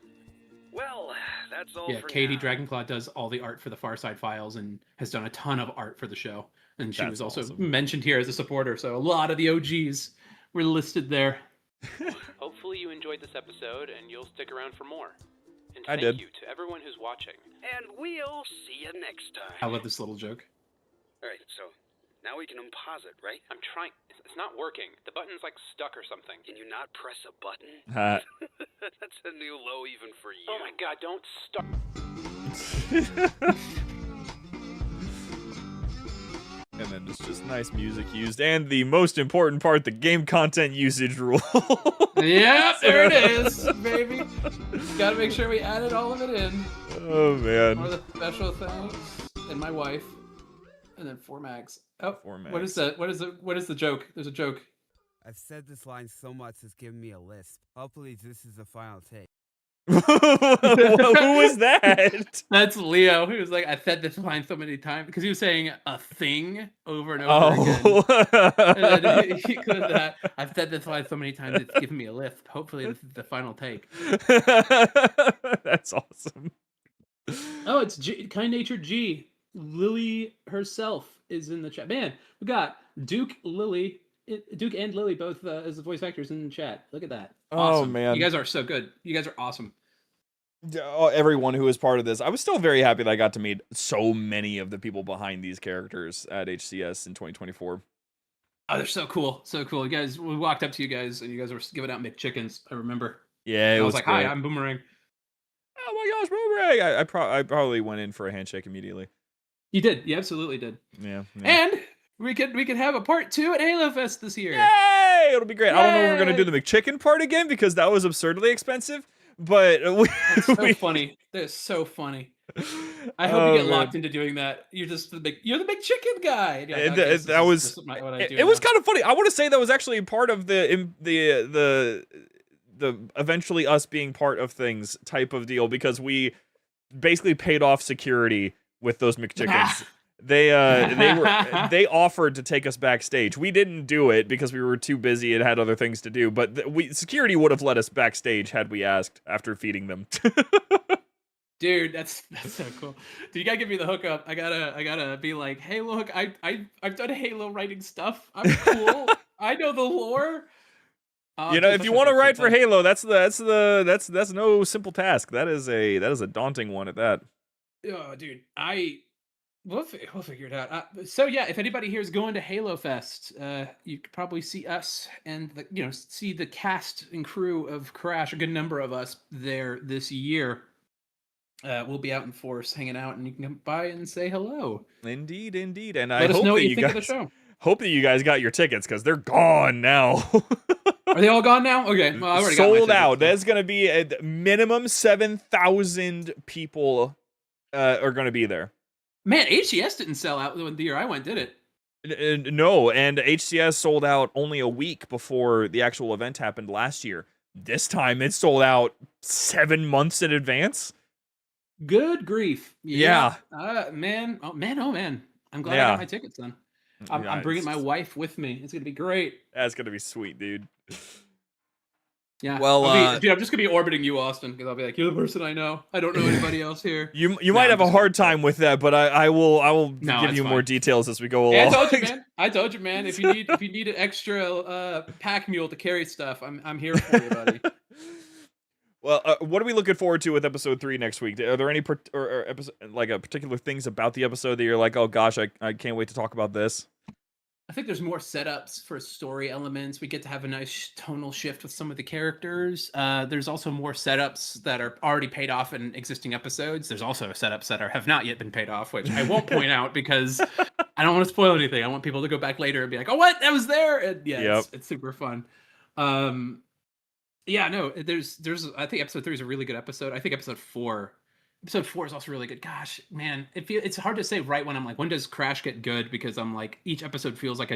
Well, that's all Yeah, for Katie now. Dragonclaw does all the art for the Far Side Files and has done a ton of art for the show. And she That's was also awesome. mentioned here as a supporter, so a lot of the OGs were listed there. Hopefully you enjoyed this episode and you'll stick around for more. And I thank did. you to everyone who's watching. And we'll see you next time. I love this little joke. All right, so now we can unpause it, right? I'm trying. It's not working. The button's like stuck or something. Can you not press a button? That's a new low even for you. Oh my god, don't start. And then just nice music used, and the most important part, the game content usage rule. Yeah, there it is, baby. Gotta make sure we added all of it in. Oh man. Or the special thanks, and my wife, and then 4 mags. Oh, 4 mags. what is that? What is the joke? There's a joke. I've said this line so much it's given me a lisp. Hopefully this is the final take. Who was that? That's Leo. He was like, I said this line so many times because he was saying a thing over and over again. And then he could that. I've said this line so many times it's given me a lisp. Hopefully this is the final take. That's awesome. Oh, it's Kind Natured G. Lily herself is in the chat. Man, we got Duke and Lily both as the voice actors in the chat. Look at that. Awesome. Oh man, you guys are so good. You guys are awesome. Everyone who was part of this, I was still very happy that I got to meet so many of the people behind these characters at HCS in 2024. Oh, they're so cool, so cool. You guys, we walked up to you guys, and you guys were giving out McChickens. I remember. Yeah, I was like, great. "Hi, I'm Boomerang." Oh my gosh, Boomerang! I probably went in for a handshake immediately. You did. You absolutely did. Yeah. And we could have a part 2 at Halo Fest this year. Yay! It'll be great. I don't know if we're gonna do the McChicken part again because that was absurdly expensive. But That's so funny. That's so funny. I hope you get locked into doing that. You're the big chicken guy. Yeah, that was it was kind of funny. I want to say that was actually part of the eventually us being part of things type of deal because we basically paid off security with those McChickens. They offered to take us backstage. We didn't do it because we were too busy and had other things to do. But security would have let us backstage had we asked after feeding them. Dude, that's so cool. Dude, you gotta give me the hookup. I gotta be like, hey, look, I've done Halo writing stuff. I'm cool. I know the lore. You know, if you want to write for Halo, that's no simple task. That is a daunting one at that. Oh, dude, we'll figure it out. So yeah, if anybody here is going to Halo Fest, you could probably see us and see the cast and crew of Crash, a good number of us there this year. We'll be out in force hanging out, and you can come by and say hello. Indeed, and Let us know what you think of the show. Hope that you guys got your tickets because they're gone now. Are they all gone now? Okay, well, I already got my sold out. tickets. That's gonna be a minimum 7,000 people are gonna be there. Man, HCS didn't sell out the year I went, did it? No, and HCS sold out only a week before the actual event happened last year. This time it sold out 7 months in advance. Good grief. Yeah. Man. Oh, man. I'm glad I got my tickets then. I'm bringing my wife with me. It's going to be great. That's going to be sweet, dude. Yeah. Well, dude, I'm just going to be orbiting you, Austin, because I'll be like, you're the person I know. I don't know anybody else here. You might have a hard time with that, but I will give you more details as we go along. Yeah, I told you, man. If you need an extra pack mule to carry stuff, I'm here for you, buddy. Well, what are we looking forward to with episode 3 next week? Are there any particular things about the episode that you're like, oh gosh, I can't wait to talk about this? I think there's more setups for story elements. We get to have a nice tonal shift with some of the characters. There's also more setups that are already paid off in existing episodes. There's also setups that have not yet been paid off, which I won't point out because I don't want to spoil anything. I want people to go back later and be like, oh, what? That was there? And yeah, it's super fun. Yeah, no, there's I think episode 3 is a really good episode. I think episode 4 is also really good. Gosh, man, it's hard to say right when I'm like, when does Crash get good? Because I'm like, each episode feels like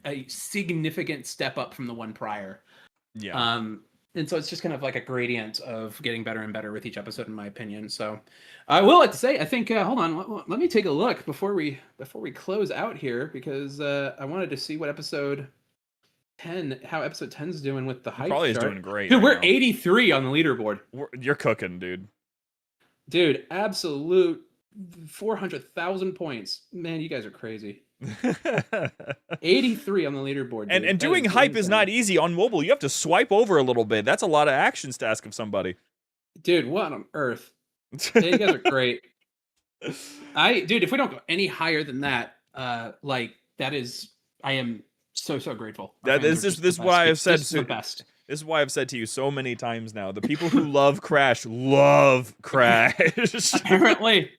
a significant step up from the one prior. Yeah. And so it's just kind of like a gradient of getting better and better with each episode, in my opinion. So I will like to say, I think, hold on, let me take a look before we close out here, because I wanted to see what episode 10, how episode 10's doing with the hype probably chart. Is doing great. Dude, right we're now. 83 on the leaderboard. You're cooking, dude. Dude, absolute 400,000 points. Man, you guys are crazy. 83 on the leaderboard. Dude. And doing hype is not easy on mobile. You have to swipe over a little bit. That's a lot of actions to ask of somebody. Dude, what on earth? Hey, you guys are great. Dude, if we don't go any higher than that, that is, I am so grateful. This is why I've said the best. This is why I've said to you so many times now. The people who love Crash love Crash. Apparently.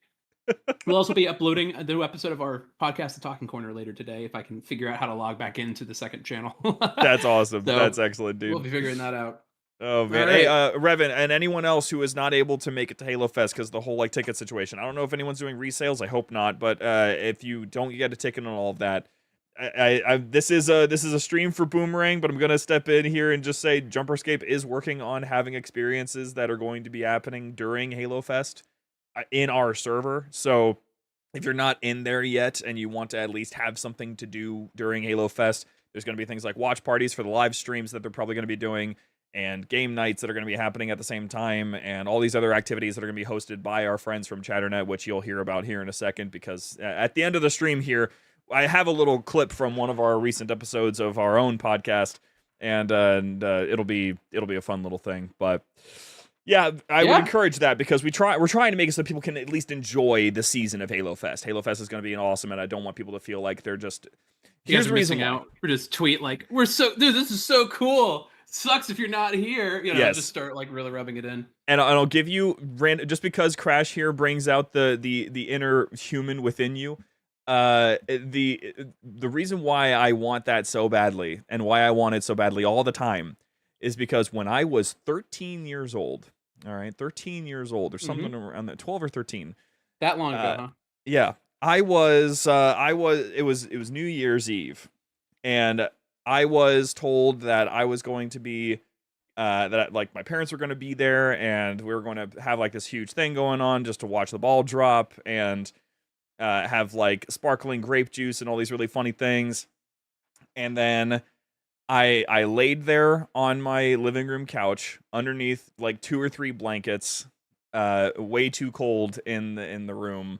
We'll also be uploading a new episode of our podcast, The Talking Corner, later today, if I can figure out how to log back into the second channel. That's awesome. So, that's excellent, dude. We'll be figuring that out. Oh, man. Right. Hey, Revan, and anyone else who is not able to make it to Halo Fest because the whole ticket situation. I don't know if anyone's doing resales. I hope not. But if you don't get a ticket on all of that, this is a stream for Boomerang, but I'm gonna step in here and just say Jumperscape is working on having experiences that are going to be happening during Halo Fest in our server. So if you're not in there yet and you want to at least have something to do during Halo Fest, there's going to be things like watch parties for the live streams that they're probably going to be doing, and game nights that are going to be happening at the same time, and all these other activities that are going to be hosted by our friends from Chatternet, which you'll hear about here in a second, because at the end of the stream here, I have a little clip from one of our recent episodes of our own podcast, and it'll be a fun little thing. But yeah, I would encourage that, because we're trying to make it so people can at least enjoy the season of Halo Fest. Halo Fest is going to be awesome, and I don't want people to feel like they're just here's the reason out. We're just tweet like, dude, this is so cool. Sucks if you're not here. Just start really rubbing it in. And I'll give you just because Crash here brings out the inner human within you. The reason why I want that so badly, and why I want it so badly all the time, is because when I was 13 years old, all right, 13 years old or something around that, 12 or 13. That long ago, huh? Yeah, it was New Year's Eve, and I was told that I was going to be that my parents were going to be there, and we were going to have this huge thing going on just to watch the ball drop. And have like sparkling grape juice and all these really funny things. And then I laid there on my living room couch underneath like 2 or 3 blankets, way too cold in the room,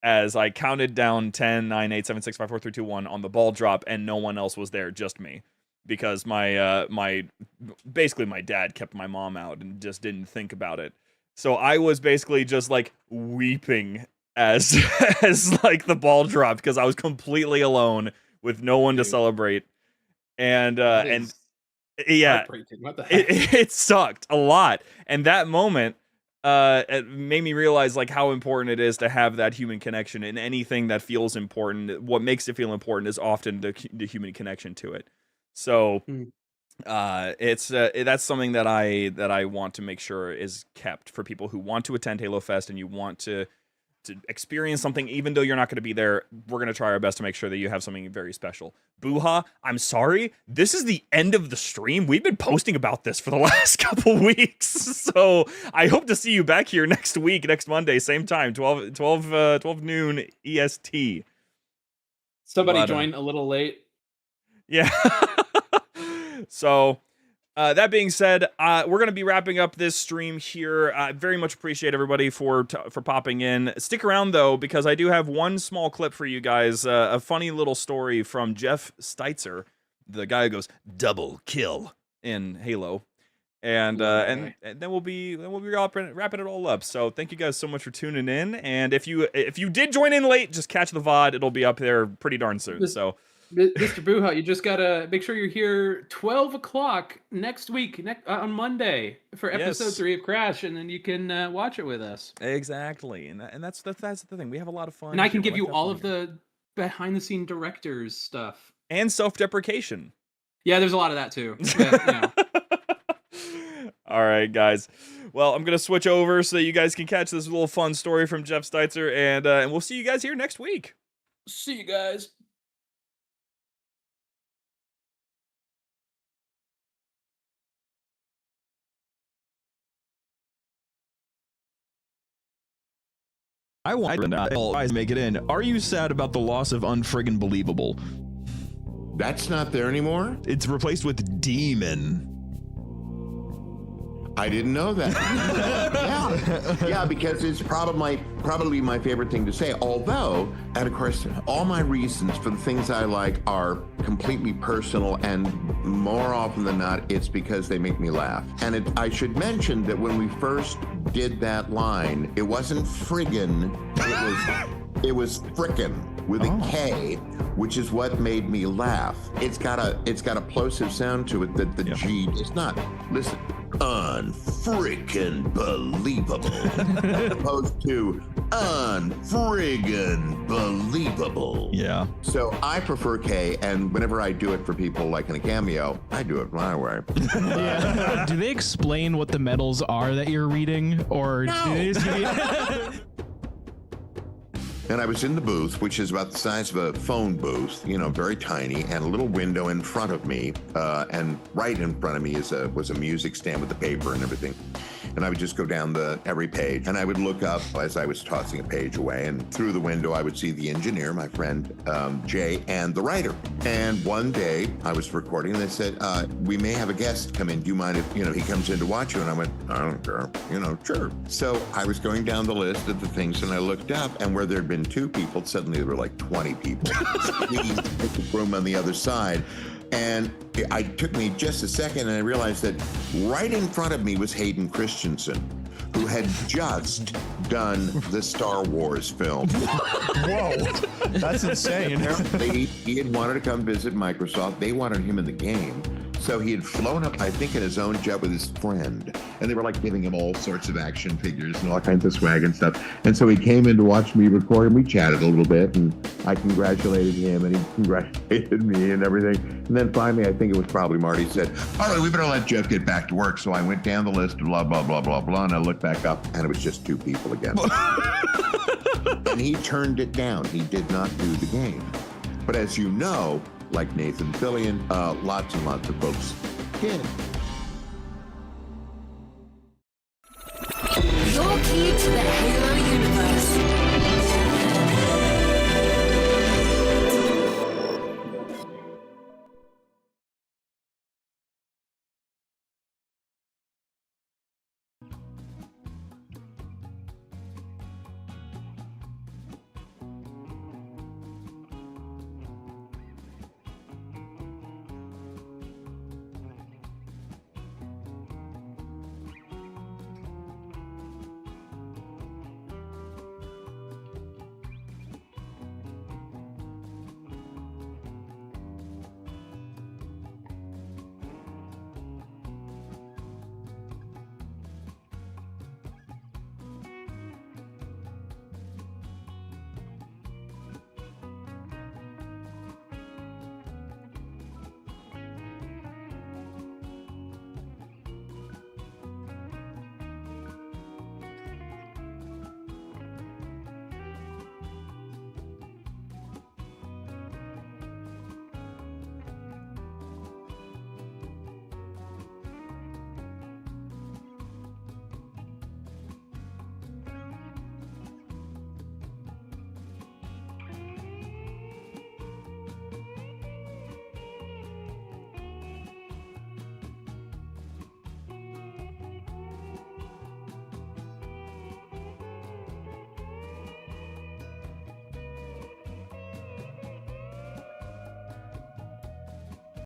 as I counted down 10, 9, 8, 7, 6, 5, 4, 3, 2, 1 on the ball drop, and no one else was there, just me. Because basically my dad kept my mom out and just didn't think about it. So I was basically just like weeping as like the ball dropped, because I was completely alone with no one to celebrate. And yeah, what the heck? it sucked a lot. And that moment it made me realize like how important it is to have that human connection in anything that feels important. What makes it feel important is often the human connection to it. So it's that's something that I want to make sure is kept for people who want to attend Halo Fest and you want to experience something, even though you're not going to be there. We're going to try our best to make sure that you have something very special. Buha, I'm sorry. This is the end of the stream. We've been posting about this for the last couple weeks. So I hope to see you back here next week, next Monday, same time, 12 noon EST. Somebody joined a little late. Yeah. So that being said, we're going to be wrapping up this stream here. I very much appreciate everybody for popping in. Stick around, though, because I do have one small clip for you guys. A funny little story from Jeff Steitzer, the guy who goes double kill in Halo. And then we'll be wrapping it all up. So thank you guys so much for tuning in. And if you did join in late, just catch the VOD. It'll be up there pretty darn soon. So Mr. Buha, you just gotta make sure you're here 12 o'clock next week, on Monday, for episode 3 of Crash, and then you can watch it with us. Exactly, and that's the thing. We have a lot of fun, and I can give you all of the behind-the-scene directors stuff and self-deprecation. Yeah, there's a lot of that too. Yeah. All right, guys. Well, I'm gonna switch over so that you guys can catch this little fun story from Jeff Steitzer, and we'll see you guys here next week. See you guys. I want to all guys make it in. Are you sad about the loss of unfriggin' believable? That's not there anymore? It's replaced with demon. I didn't know that. yeah, because it's probably my favorite thing to say. Although, and of course, all my reasons for the things I like are completely personal, and more often than not, it's because they make me laugh. And I should mention that when we first did that line, it wasn't friggin', it was frickin' with a K, which is what made me laugh. It's got a plosive sound to it that the G does not. Listen, unfrickin' believable, as opposed to unfriggin' believable. Yeah. So I prefer K, and whenever I do it for people like in a cameo, I do it my way. Yeah. Do they explain what the medals are that you're reading, or no. do they just give you... And I was in the booth, which is about the size of a phone booth, very tiny, and a little window in front of me. And right in front of me was a music stand with the paper and everything. And I would just go down every page, and I would look up as I was tossing a page away, and through the window I would see the engineer, my friend Jay, and the writer. And one day I was recording, and they said, we may have a guest come in. Do you mind if he comes in to watch you? And I went, I don't care, sure. So I was going down the list of the things, and I looked up, and where there'd been 2 people, suddenly there were like 20 people. The room on the other side. And it took me just a second, and I realized that right in front of me was Hayden Christensen, who had just done the Star Wars film. Whoa, that's insane. Apparently, he had wanted to come visit Microsoft. They wanted him in the game. So he had flown up, I think, in his own jet with his friend. And they were like giving him all sorts of action figures and all kinds of swag and stuff. And so he came in to watch me record, and we chatted a little bit, and I congratulated him, and he congratulated me and everything. And then finally, I think it was probably Marty, said, all right, we better let Jeff get back to work. So I went down the list of blah, blah, blah, blah, blah, and I looked back up, and it was just 2 people again. And he turned it down. He did not do the game. But as you know, like Nathan Fillion, lots and lots of folks did. Your key to the